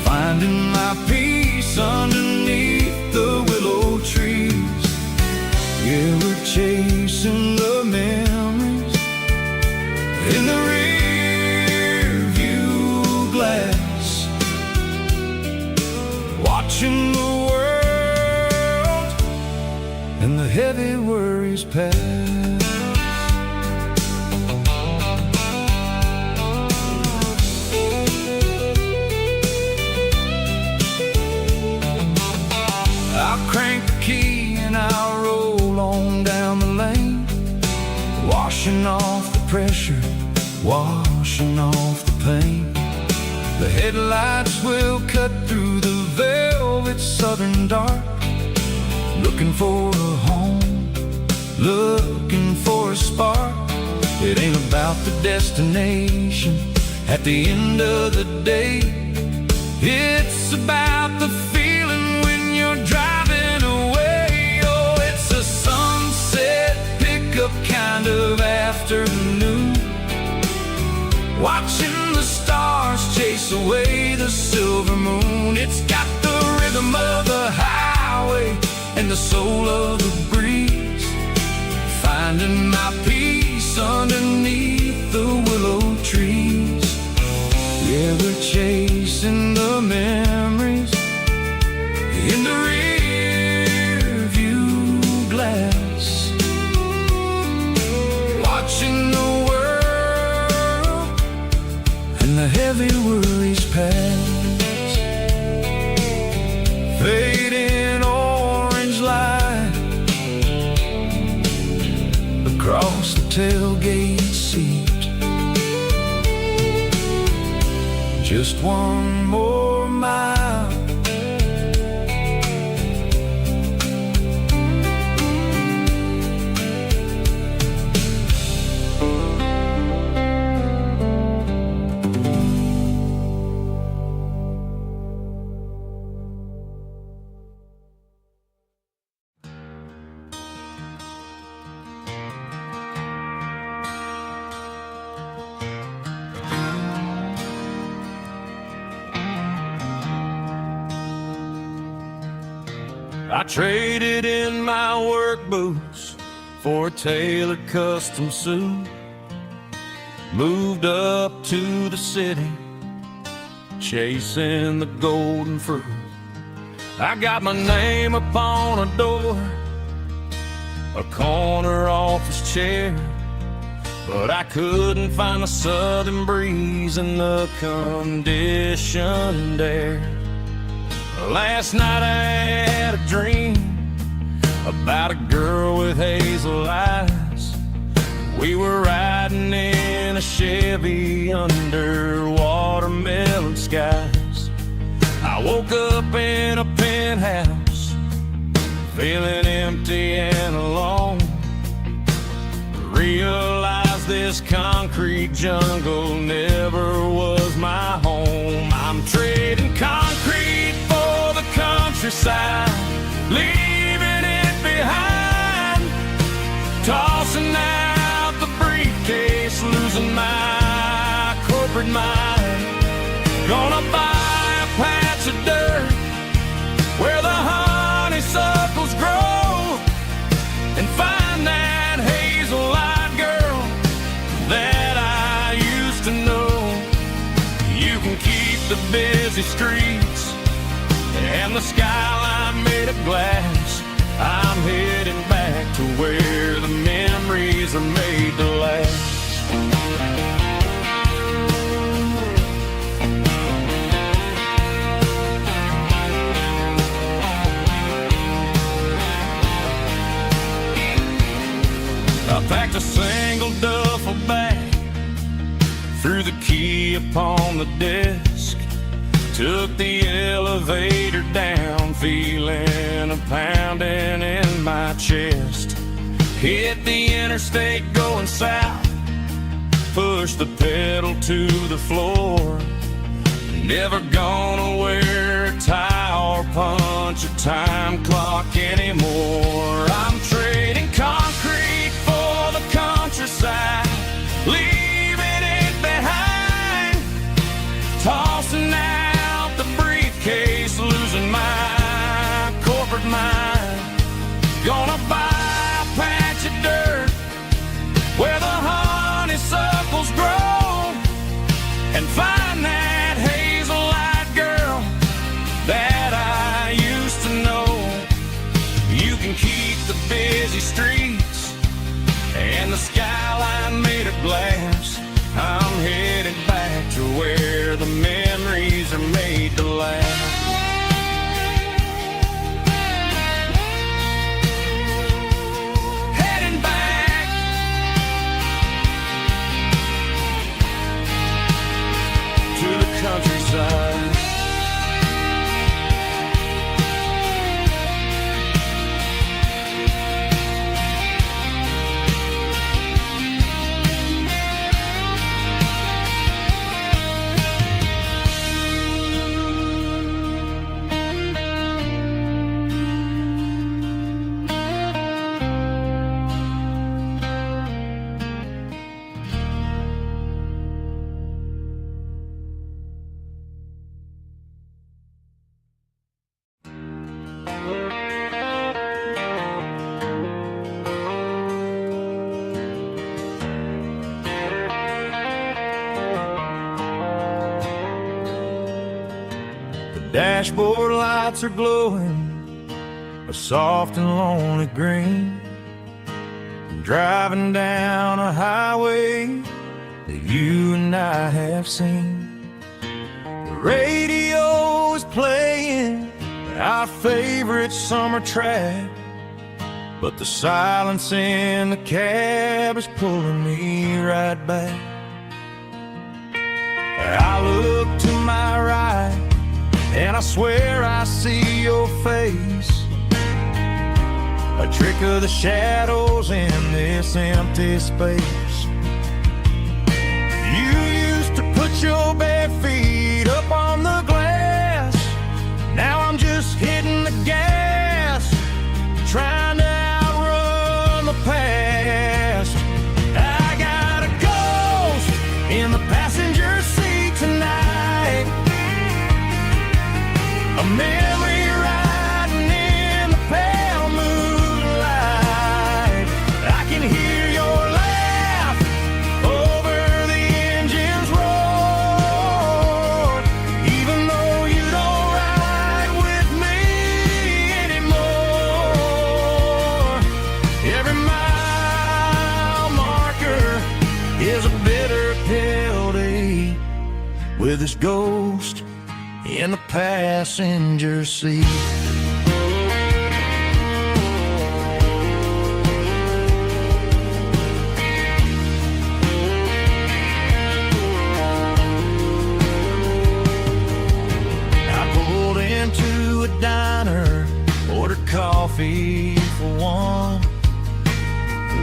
finding my peace underneath the willow trees. Yeah, we're chasing the memories in the rear view glass, watching the world and the heavy worries pass. Crank the key and I'll roll on down the lane, washing off the pressure, washing off the pain. The headlights will cut through the velvet southern dark, looking for a home, looking for a spark. It ain't about the destination at the end of the day, it's about the feeling when you're driving away. Oh, it's a sunset pickup kind of afternoon, watching the stars chase away the silver moon. It's got the rhythm of the highway and the soul of the breeze, finding my peace underneath the willow trees. Yeah, we're chasing the memories in the rear view glass, watching the world and the heavy worries pass. Fading orange light across the tailgate seat, just one more mile. I traded in my work boots for a tailored custom suit, moved up to the city, chasing the golden fruit. I got my name upon a door, a corner office chair, but I couldn't find the southern breeze in the conditioned air. Last night I had a dream about a girl with hazel eyes. We were riding in a Chevy under watermelon skies. I woke up in a penthouse, feeling empty and alone. Realized this concrete jungle never was my home. I'm trading concrete for the countryside, leaving it behind, tossing out the briefcase, losing my corporate mind. Gonna buy a patch of dirt where the honeysuckles grow and find that hazel-eyed girl that I used to know. You can keep the busy streets and the skyline made of glass. I'm here Packed a single duffel bag, threw the key upon the desk, took the elevator down, feeling a pounding in my chest. Hit the interstate going south, pushed the pedal to the floor. Never gonna wear a tie or punch a time clock anymore. I'm trading concrete for the countryside, leaving it behind, tossing out the briefcase, losing my corporate mind. Gonna buy a patch of dirt where the honeysuckles grow and find that hazel-eyed girl that I used to know. You can keep the busy streets and the skyline made of glass. I'm headed back to where the memories are made to last. Heading back to the countryside. Dashboard lights are glowing a soft and lonely green. Driving down a highway that you and I have seen. The radio is playing our favorite summer track, but the silence in the cab is pulling me right back. I look to my right and I swear I see your face, a trick of the shadows in this empty space. You used to put your bare feet up on the glass. Now I'm just hitting the gas, trying to outrun the past. I got a ghost in the passenger seat tonight, a memory riding in the pale moonlight. I can hear your laugh over the engine's roar, even though you don't ride with me anymore. Every mile marker is a bitter pill to eat, with this ghost in the passenger seat. I pulled into a diner, ordered coffee for one,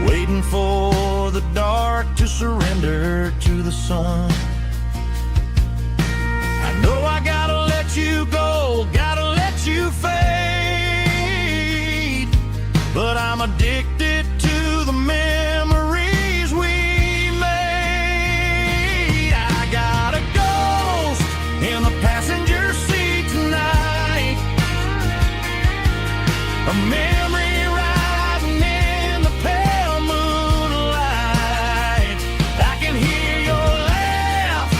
waiting for the dark to surrender to the sun. I know I gotta let you go, gotta let you fade, but I'm addicted to the memories we made. I got a ghost in the passenger seat tonight, a memory riding in the pale moonlight. I can hear your laugh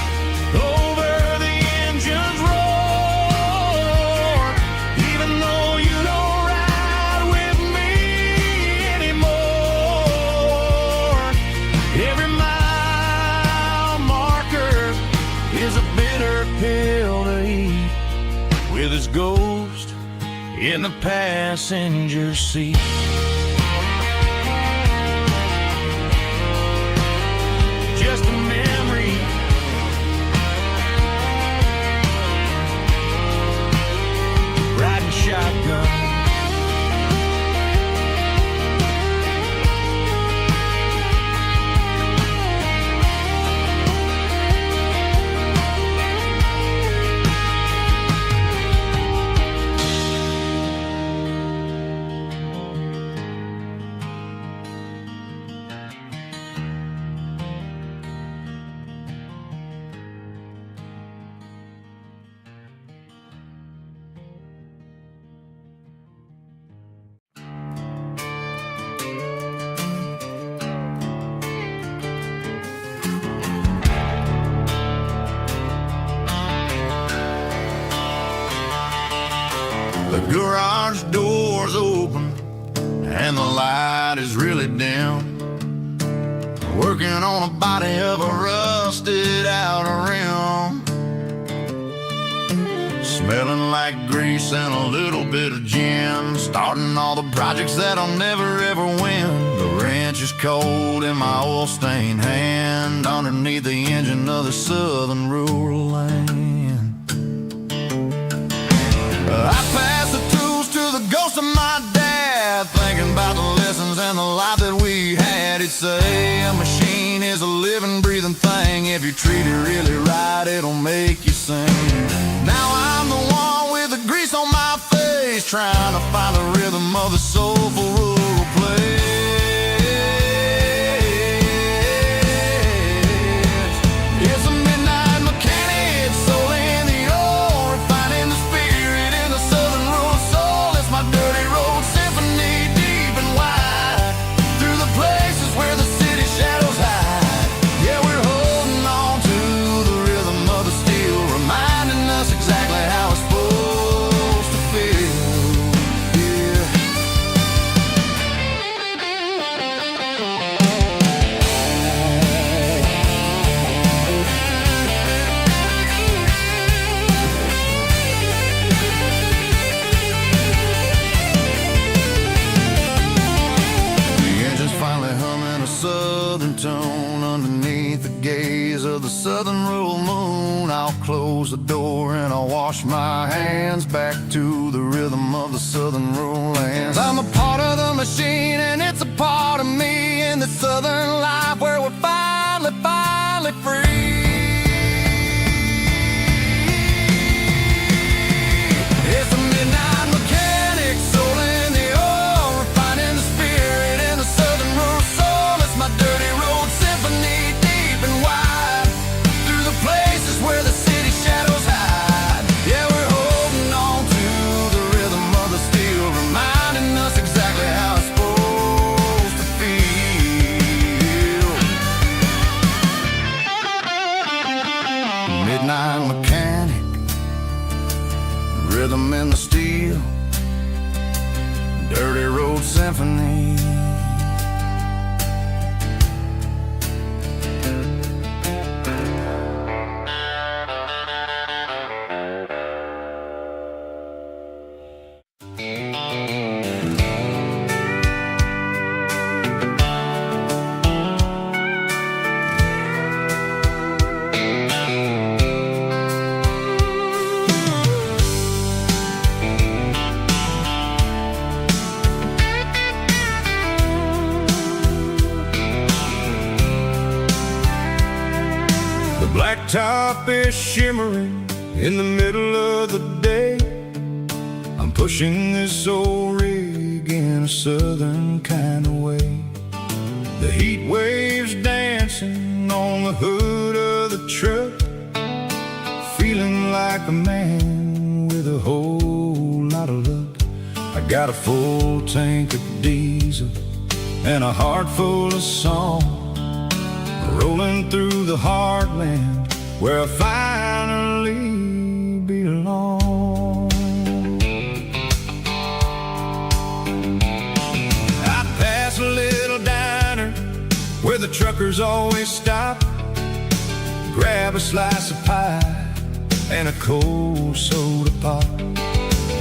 over the engine's roar, even though you don't ride with me anymore. Every mile marker is a bitter pill to eat, with his ghost in the passenger seat. just a memory. Riding shotgun. The garage door's open and the light is really dim. Working on a body of a rusted out rim. Smelling like grease and a little bit of gin. Starting all the projects that'll never ever win. The wrench is cold in my oil-stained hand underneath the engine of the southern rural land. I pass the tools to the ghost of my dad, thinking about the lessons and the life that we had. He'd say a machine is a living, breathing thing. If you treat it really right, it'll make you sing. Now I'm the one with the grease on my face, trying to find the rhythm of the soulful rural place. It's a midnight mechanic, soul in the ore, refining the spirit in the southern rural soul. It's my dirty road symphony, deep and wide, through the places where the city shadows hide. Yeah, we're holding on to the rhythm of the steel, reminding us exactly how it's supposed to feel. Yeah. The engine's finally humming a southern tone underneath the gaze of the southern rural moon. I'll close the door and I'll wash my hands back to the rhythm of the southern rural lands. I'm a part of the machine and it's a part of me in the southern life where we're finally free. It's a midnight mechanic, soul in the ore, refining the spirit in the southern rural soul. It's my dirty road symphony, deep and wide, through the places where the city shadows hide. Yeah, we're holding on to the rhythm of the steel, reminding us exactly how it's supposed to feel. Midnight mechanic, rhythm in the steel, dirty road symphony. Blacktop is shimmering in the middle of the day. I'm pushing this old rig in a southern kind of way. The heat waves dancing on the hood of the truck, feeling like a man with a whole lot of luck. I got a full tank of diesel and a heart full of song, rolling through the heartland where I finally belong. I pass a little diner where the truckers always stop, grab a slice of pie and a cold soda pop.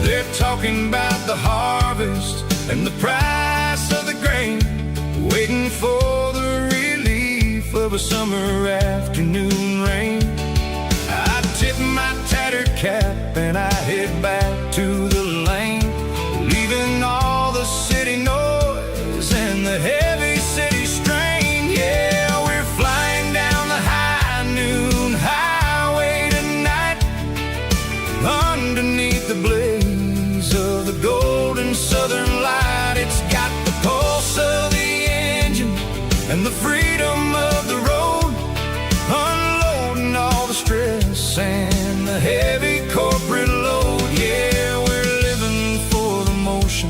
They're talking about the harvest and the price of the grain, waiting for the relief of of a summer afternoon rain. I tip my tattered cap and I head back to the lane, leaving all the city noise and the heavy city strain. Yeah, we're flying down the high noon highway tonight, underneath the blaze of the golden southern light. It's got the pulse of the engine and the freedom of the road, unloading all the stress and the heavy corporate load. Yeah, we're living for the motion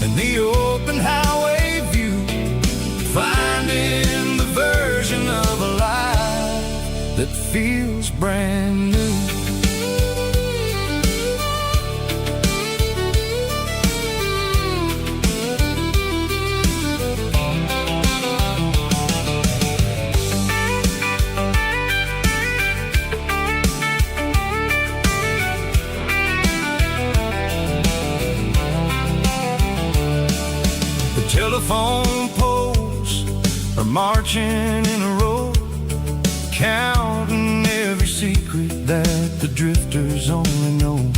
and the open highway view, finding the version of a life that feels brand new. Telephone poles are marching in a row, counting every secret that the drifters only know.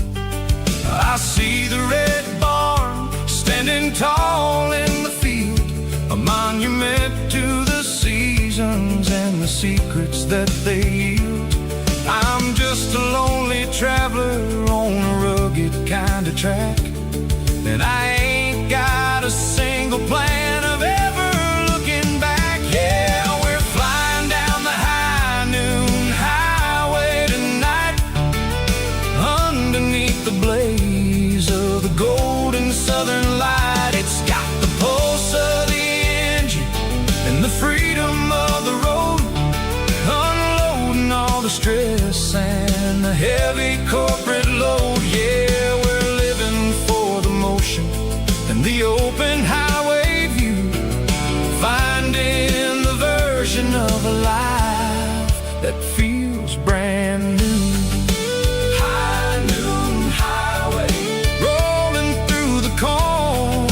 I see the red barn standing tall in the field, a monument to the seasons and the secrets that they yield. I'm just a lonely traveler on a rugged kind of track, and I ain't got a single plan of ever looking back. Yeah, we're flying down the high noon highway tonight, underneath the blaze of the golden southern light. It's got the pulse of the engine and the freedom of the road, unloading all the stress and the heavy corporate load. Yeah, we're living for the motion and the open highway view, finding the version of a life that feels brand new. High noon highway, rolling through the corn,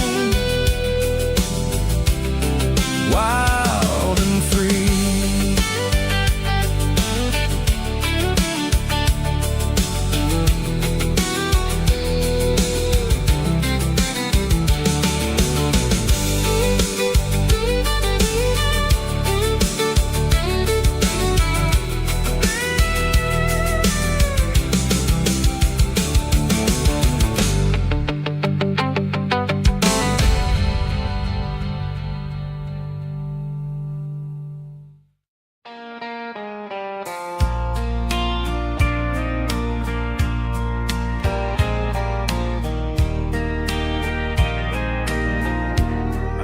wild and free.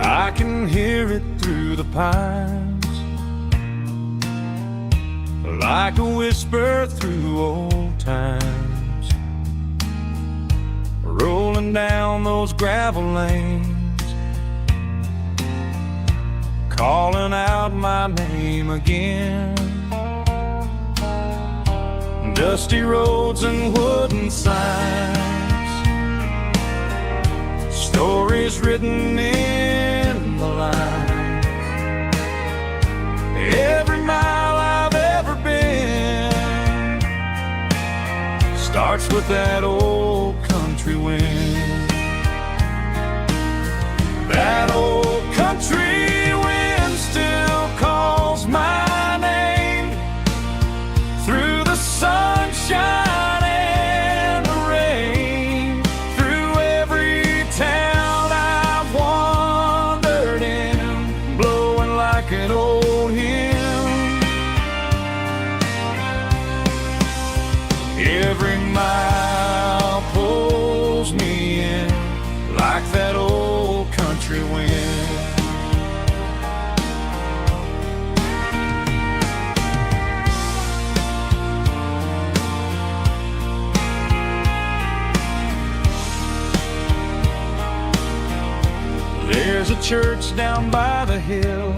I can hear it through the pines, like a whisper through old times, rolling down those gravel lanes, calling out my name again. Dusty roads and wooden signs, stories written in the lines. Every mile I've ever been starts with that old country wind. That old country wind still calls my name through the sunshine and the rain, through every town I've wandered in, blowing like an old hymn. Every mile pulls me in like that old country wind. There's a church down by the hill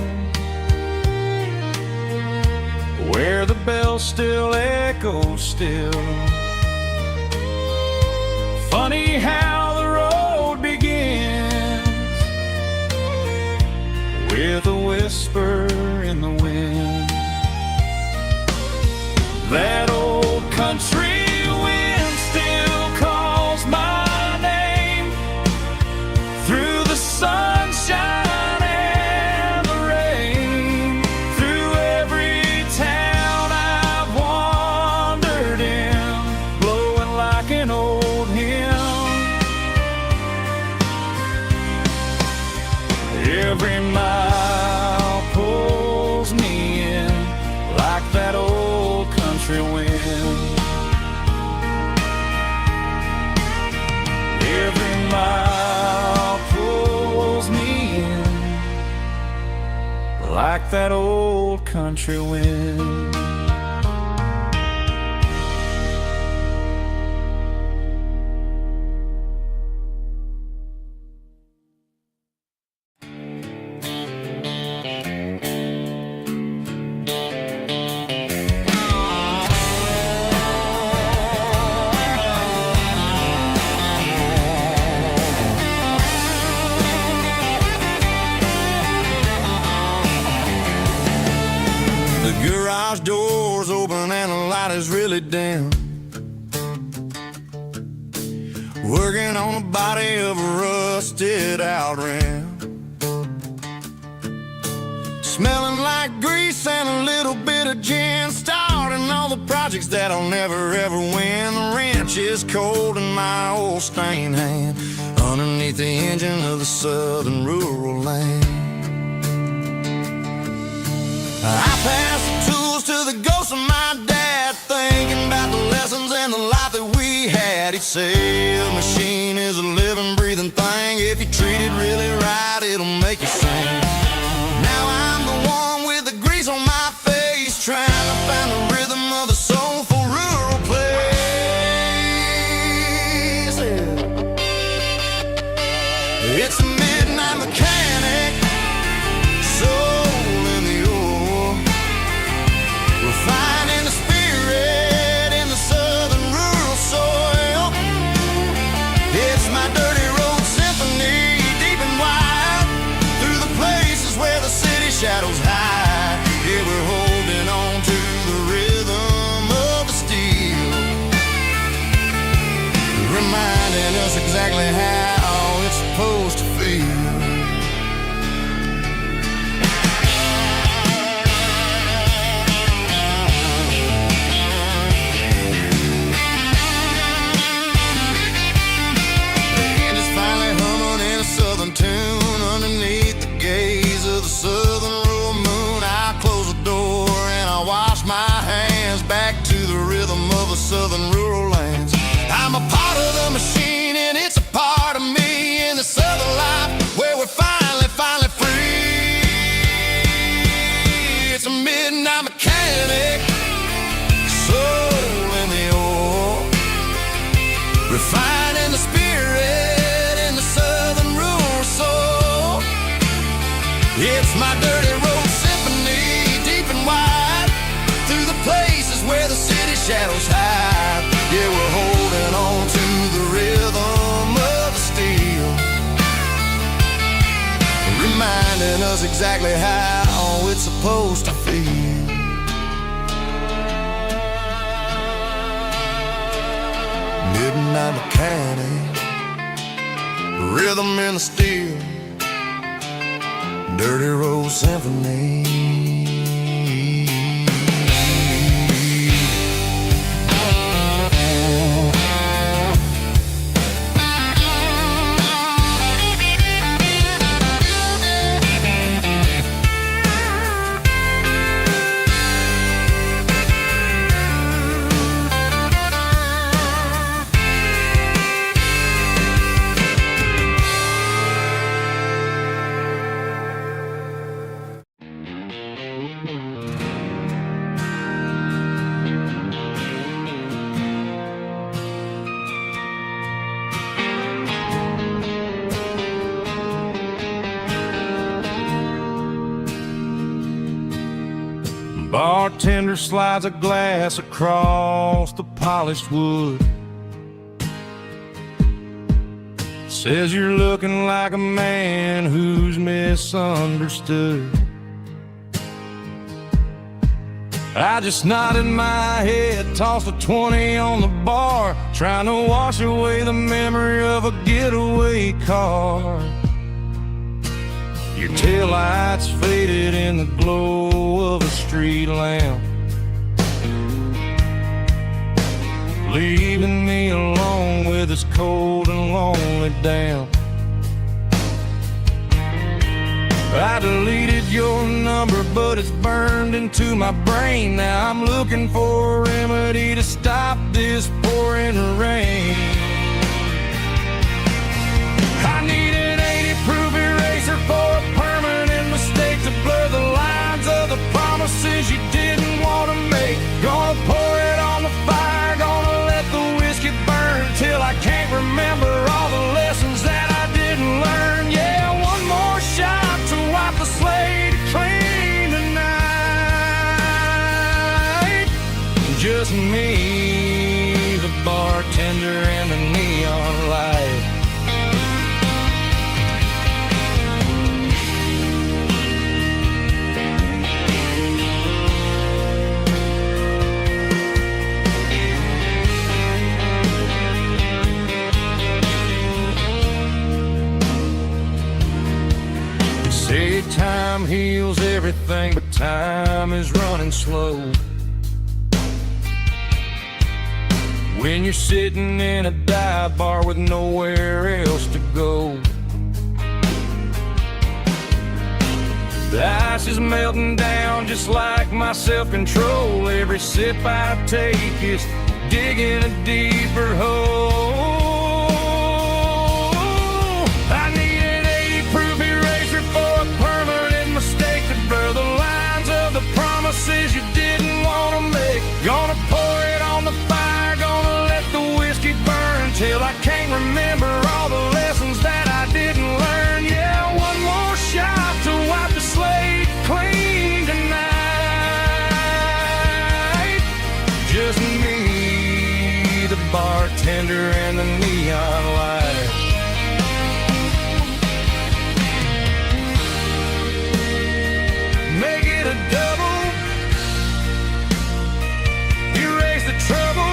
where the bells still echo still. Funny how the road begins with a whisper in the wind. Every mile pulls me in like that old country wind. Every mile pulls me in like that old country wind. The garage door's open and the light is really dim. Working on the body of a rusted out rim. Smelling like grease and a little bit of gin. Starting all the projects that I'll never ever win. The wrench is cold in my old stained hand underneath the engine of the southern rural land. I pass the tools to the ghost of my dad, thinking about the lessons and the life that we had. He'd say a machine is a living, breathing thing. If you treat it really right, it'll make you sing. Now I'm the one with the grease on my face, trying to find the rhythm of a soulful rural place. It's a midnight mechanic, soul in the ore, refining the spirit in the southern rural soil. It's my dirty road symphony, deep and wide, through the places where the city shadows hide. Yeah, we're holding on to the rhythm of the steel, reminding us exactly how it's supposed to feel. Tune underneath the gaze of the southern rural moon. I close the door and I wash my hands back to the rhythm of the southern rural lands. I'm a part of the machine and it's a part of me in the southern life where we're finally free. It's a midnight mechanic, soul in the ore, refining the spirit in the southern rural soul. It's my dirty road symphony, deep and wide, through the places where the city shadows hide. Yeah, we're holding on to the rhythm of the steel, reminding us exactly how it's supposed to feel. Midnight mechanic, rhythm in the steel, dirty road symphony. Bartender slides a glass across the polished wood. Says you're looking like a man who's misunderstood. I just nodded my head, tossed a 20 on the bar, trying to wash away the memory of a getaway car. Your taillights faded in the glow of a street lamp, leaving me alone with this cold and lonely damp. I deleted your number, but it's burned into my brain. Now I'm looking for a remedy to stop this pouring rain. I need an 80-proof eraser for a permanent mistake to blur the lines of the promises you didn't want to make. Gonna pour it on the fire, gonna let the whiskey burn till I can't remember all the lessons that I didn't learn. Yeah, one more shot to wipe the slate clean tonight. Just me, the bartender, and the neon light. Say time heals everything, but time is running slow. When you're sitting in a dive bar with nowhere else to go. The ice is melting down just like my self-control. Every sip I take is digging a deeper hole. I need an 80-proof eraser for a permanent mistake to blur the lines of the promises you didn't want to make. Gonna pour it on the fire, gonna let the whiskey burn till I can't remember all the lessons that I didn't learn. Yeah, one more shot to wipe the slate clean tonight. Just me, the bartender, and the neon light. Make it a double, erase the trouble.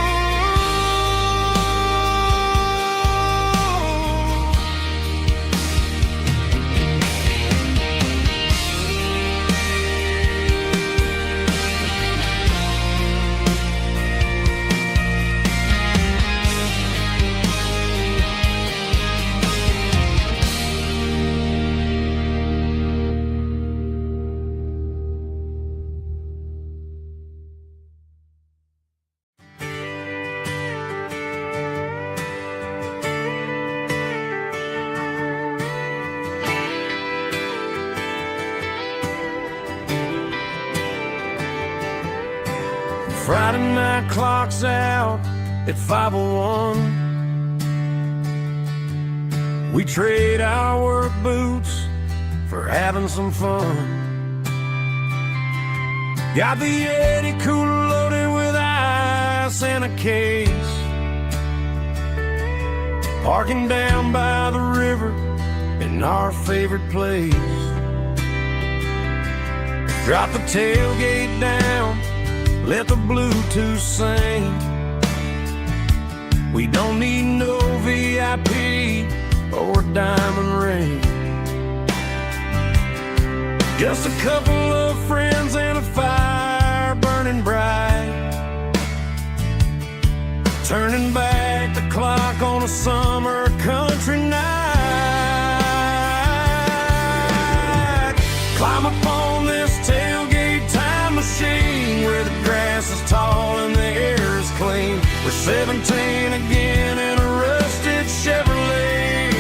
Friday night clock's out at 5:01. We trade our work boots for having some fun. Got the Yeti cooler loaded with ice and a case. Parking down by the river in our favorite place. Drop the tailgate down, let the Bluetooth sing. We don't need no VIP or diamond ring. Just a couple of friends and a fire burning bright. Turning back the clock on a summer country night. Climb up on this tailgate time machine where the grass is tall and the air is clean. We're 17 again in a rusted Chevrolet,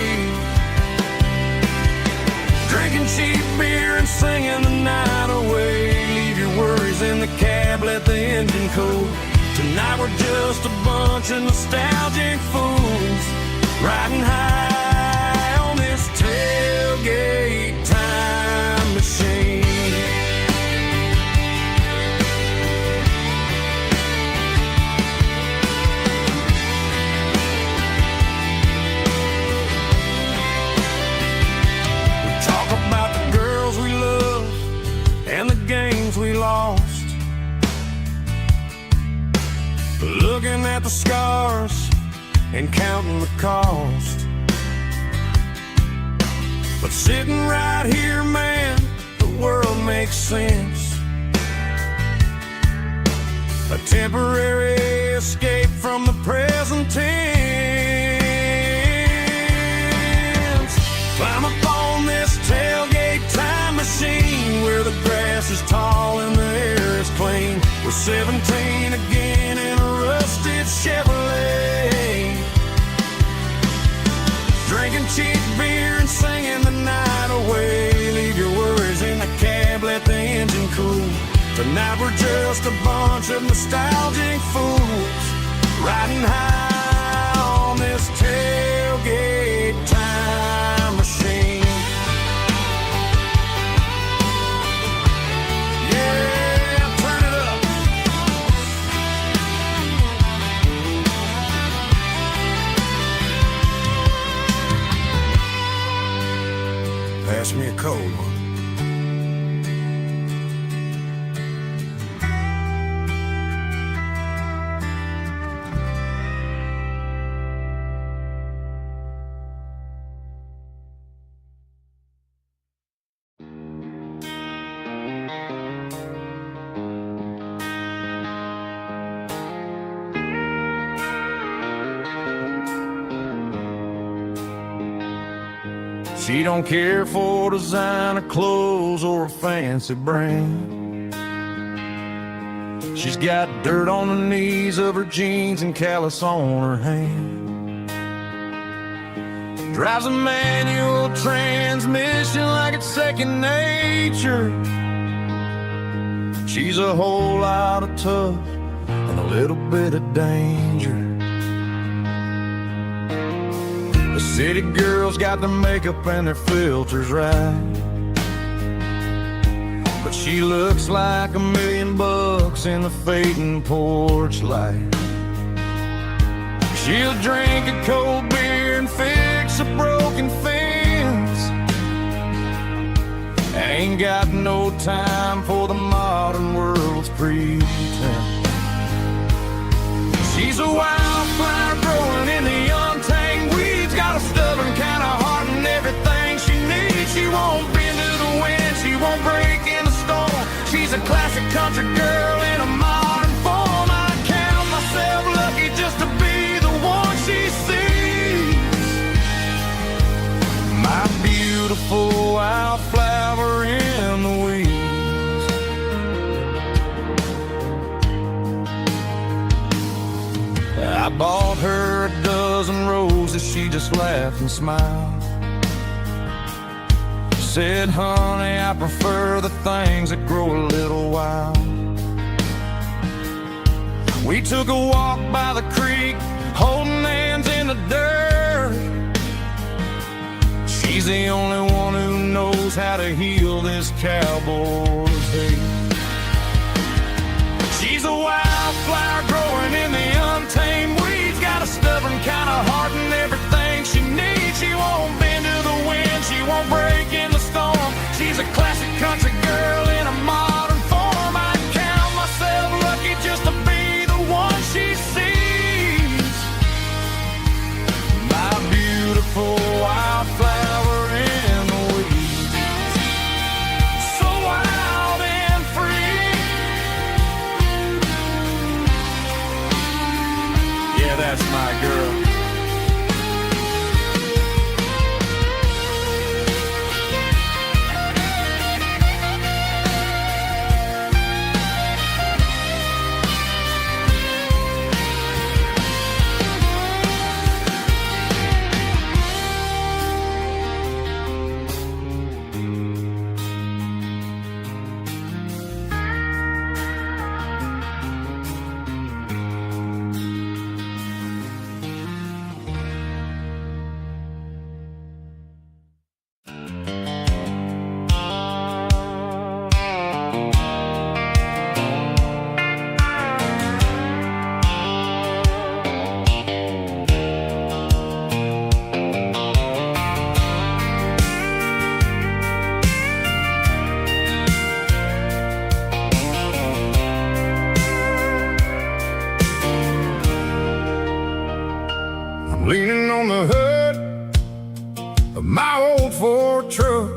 drinking cheap beer and singing the night away. Leave your worries in the cab, let the engine cool. Tonight we're just a bunch of nostalgic fools riding high on this tailgate time machine. We lost, looking at the scars and counting the cost. But sitting right here, man, the world makes sense. A temporary escape from the present tense. Climb up on this tailgate time 17 again in a rusted Chevrolet, drinking cheap beer and singing the night away. Leave your worries in the cab, let the engine cool. Tonight we're just a bunch of nostalgic fools, riding high on this tailgate time machine. Yeah, turn it up. Pass me a cold one. She don't care for designer clothes or a fancy brand. She's got dirt on the knees of her jeans and callus on her hand. Drives a manual transmission like it's second nature. She's a whole lot of tough and a little bit of danger. The city girls got their makeup and their filters right, but she looks like $1 million in the fading porch light. She'll drink a cold beer and fix a broken fence. Ain't got no time for the modern world's pretense. She's a wildflower growing in the untamed weeds, got a stubborn kind of heart and everything she needs. She won't bend to the wind, she won't break in the storm. She's a classic country girl in a modern form. I count myself lucky just to be the one she sees. My beautiful wildflower in the weeds. I bought her a dozen roses, she just laughed and smiled. She said, honey, I prefer the things that grow a little wild. We took a walk by the creek, holding hands in the dirt. She's the only one who knows how to heal this cowboy's hate. She's a wildflower growing in the untamed weeds, got a stubborn kind of heart and everything she needs. She won't bend to the wind, she won't break in the storm. She's a classic country girl in a modern form. I count myself lucky just to be the one she sees. My beautiful wildflower in the weeds, so wild and free. Yeah, that's my girl. Leaning on the hood of my old Ford truck,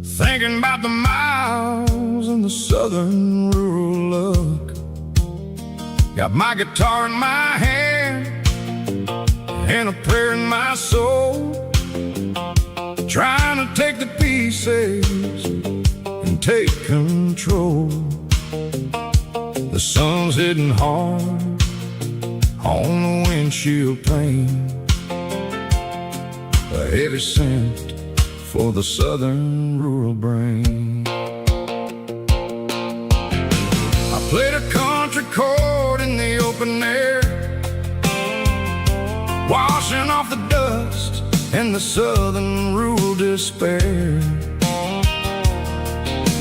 thinking about the miles and the southern rural look. Got my guitar in my hand and a prayer in my soul, trying to take the pieces and take control. The sun's hitting hard on the windshield pane, a heavy scent for the southern rural brain. I played a country chord in the open air, washing off the dust and the southern rural despair.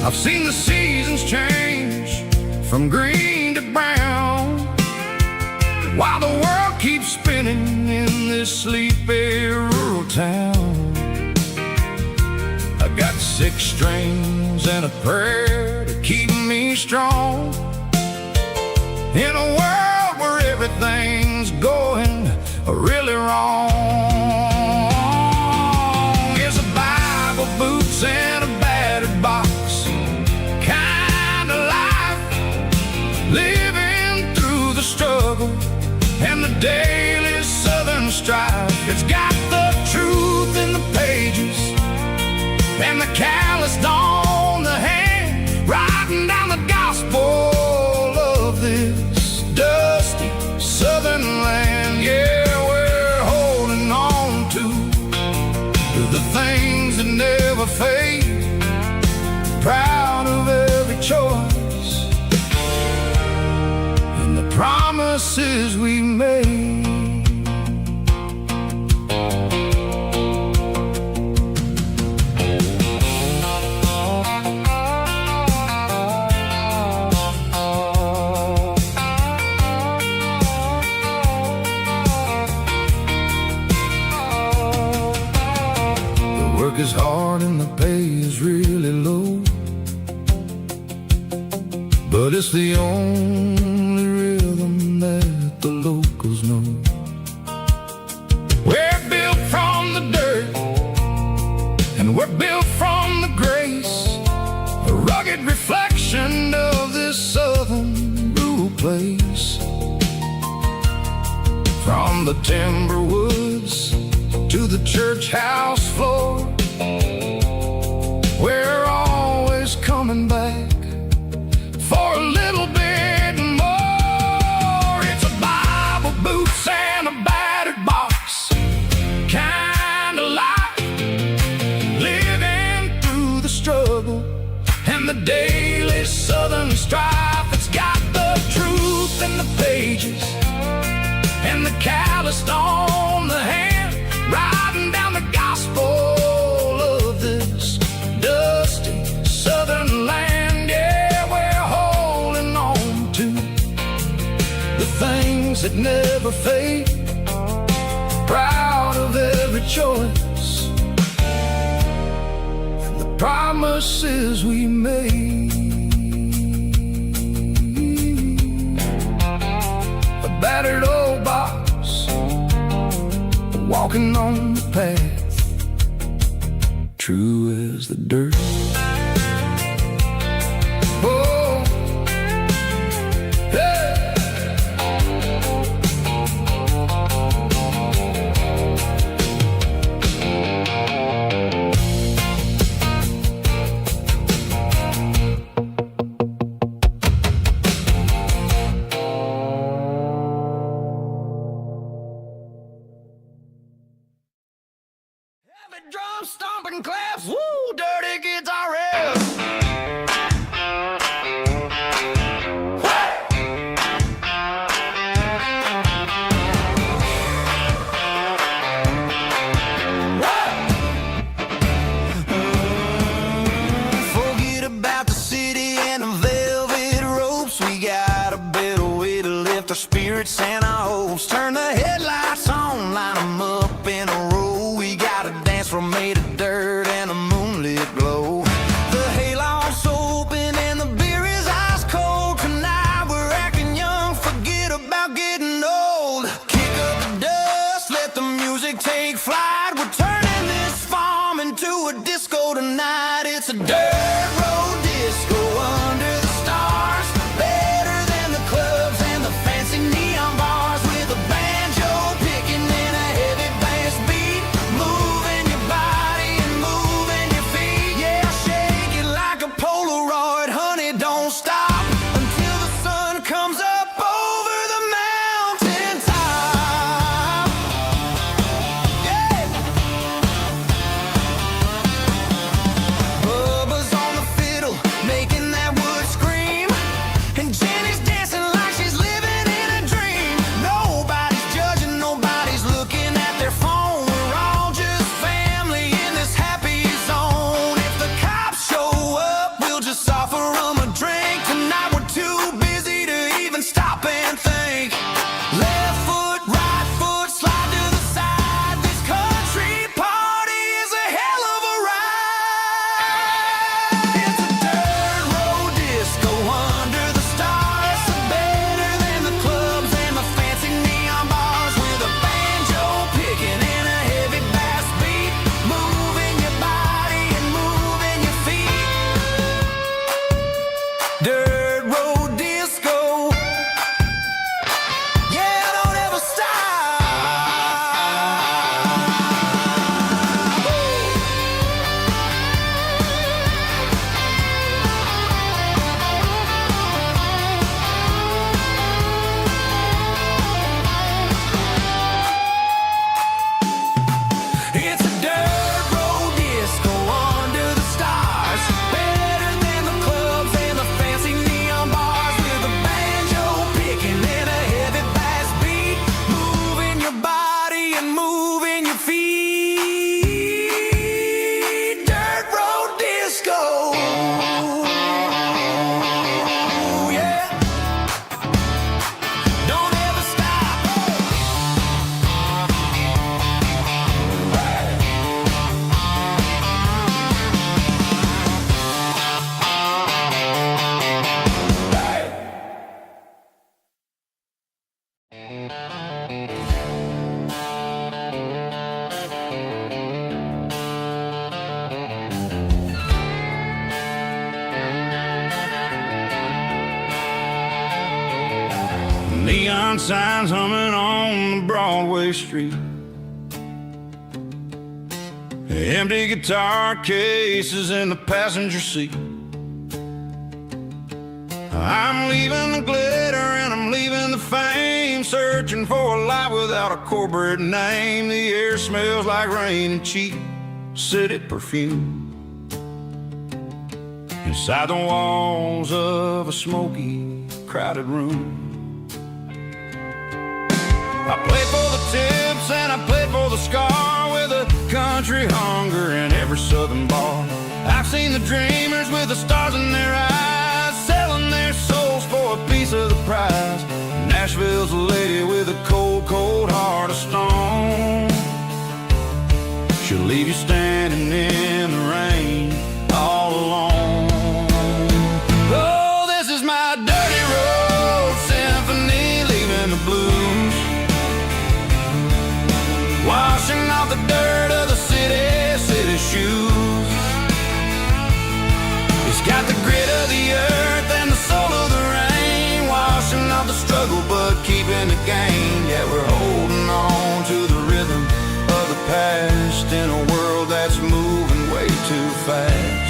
I've seen the seasons change from green to brown, while the world keeps spinning in this sleepy rural town. I got 6 strings and a prayer to keep me strong, in a world where everything's going really wrong. It's a Bible, boots, and a battered box kind of life, living through the struggle and the daily southern strife. It's got the truth in the pages and the calloused on the hand, writing down the gospel of this dusty southern land. Yeah, we're holding on to the things that never fade, proud of every choice and the promises we made. Work is hard and the pay is really low, but it's the only rhythm that the locals know. We're built from the dirt and we're built from the grace, a rugged reflection of this southern rural place. From the timber woods to the church house floor, we're always coming back for a little bit more. It's a Bible, boots, and a battered box kind of life, living through the struggle and the daily southern strife. It's got the truth in the pages and the calloused on the hand, writing down the gospel of this dusty southern land. Yeah, we're holding on to the things that never fade, proud of every choice and the promises we made. A battered old box, walking on the path, true as the dirt. Oh, hey. Heavy drum stomping claps, woo, dirty guitar riffs. Forget about the city and the velvet ropes. We got a better way to lift our spirits and our hopes. Turn the headlights on, line them up in a row. We got a dance floor made of dirt and a moonlit glow. The hayloft's open and the beer is ice cold. Tonight we're acting young, forget about getting old. Kick up the dust, let the music take flight. We're turning this farm into a disco tonight. It's a dirt road disco under the stars, better than the clubs and the fancy neon bars. With a banjo picking in a heavy bass beat, moving your body and moving your feet. Yeah, shake it like a Polaroid, honey, don't stop until the sun comes neon signs humming on the Broadway street. Empty guitar cases in the passenger seat. I'm leaving the glitter and I'm leaving the fame, searching for a life without a corporate name. The air smells like rain and cheap city perfume. Inside the walls of a smoky, crowded room. I played for the tips and I played for the scar, with a country hunger in every southern bar. I've seen the dreamers with the stars in their eyes, selling their souls for a piece of the prize. Nashville's a lady with a cold, cold heart of stone. She'll leave you standing in the rain all alone. Oh, this is my dirty road symphony, leaving the blues, washing off the dirt of the city shoes. It's got the grit of the earth and the soul of the rain, washing off the struggle but keeping the gain. Yeah, we're holding on to the rhythm of the past in a world that's moving way too fast.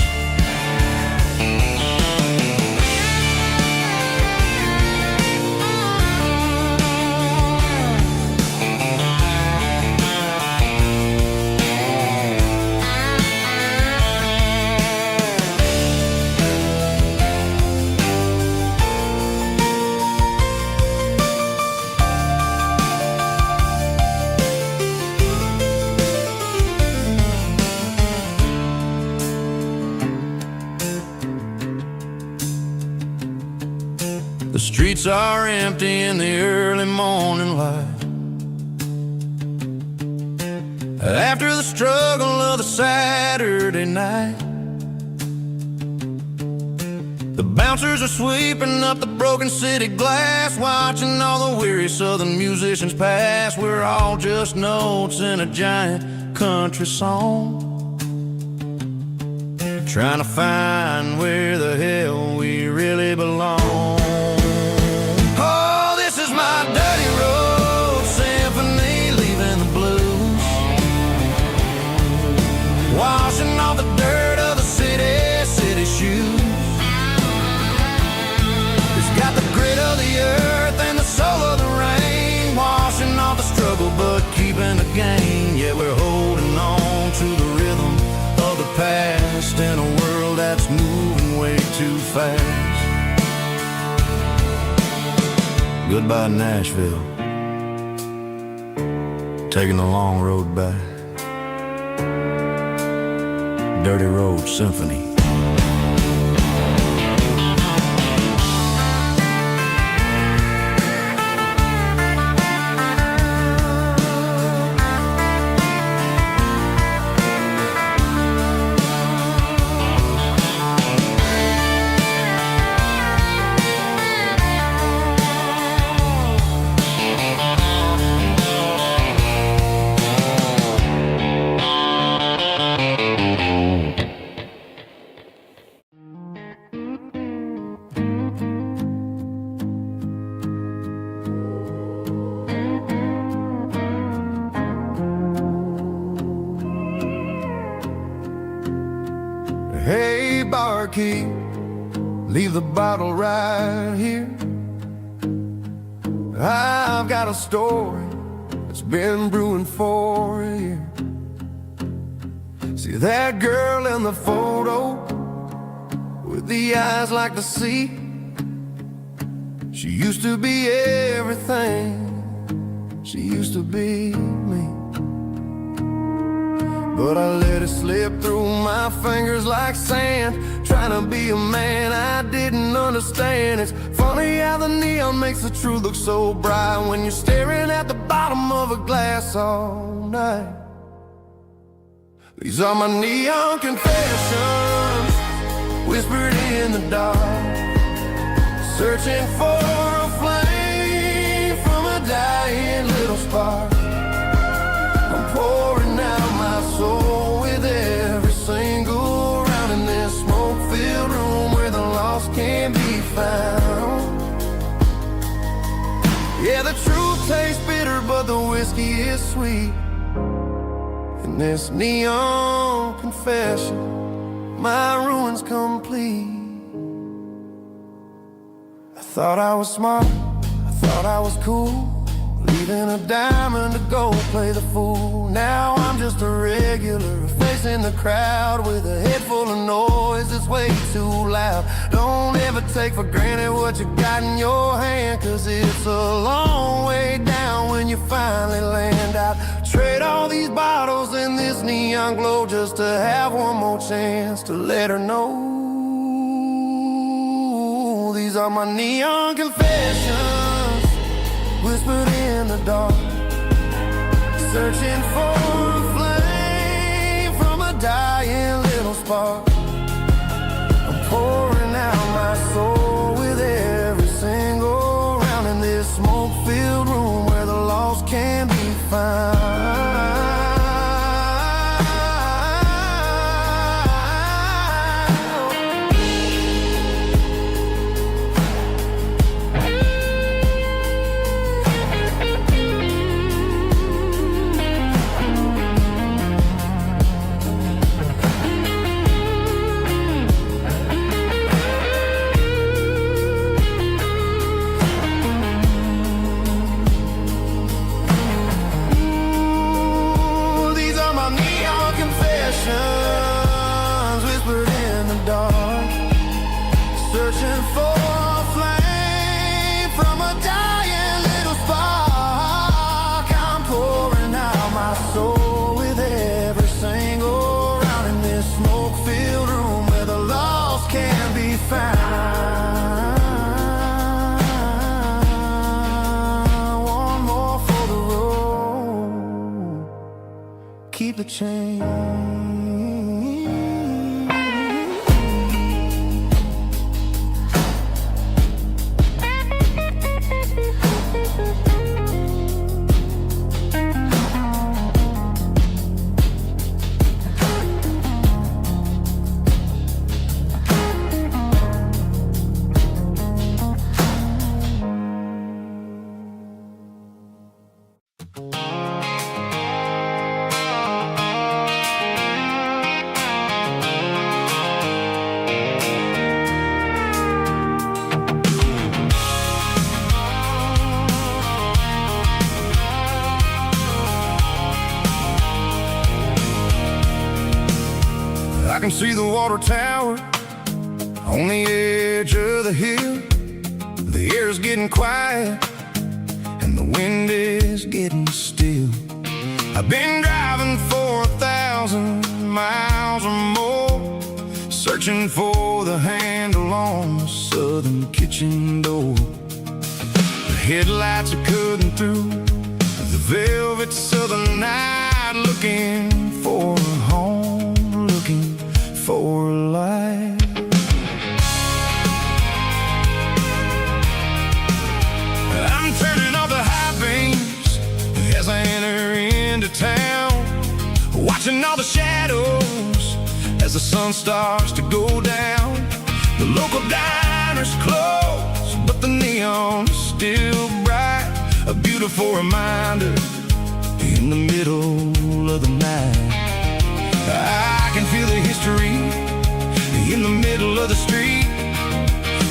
The streets are empty in the early morning light, after the struggle of the Saturday night. The bouncers are sweeping up the broken city glass, watching all the weary southern musicians pass. We're all just notes in a giant country song, trying to find where the hell we really belong. Washing off the dirt of the city shoes. It's got the grit of the earth and the soul of the rain, washing off the struggle but keeping the gain. Yeah, we're holding on to the rhythm of the past in a world that's moving way too fast. Goodbye, Nashville, taking the long road back. Dirty Road Symphony. Hey, barkeep, leave the bottle right here. I've got a story that's been brewing for a year. See that girl in the photo with the eyes like the sea? She used to be everything, she used to be me. But I let it slip through my fingers like sand, trying to be a man I didn't understand. It's funny how the neon makes the truth look so bright when you're staring at the bottom of a glass all night. These are my neon confessions, whispered in the dark, searching for a flame from a dying little spark. I'm pouring out my soul with every single round in this smoke-filled room where the lost can be found. Yeah, tastes bitter, but the whiskey is sweet. In this neon confession, my ruin's complete. I thought I was smart, I thought I was cool, leaving a diamond to go play the fool. Now I'm just a regular, facing the crowd with a head full of noise that's way too loud. Don't ever take for granted what you got in your hand, cause it's a long way down when you finally land out. Trade all these bottles and this neon glow just to have one more chance to let her know. These are my neon confessions, whispered in the dark, searching for a flame from a dying little spark. I'm pouring out my soul with every single round in this smoke-filled room where the lost can be found. Whispered in the dark, searching for a flame from a dying little spark. I'm pouring out my soul with every single round in this smoke-filled room where the lost can be found. One more for the road, keep the change. I can see the water tower on the edge of the hill. The air's getting quiet and the wind is getting still. I've been driving for 1,000 miles or more, searching for the handle on the southern kitchen door. The headlights are cutting through the velvet southern night, looking for a home, looking for a life. I'm turning off the high beams as I enter into town, watching all the shadows as the sun starts to go down. The local diner's closed, but the neon is still bright, a beautiful reminder in the middle of the night. I can feel the history in the middle of the street,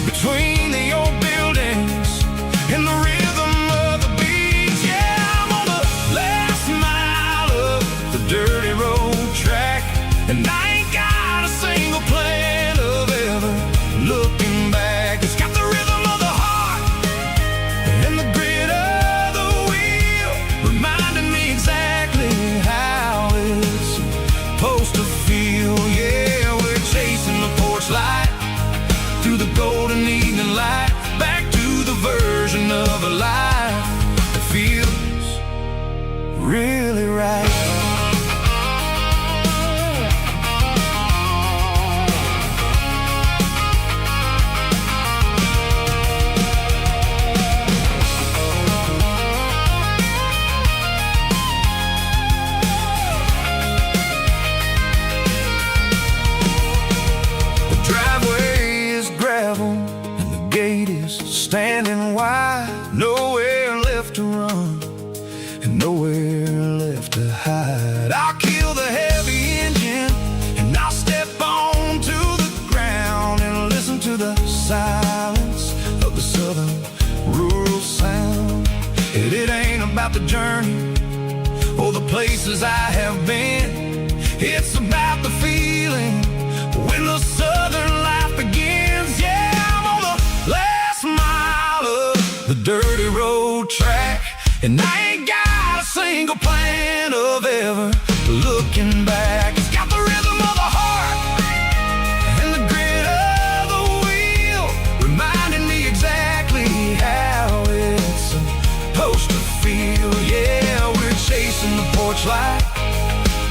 between the old buildings and the rhythm of the beat. Yeah, I'm on the last mile of the dirty road track, and I ain't got a single plan of ever looking back. It's got the rhythm of the heart and the grit of the wheel, reminding me exactly how it's supposed to feel. Yeah, we're chasing the porch light through the golden evening light, back to the version of a life that feels really right. Standing wide, nowhere left to run. the journey or the places I have been. It's about the feeling when the southern life begins. Yeah, I'm on the last mile of the dirty road track, and I ain't got a single plan of ever looking back. It's got the rhythm of the heart and the grit of the wheel, reminding me exactly how it's supposed to feel. Yeah, we're chasing the porch light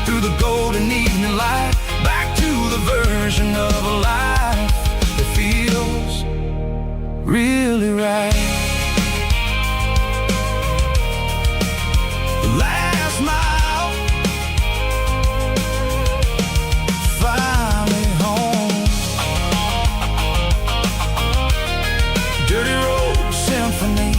through the golden evening light, back to the version of a life that feels really right. The last mile, finally home. Dirty Road Symphony.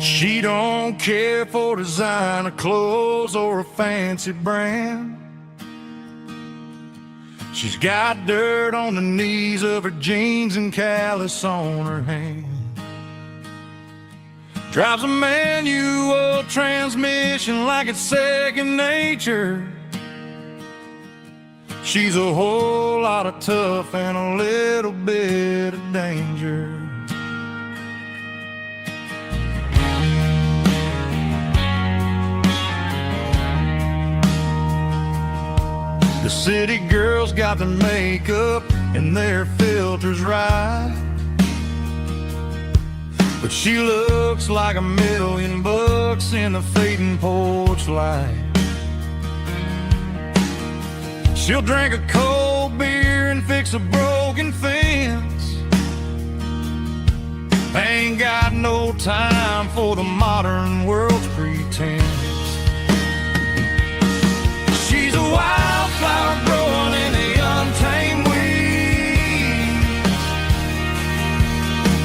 She don't care for designer clothes or a fancy brand. She's got dirt on the knees of her jeans and callus on her hand. Drives a manual transmission like it's second nature. She's a whole lot of tough and a little bit of danger. The city girls got their makeup and their filters right, but she looks like $1,000,000 in the fading porch light. She'll drink a cold beer and fix a broken fence. Ain't got no time for the modern world's pretense. She's a wildflower growing in the untamed weeds.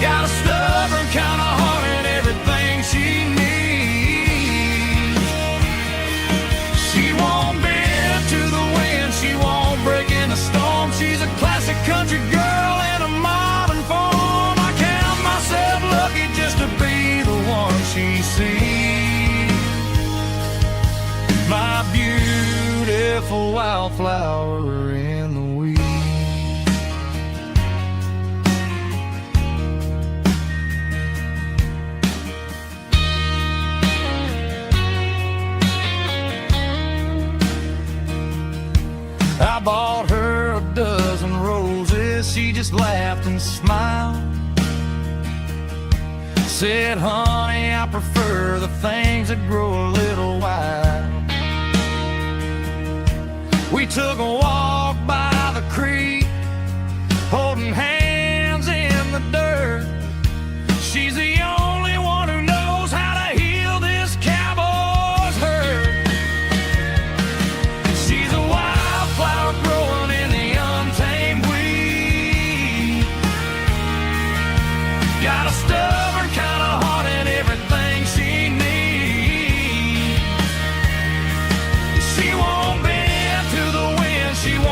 Got a stubborn kind of heart and everything she needs. She won't bend to the wind, she won't break in a storm. She's a classic country girl in a modern form. I count myself lucky just to be the one she sees. My beautiful wildflower in the weeds. I bought her a dozen roses, she just laughed and smiled. Said, honey, I prefer the things that grow a little wild. We took a walk by the creek, holding hands in the dirt. She's the only one who knows how to heal this cowboy's hurt. She's a wildflower growing in the untamed weed. Got a stubborn kind of heart and everything she needs. She won't bend to the wind, she won't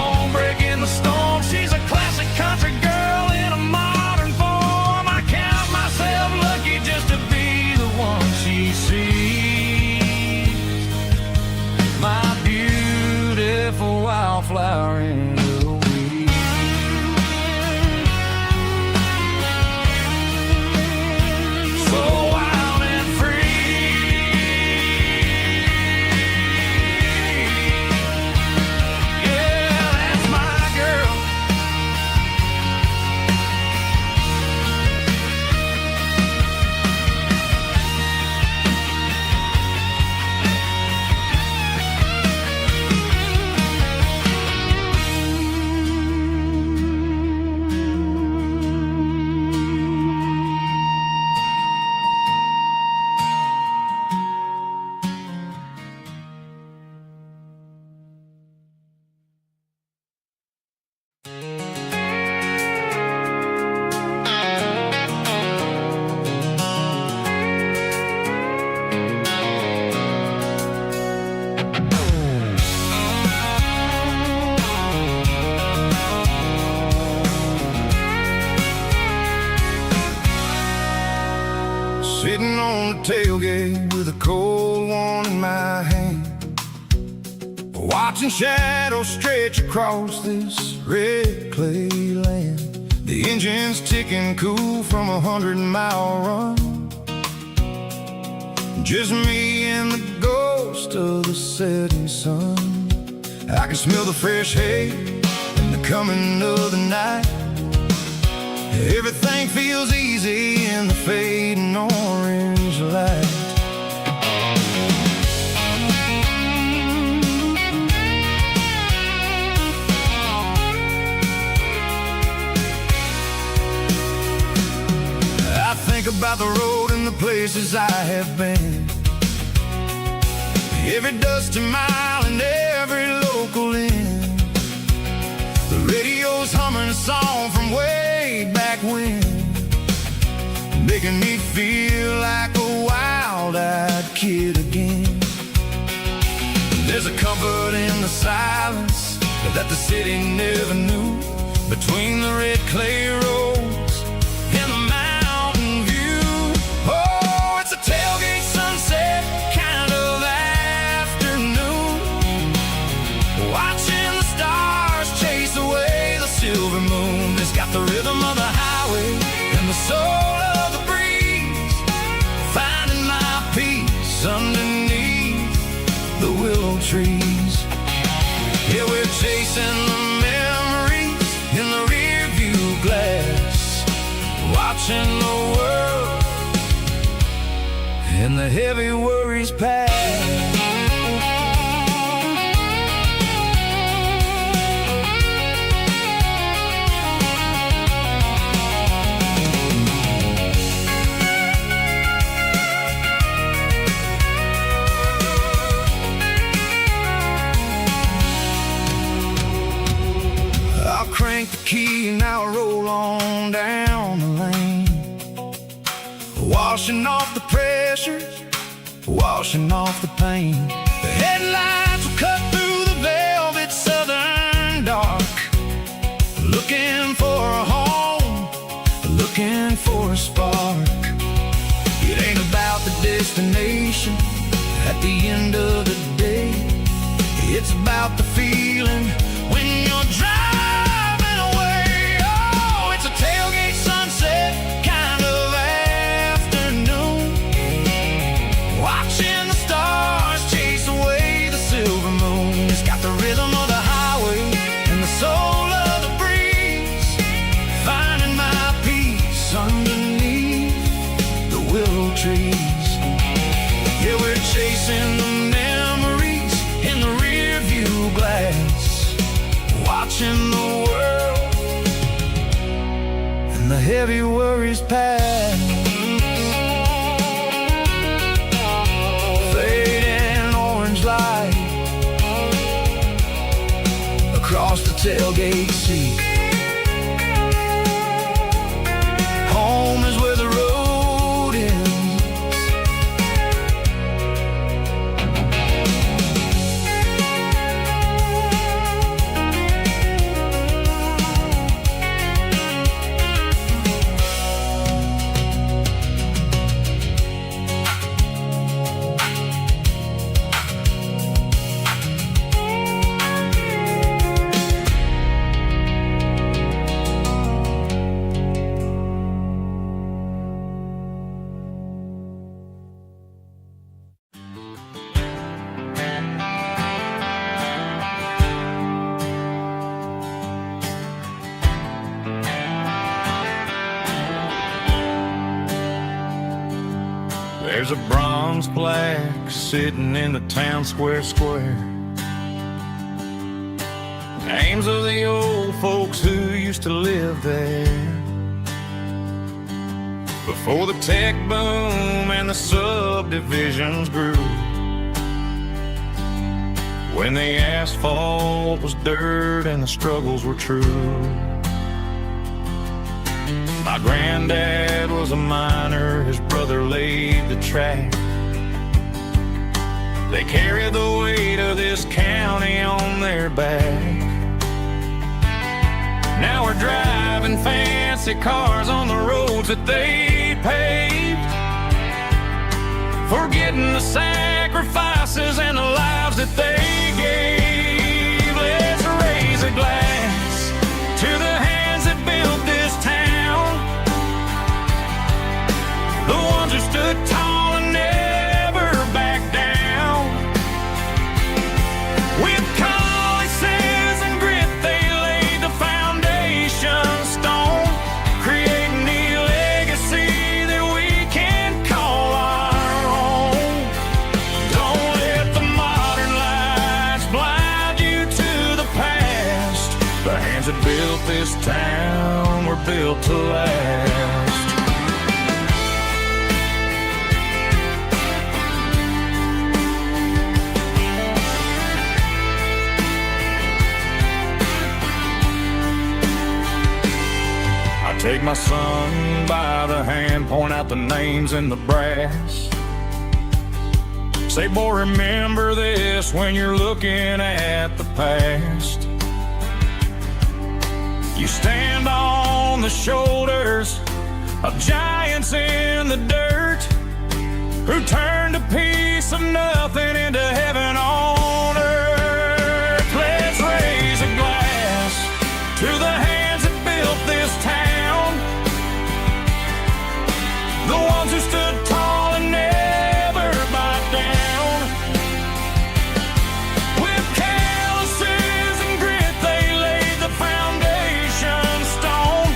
tailgate with a cold one in my hand, watching shadows stretch across this red clay land. The engine's ticking cool from a 100-mile run. Just me and the ghost of the setting sun. I can smell the fresh hay and the coming of the night. Everything feels easy in the fading orange light. I think about the road and the places I have been, every dusty mile and every local inn. The radio's humming a song from way back when, making me feel like a wild-eyed kid again. There's a comfort in the silence that the city never knew, between the red clay roads and the mountain view. Oh, it's a tailgate sunset kind of afternoon, watching the stars chase away the silver moon. It's got the rhythm of the highway and the soul of the breeze, finding my peace underneath the willow trees. Yeah, we're chasing the memories in the rear view glass, watching the world and the heavy worries pass. Crank the key and I'll roll on down the lane, washing off the pressure, washing off the pain. The headlights will cut through the velvet southern dark, looking for a home, looking for a spark. It ain't about the destination at the end of the day, it's about the feeling when you're driving. Tailgate sunset kind of afternoon, watching the stars chase away the silver moon. It's got the rhythm of the highway and the soul of the breeze, finding my peace underneath the willow trees. Yeah, we're chasing the memories in the rear view glass, watching the world and the heavy worries pass. Fading orange light across the tailgate seat. Home is where the road ends. There's a bronze plaque sitting in the town square. Names of the old folks who used to live there before the tech boom and the subdivisions grew, when the asphalt was dirt and the struggles were true. My granddad was a miner, his brother laid the track. They carried the weight of this county on their back. Now we're driving fancy cars on the roads that they paved. forgetting the sacrifices and the lives that they gave. Let's raise a glass to the hands that built this town, the ones who stood tall and never backed down. With calluses and grit, they laid the foundation stone, creating the legacy that we can call our own. Don't let the modern lights blind you to the past. The hands that built this town were built to last. Take my son by the hand, point out the names in the brass. Say, boy, remember this when you're looking at the past. You stand on the shoulders of giants in the dirt, who turned a piece of nothing into heaven on earth. Let's raise a glass to the hands that built this town, the ones who stood tall and never backed down. With calluses and grit, they laid the foundation stone,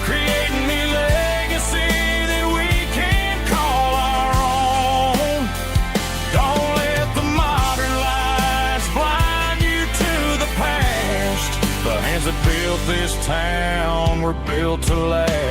creating the legacy that we can call our own. Don't let the modern lights blind you to the past. The hands that built this town were built to last.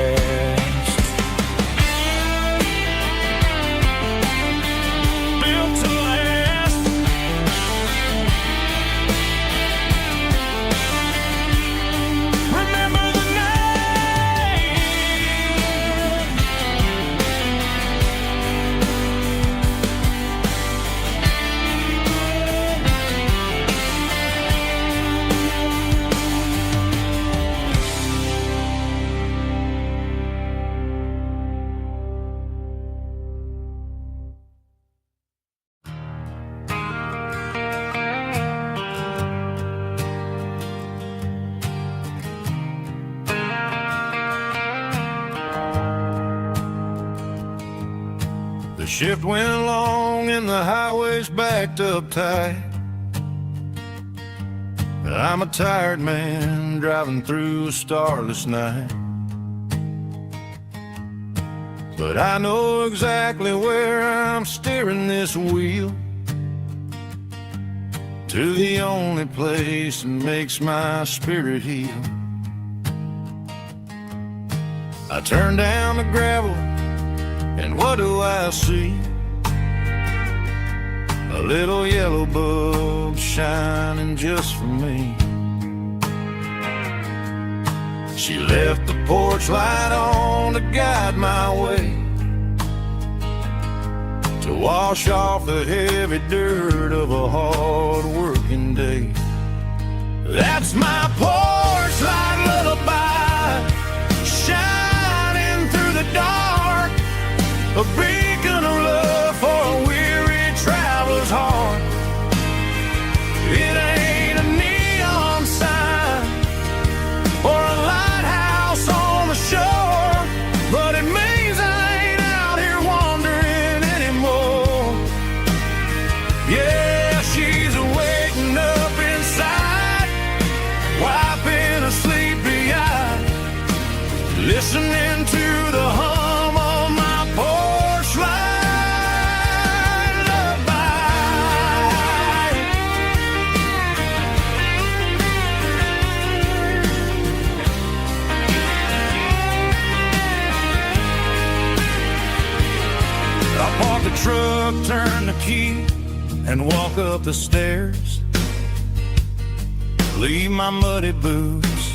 The shift went long and the highway's backed up tight. I'm a tired man driving through a starless night, but I know exactly where I'm steering this wheel, to the only place that makes my spirit heal. I turn down the gravel, and what do I see? A little yellow bulb shining just for me. She left the porch light on to guide my way, to wash off the heavy dirt of a hard working day. That's my porch light lullaby, shining through the dark, a beacon of love for a weary traveler's heart. It ain't a neon sign or a lighthouse on the shore, but it means I ain't out here wandering anymore. Yeah, she's waiting up inside, wiping a sleepy eye, listening to the hum of my porch light lullaby. I park the truck, turn the key, and walk up the stairs. Leave my muddy boots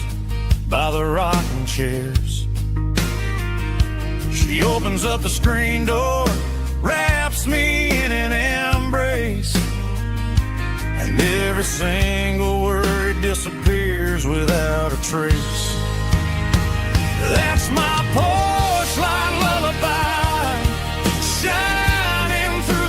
by the rocking chairs. She opens up the screen door, wraps me in an embrace, and every single word disappears without a trace. That's my porch light lullaby, shining through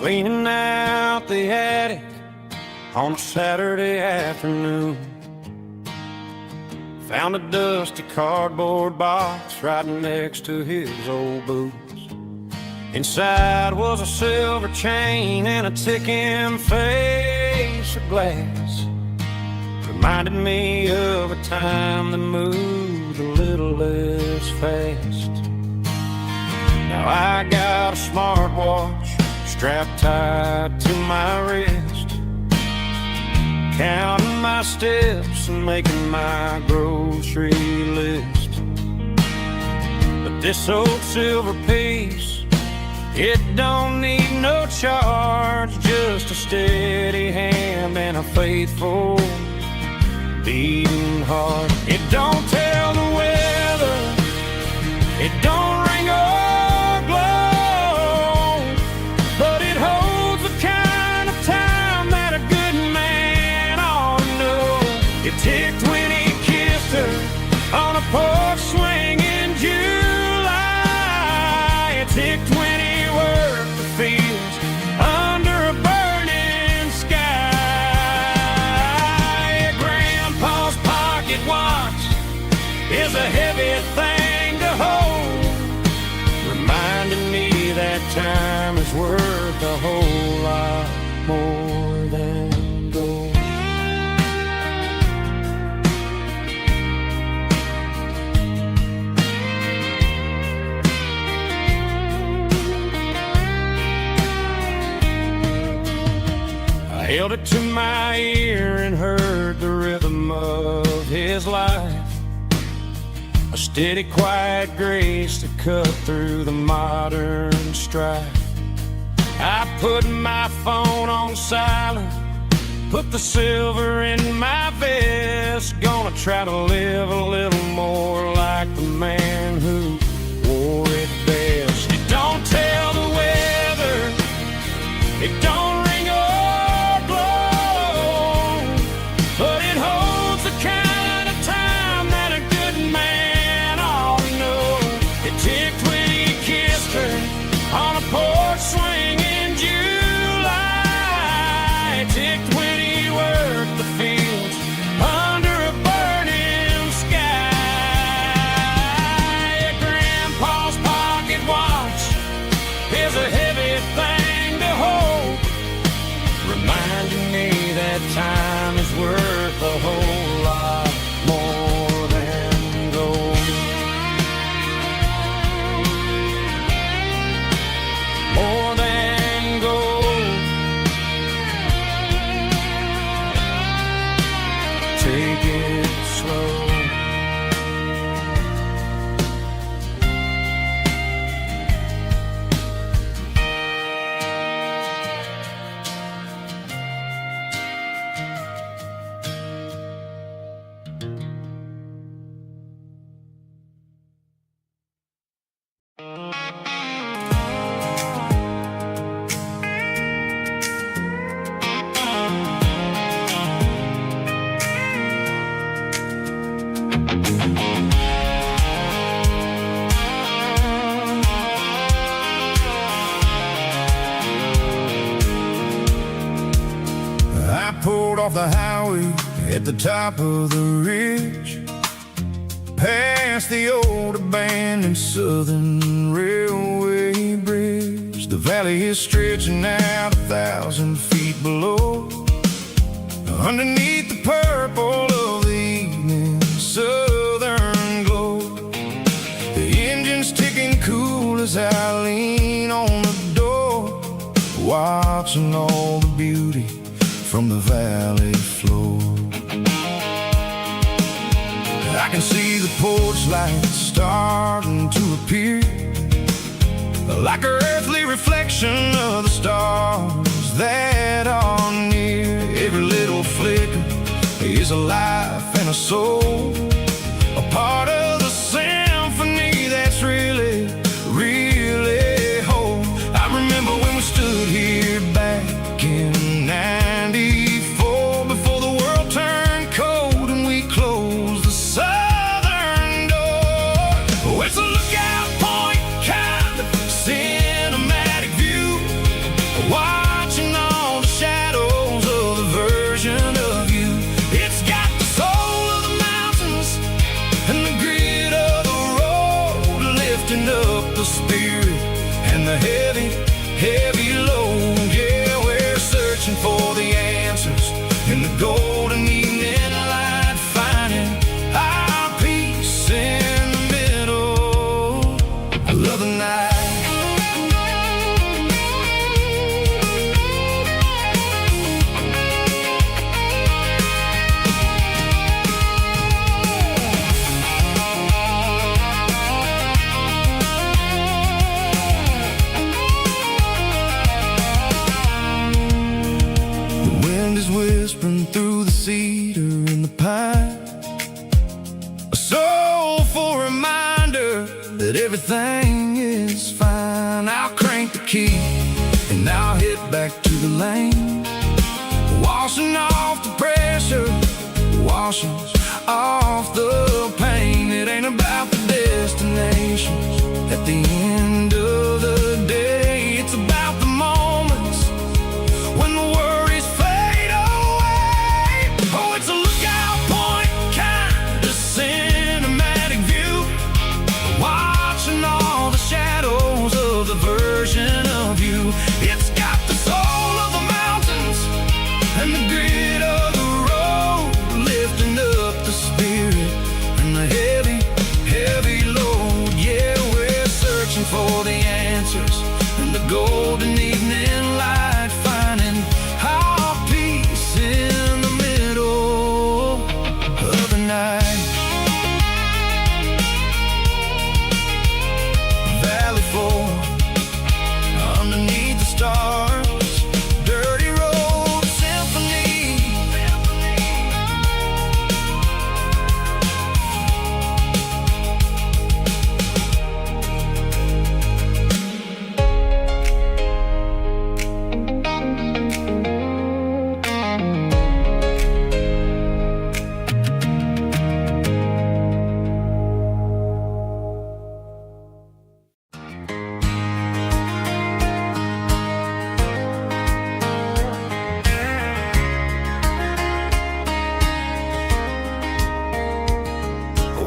cleaning out the attic on a Saturday afternoon. Found a dusty cardboard box right next to his old boots. Inside was a silver chain and a ticking face of glass. Reminded me of a time that moved a little less fast. Now I got a smartwatch strapped tight to my wrist, counting my steps and making my grocery list. But this old silver piece, it don't need no charge, just a steady hand and a faithful beating heart. It don't tell the weather, it don't ring or glow, but it holds the kind of time that a good man ought to know. It ticked when he kissed her on a porch swing in July. It ticked when he worked the fields under a burning sky. Grandpa's pocket watch is a heavy thing to hold, reminding me that time is worth a whole lot more than gold. I held it to my ear and heard the rhythm of his life, a steady, quiet grace that cut through the modern strife. I put my phone on silent, put the silver in my vest. Gonna try to live a little more like the man who wore it best. It don't tell the weather, it don't ring or glow, but it holds the kind of time that a good man ought to know. It ticked when he kissed her on a porch swing in July. It ticked when he worked the fields under a burning sky. Grandpa's pocket watch is a heavy thing to hold, reminding me that time is worth a whole lot more than gold. More than gold. Take it slow. I pulled off the highway at the top of the ridge, past the old abandoned Southern Railway bridge. The valley is stretching out 1,000 feet below, underneath the purple of the evening southern glow. The engine's ticking cool as I lean on the door, watching all the beauty from the valley floor. I can see the porch lights starting to appear, like an earthly reflection of the stars that are near. Every little flicker is a life and a soul, a part of the symphony that's really, really whole. I remember when we stood here back in '94, before the world turned cold and we closed the southern door. Oh, it's a lookout point, kind of cinematic view. Why spirit and the heavy, heavy load. Yeah, we're searching for the answers in the golden evening light, finding our peace in the middle of the night. Whispering through the cedar and the pine, a soulful reminder that everything is fine. I'll crank the key and I'll head back to the lane, washing off the pressure, washing off the pain. It ain't about the destinations at the end of the day. It's about the moments when the worries fade away. Oh, it's a lookout point, kind of cinematic view, watching all the shadows of the version of you. It's got the soul of the mountains and the grit of the road, lifting up the spirit and the heavy, heavy load. Yeah, we're searching for the answers in the golden evening light, finding our peace in the middle of the night. Valley floor, underneath the stars, dirty road symphony.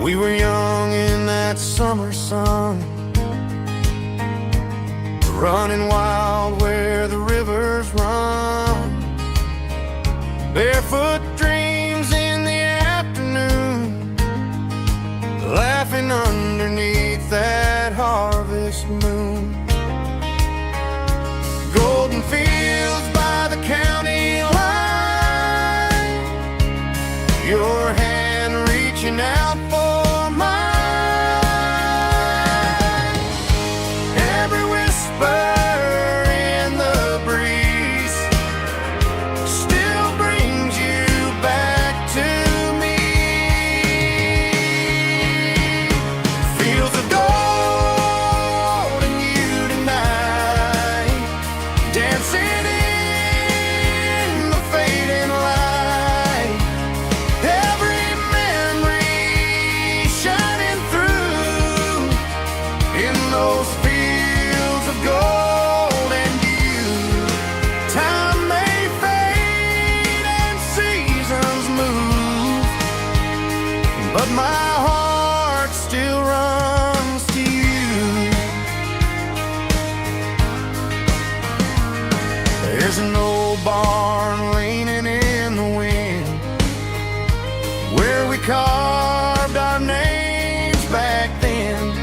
We were young in that summer sun, running wild where the rivers run, barefoot dreams in the afternoon, laughing underneath that harvest moon. Golden fields by the county line, your hand reaching out for mine. Every whisper in the breeze still brings you back to me. Fields of gold and you tonight, dancing in the fading light. Every memory shining through in those fields of gold and you. Time may fade and seasons move, but my heart still runs to you. There's an old barn leaning in the wind where we carved our names back then.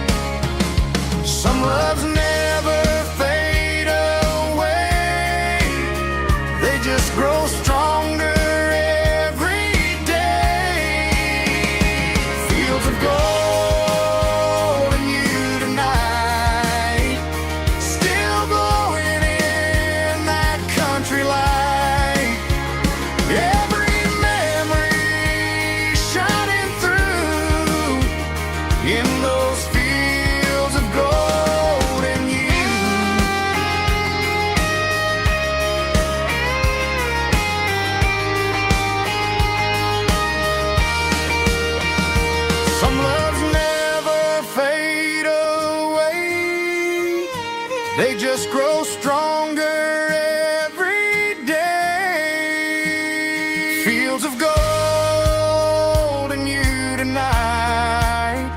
Some loves never fade away, they just grow stronger every day. Fields of gold and you tonight, still glowing in that country light. Every memory shining through in those fields of gold and you. Some loves never fade away, they just grow stronger every day. Fields of gold and you tonight,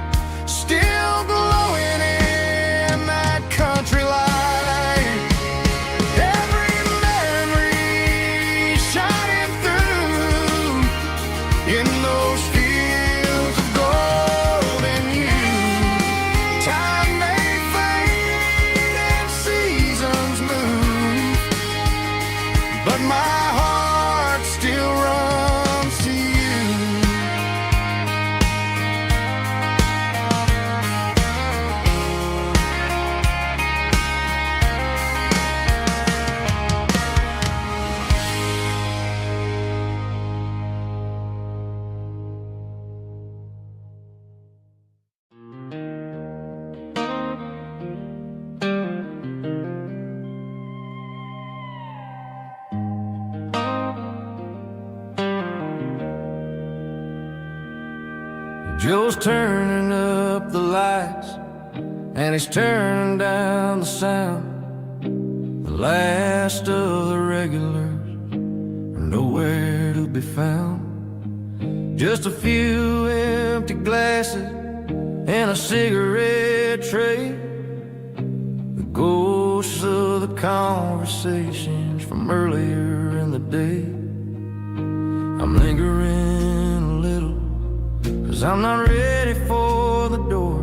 still glowing in that Joe's turning up the lights, and he's turning down the sound. The last of the regulars are nowhere to be found. Just a few empty glasses and a cigarette tray, the ghosts of the conversations from earlier in the day. I'm lingering a little, 'cause I'm not ready for the door,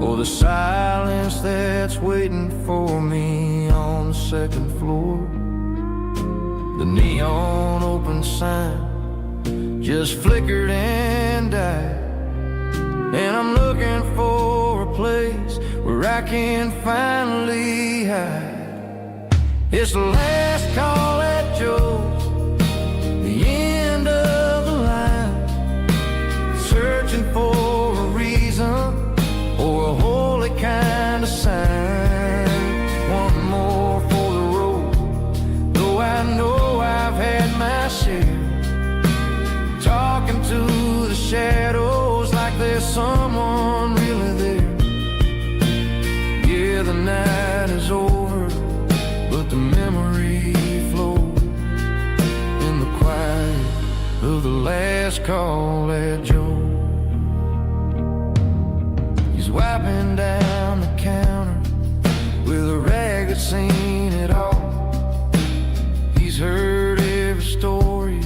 or the silence that's waiting for me on the second floor. The neon open sign just flickered and died, and I'm looking for a place where I can finally hide. It's the last call at Joe's, the end of the line, searching for a reason or a holy kind of sign. One more for the road, though I know I've had my share. Talking to the shadows like there's someone really there. Yeah, the night is over, but the memory flows in the quiet of the last call at Joe. He's wiping down the counter with a rag that's seen it all. He's heard every story,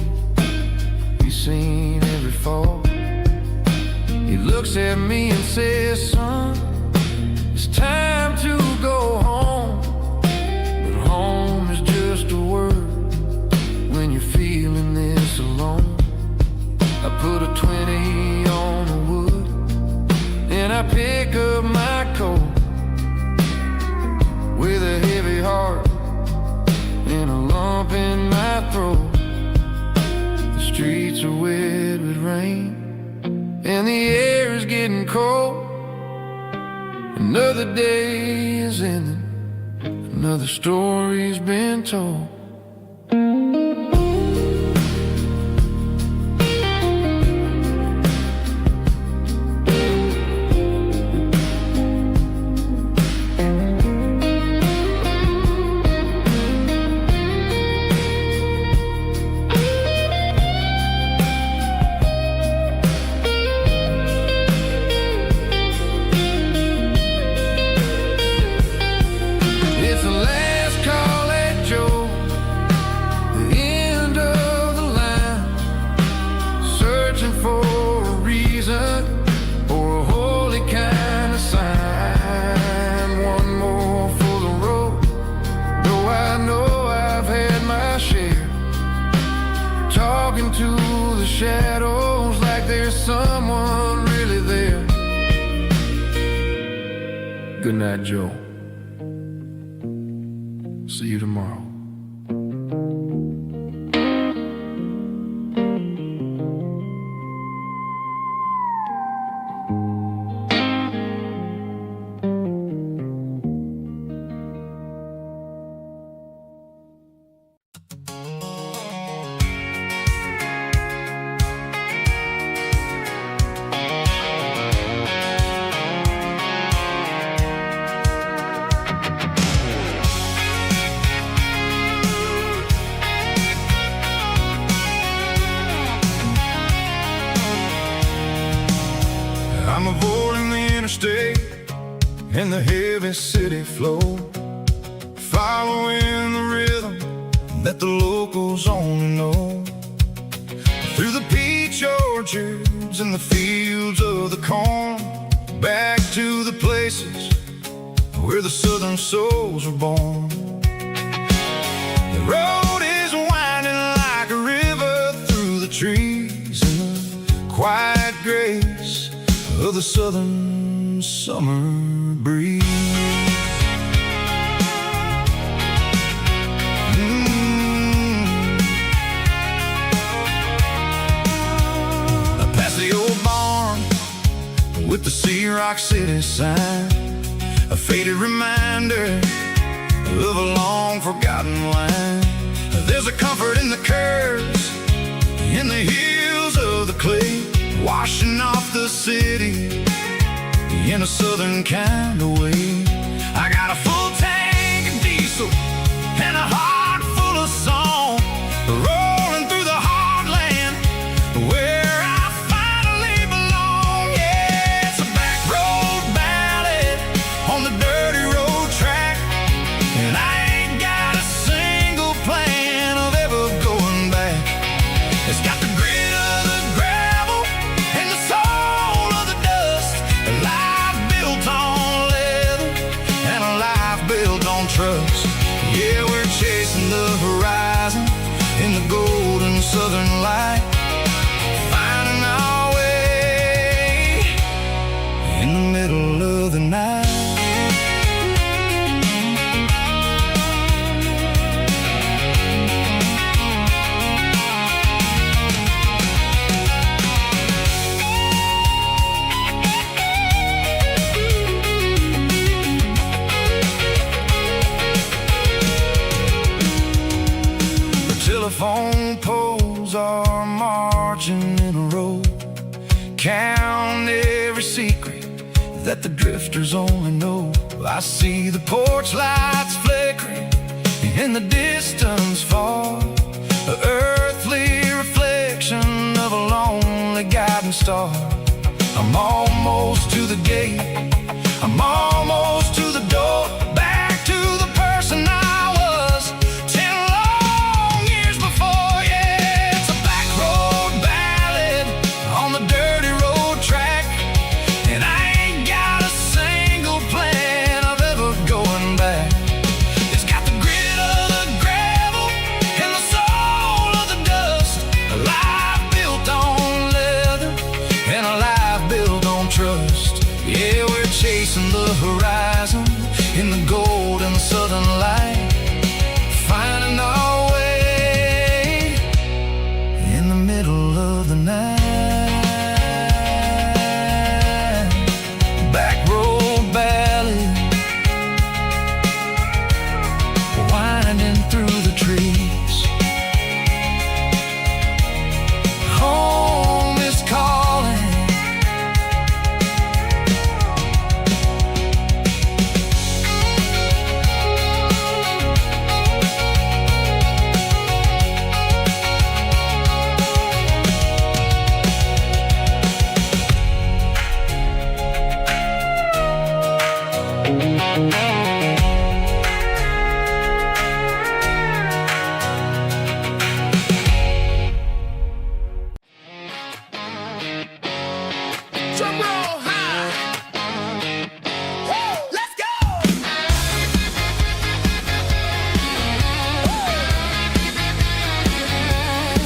he's seen every fall. He looks at me and says, son, it's time to go home. But home is just a word when you're feeling this alone. I put a 20 on the wood, and I pick up my coat with a heavy heart and a lump in my throat. The streets are wet with rain, and the air is getting cold. Another day is ending, another story's been told. To the shadows like there's someone really there. Good night, Joe. See you tomorrow. I'm avoiding the interstate and the heavy city flow, following the rhythm that the locals only know. Through the peach orchards and the fields of the corn, back to the places where the southern souls were born. The road is winding like a river through the trees in the quiet grace of the southern summer breeze. Past the old barn with the Rock City sign, a faded reminder of a long forgotten line. There's a comfort in the curves, in the hills of the clay, washing off the city in a southern kind of way. I got a full tank of diesel and a heart full of song, rolling through the heartland where I finally belong. Yeah, it's a back road ballad on the dirty road track, and I ain't got a single plan of ever going back. It's got the grit of the gravel and the soul of the dust, a life built on leather and a life built on trust. Yeah, we're chasing the horizon in the golden southern light, finding our way in the middle of the night. Telephone poles are marching in a row, count every secret that the drifters only know. I see the porch lights flickering in the distance far, an earthly reflection of a lonely guiding star. I'm almost to the gate, I'm almost to the door, back to the person I was 10 long years before. Yeah, it's a back road ballad on the dirty road track, and I ain't got a single plan of ever going back. It's got the grit of the gravel and the soul of the dust, a life built on leather and a life built on trust. Yeah, we're chasing the horizon in the golden southern light, finding our way in the middle of the night. Back road ballad, winding through the trees. Home is calling. Drum roll high. Woo, let's go.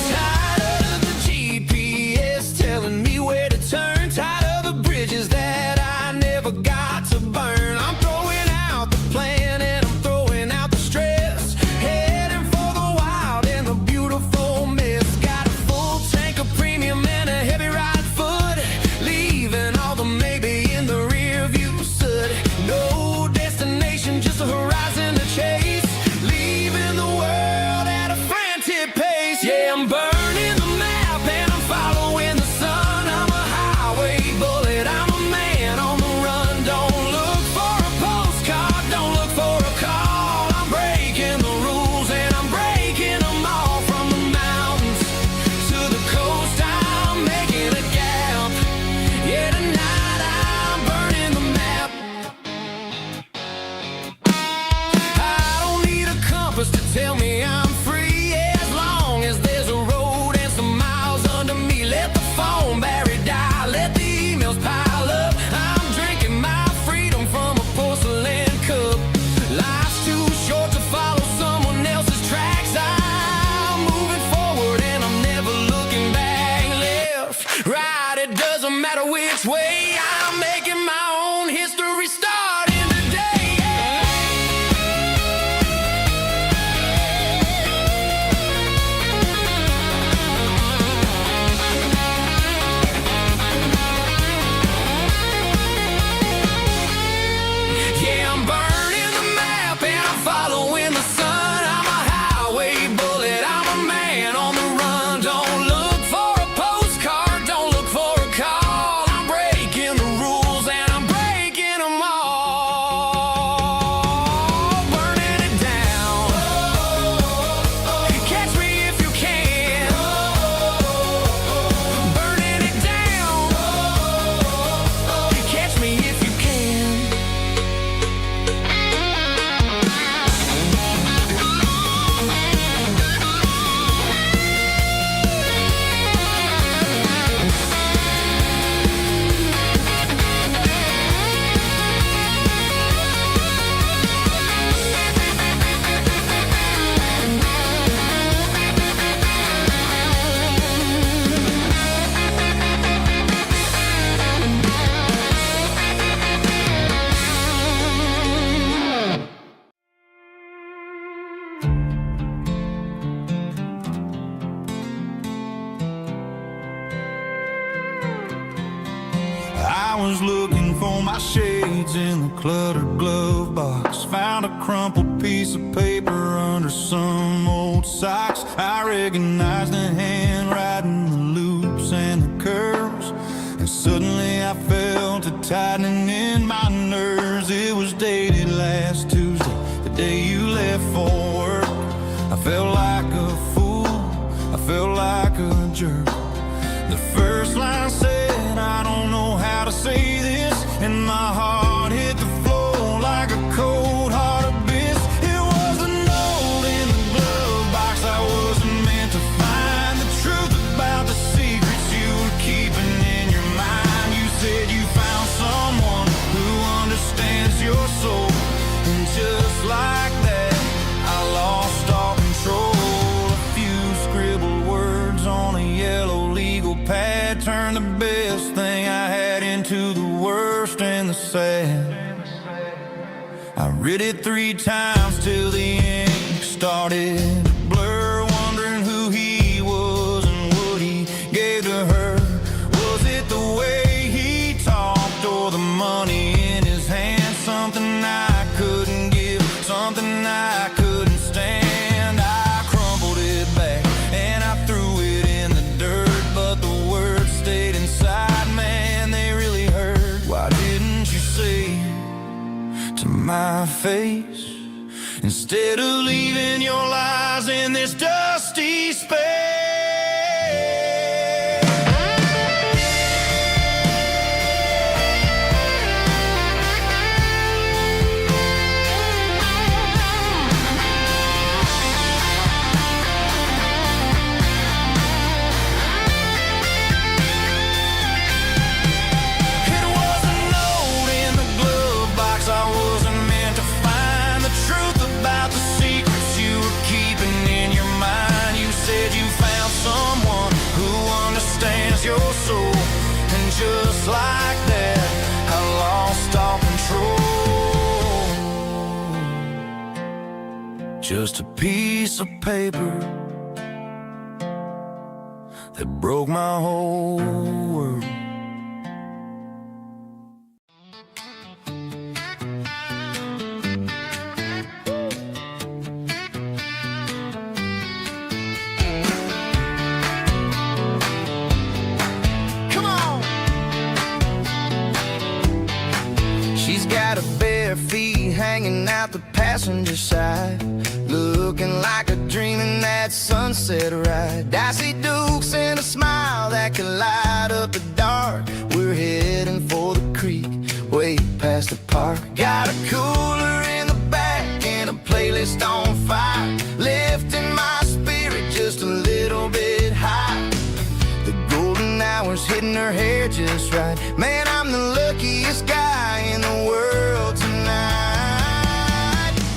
Tired of the GPS telling me where to turn, tired of the bridges that I never got to burn. I'm throwing out the plan and I'm throwing out the stress, heading for the wild and the beautiful mess. Got a full tank of premium and a heavy right foot, leaving all the maybe in the rear view soot. No destination, just a horizon to chase, leaving the world at a frantic pace. Yeah, I'm burning the map and I'm following the sun. I'm a highway bullet, I'm a man on the run. Don't look for a postcard, don't look for a call. I'm breaking the rules and I'm breaking them all. From the mountains to the coast, I'm making a gap. Yeah, tonight I'm burning the map. I don't need a compass to tell me I'm free, as long as there's a road and some miles under me. Let the phone battery die, let the emails pile up. I'm drinking my freedom from a porcelain cup. Life's too short to follow someone else's tracks. I'm moving forward and I'm never looking back. Left, right, it doesn't matter which way. I'm making my own history starting today. Yeah. was looking for my shades in the cluttered glove box. Found a crumpled piece of paper under some old socks. I recognized the handwriting, the loops and the curves, and suddenly I felt a tightening in my nerves. It was dated last Tuesday, the day you left for work. I felt like a fool, I felt like a jerk. The first line said, I don't know how to say this, and my heart hit the floor like a cold heart abyss. It was a note in the glove box I wasn't meant to find. The truth about the secrets you were keeping in your mind. You said you found someone who understands your soul, and just like that, I lost all control. A few scribbled words on a yellow legal pad turned the best thing I had into the worst and the sad. I read it 3 times till the ink started to blur, wondering who he was and what he gave to her. Was it the way he talked or the money in his hand? Something I couldn't give, something I couldn't stand. I crumpled it back and I threw it in the dirt, but the words stayed inside, man, they really hurt. Why didn't you say to my face, instead of leaving your lies in this dusty space? Your soul, and just like that, I lost all control. Just a piece of paper that broke my whole world. Feet hanging out the passenger side, looking like a dream in that sunset ride. I see Dukes and a smile that can light up the dark. We're heading for the creek, way past the park. Got a cooler in the back and a playlist on fire, lifting my spirit just a little bit high. The golden hours hitting her hair just right. Man, I'm the luckiest guy in the world tonight.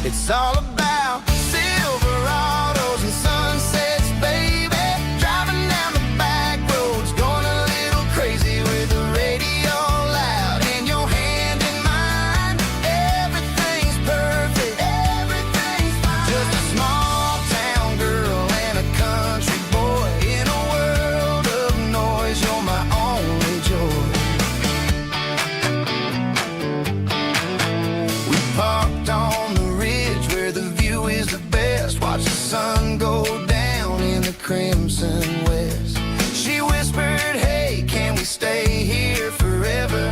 It's all about Silverados and sunsets, baby. Driving down the back roads, going a little crazy with the radio loud and your hand in mine. Everything's perfect, everything's fine. Just a small town girl and a country boy in a world of noise. You're my only joy. We parked on the ridge where the view is the best. Watch the sun go down in the crimson west. She whispered, hey, can we stay here forever?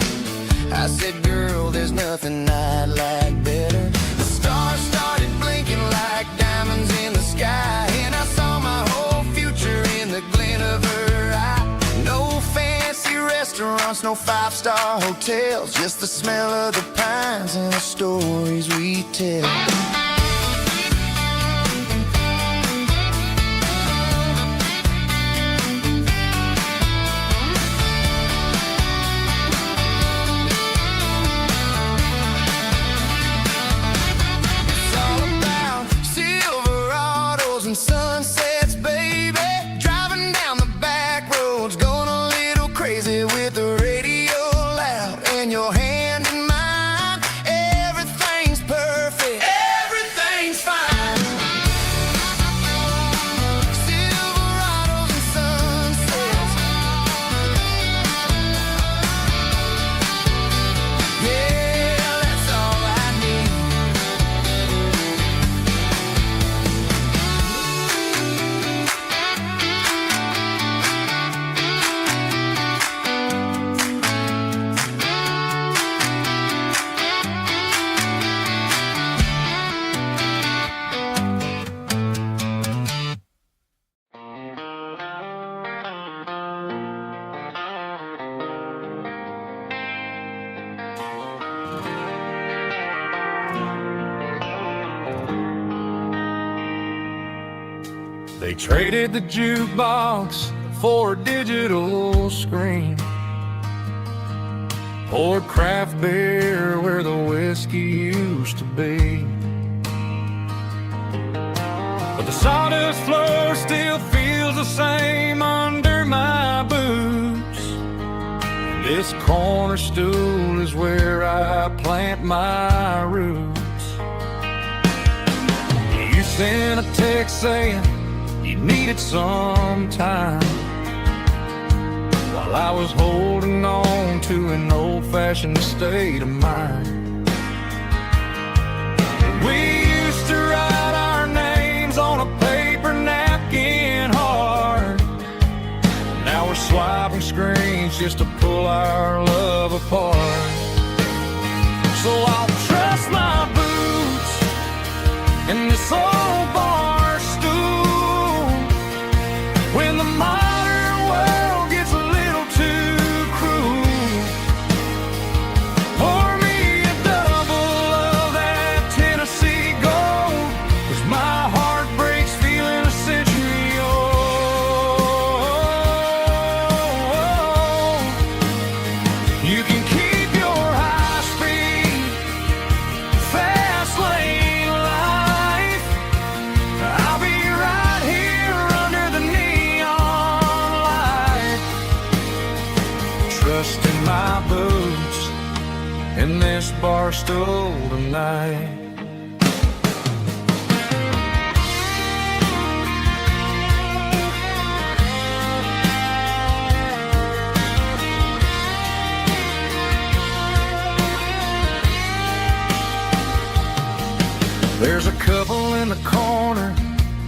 I said, girl, there's nothing I'd like better. The stars started blinking like diamonds in the sky, and I saw my whole future in the glint of her eye. No fancy restaurants, no 5-star hotels, just the smell of the pines and the stories we tell. It's all about Silverados and sunsets, baby. Driving down the back roads, going a little crazy with the radio loud and your hand in mine. Everything's perfect. They traded the jukebox for a digital screen, poured craft beer where the whiskey used to be. But the sawdust floor still feels the same under my boots. This corner stool is where I plant my roots. You sent a text saying you needed some time, while I was holding on to an old-fashioned state of mind. We used to write our names on a paper napkin hard. Now we're swiping screens just to pull our love apart. So I'll trust my boots in this old bar stool when the modern world gets a little too cruel. Pour me a double of that Tennessee Gold, 'cause my heart breaks feeling a century old. You can keep your high speed, fast lane life. I'll be right here under the neon light, trusting my boots in this bar stool tonight. There's a couple in the corner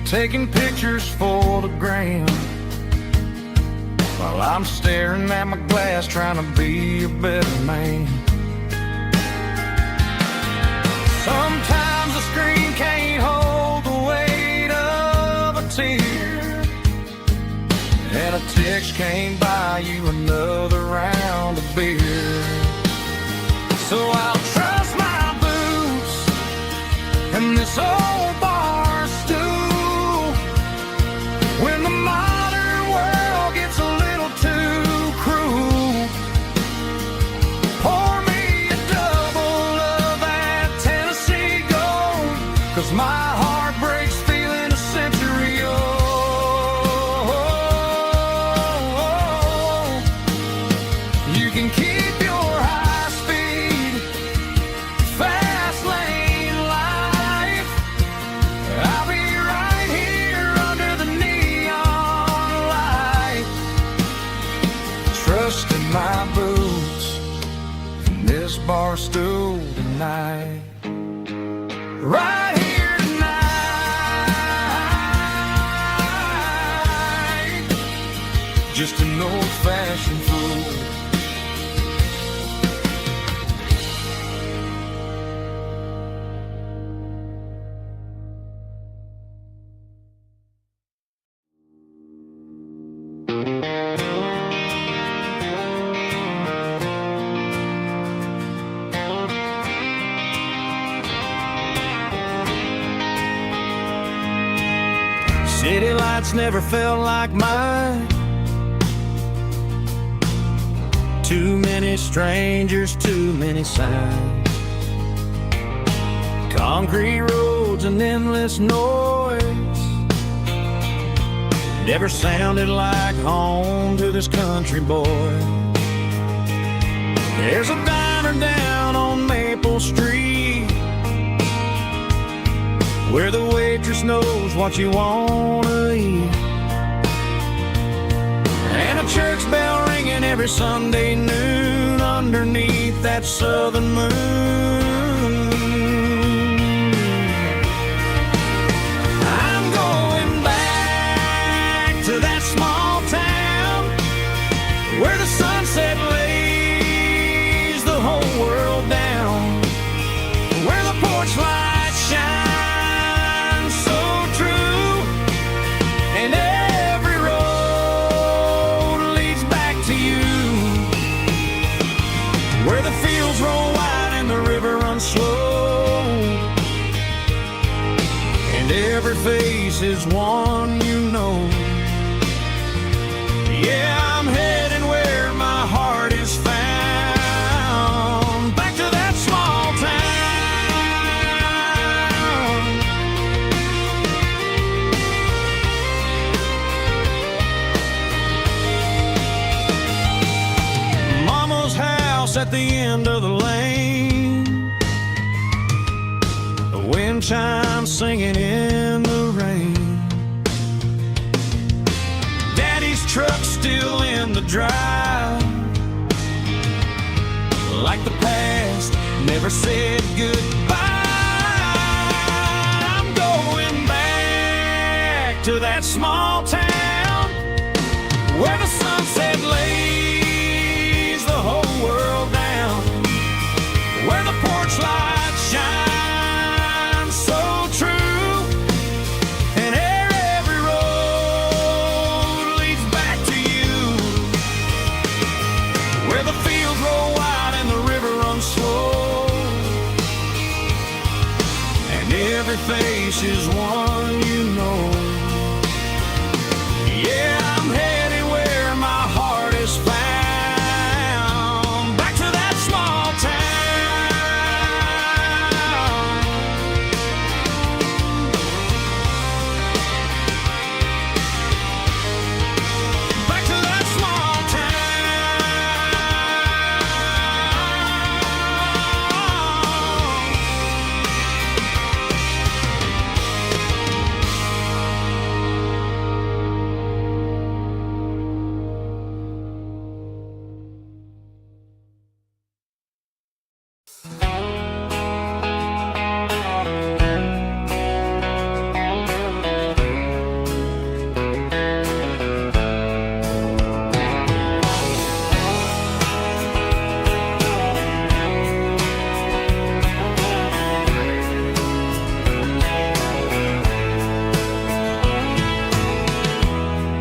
taking pictures for the gram, while I'm staring at my glass trying to be a better man. Sometimes the screen can't hold the weight of a tear, and a text can't buy you another round of beer. So I'll trust my boots and this old bar stool when the modern world gets a little too cruel. Pour me a double of that Tennessee Gold, 'cause my heart breaks feeling a century old. You can keep your high speed, fast lane life. I'll be right here under the neon light, trusting my boots in this bar stool tonight. Right here tonight, just an old-fashioned fool. City lights never felt like mine. Too many strangers, too many signs. Concrete roads and endless noise never sounded like home to this country boy. There's a diner down on Maple Street where the waitress knows what you wanna eat, and a church bell ringing every Sunday noon underneath that southern moon. I'm going back to that small town where the sunset lays the whole world down, where the porch lights shine so true, and every road leads back to you, where the fields roll wide and the river and every face is one you know. Yeah, I'm heading where my heart is found, back to that small town. Mama's house at the end of the lane, the wind chimes singing in the rain. Daddy's truck still in the drive, like the past never said goodbye. I'm going back to that small town where the sunset lays the whole world down, where the porch lights shine so true, and every road leads back to you, where the fields roll wide and the river runs slow, and every face is one you know. Yeah, I'm headed where my heart is found, back to that small town. Back to that small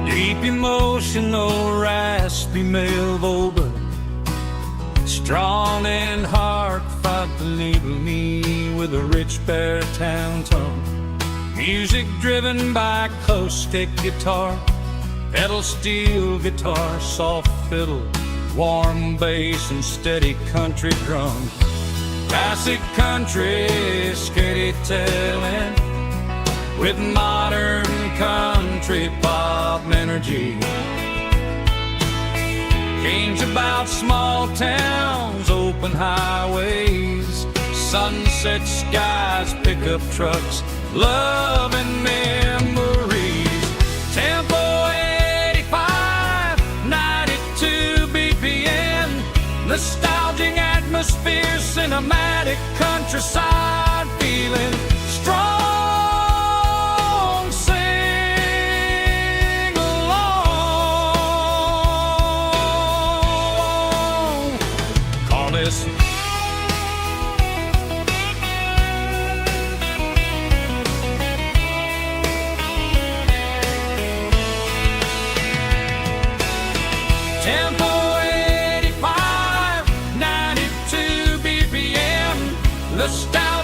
deep emotional, raspy male but strong and heartfelt, believe me, with a rich baritone tone. Music driven by acoustic guitar, pedal steel guitar, soft fiddle, warm bass, and steady country drum. Classic country storytelling with modern country pop energy. Games about small towns, open highways, sunset skies, pickup trucks, love and memories. Tempo 85, 92 BPM, nostalgic atmosphere, cinematic countryside feeling strong. Sing along. Call this Tempo 85, 92 BPM, nostalgia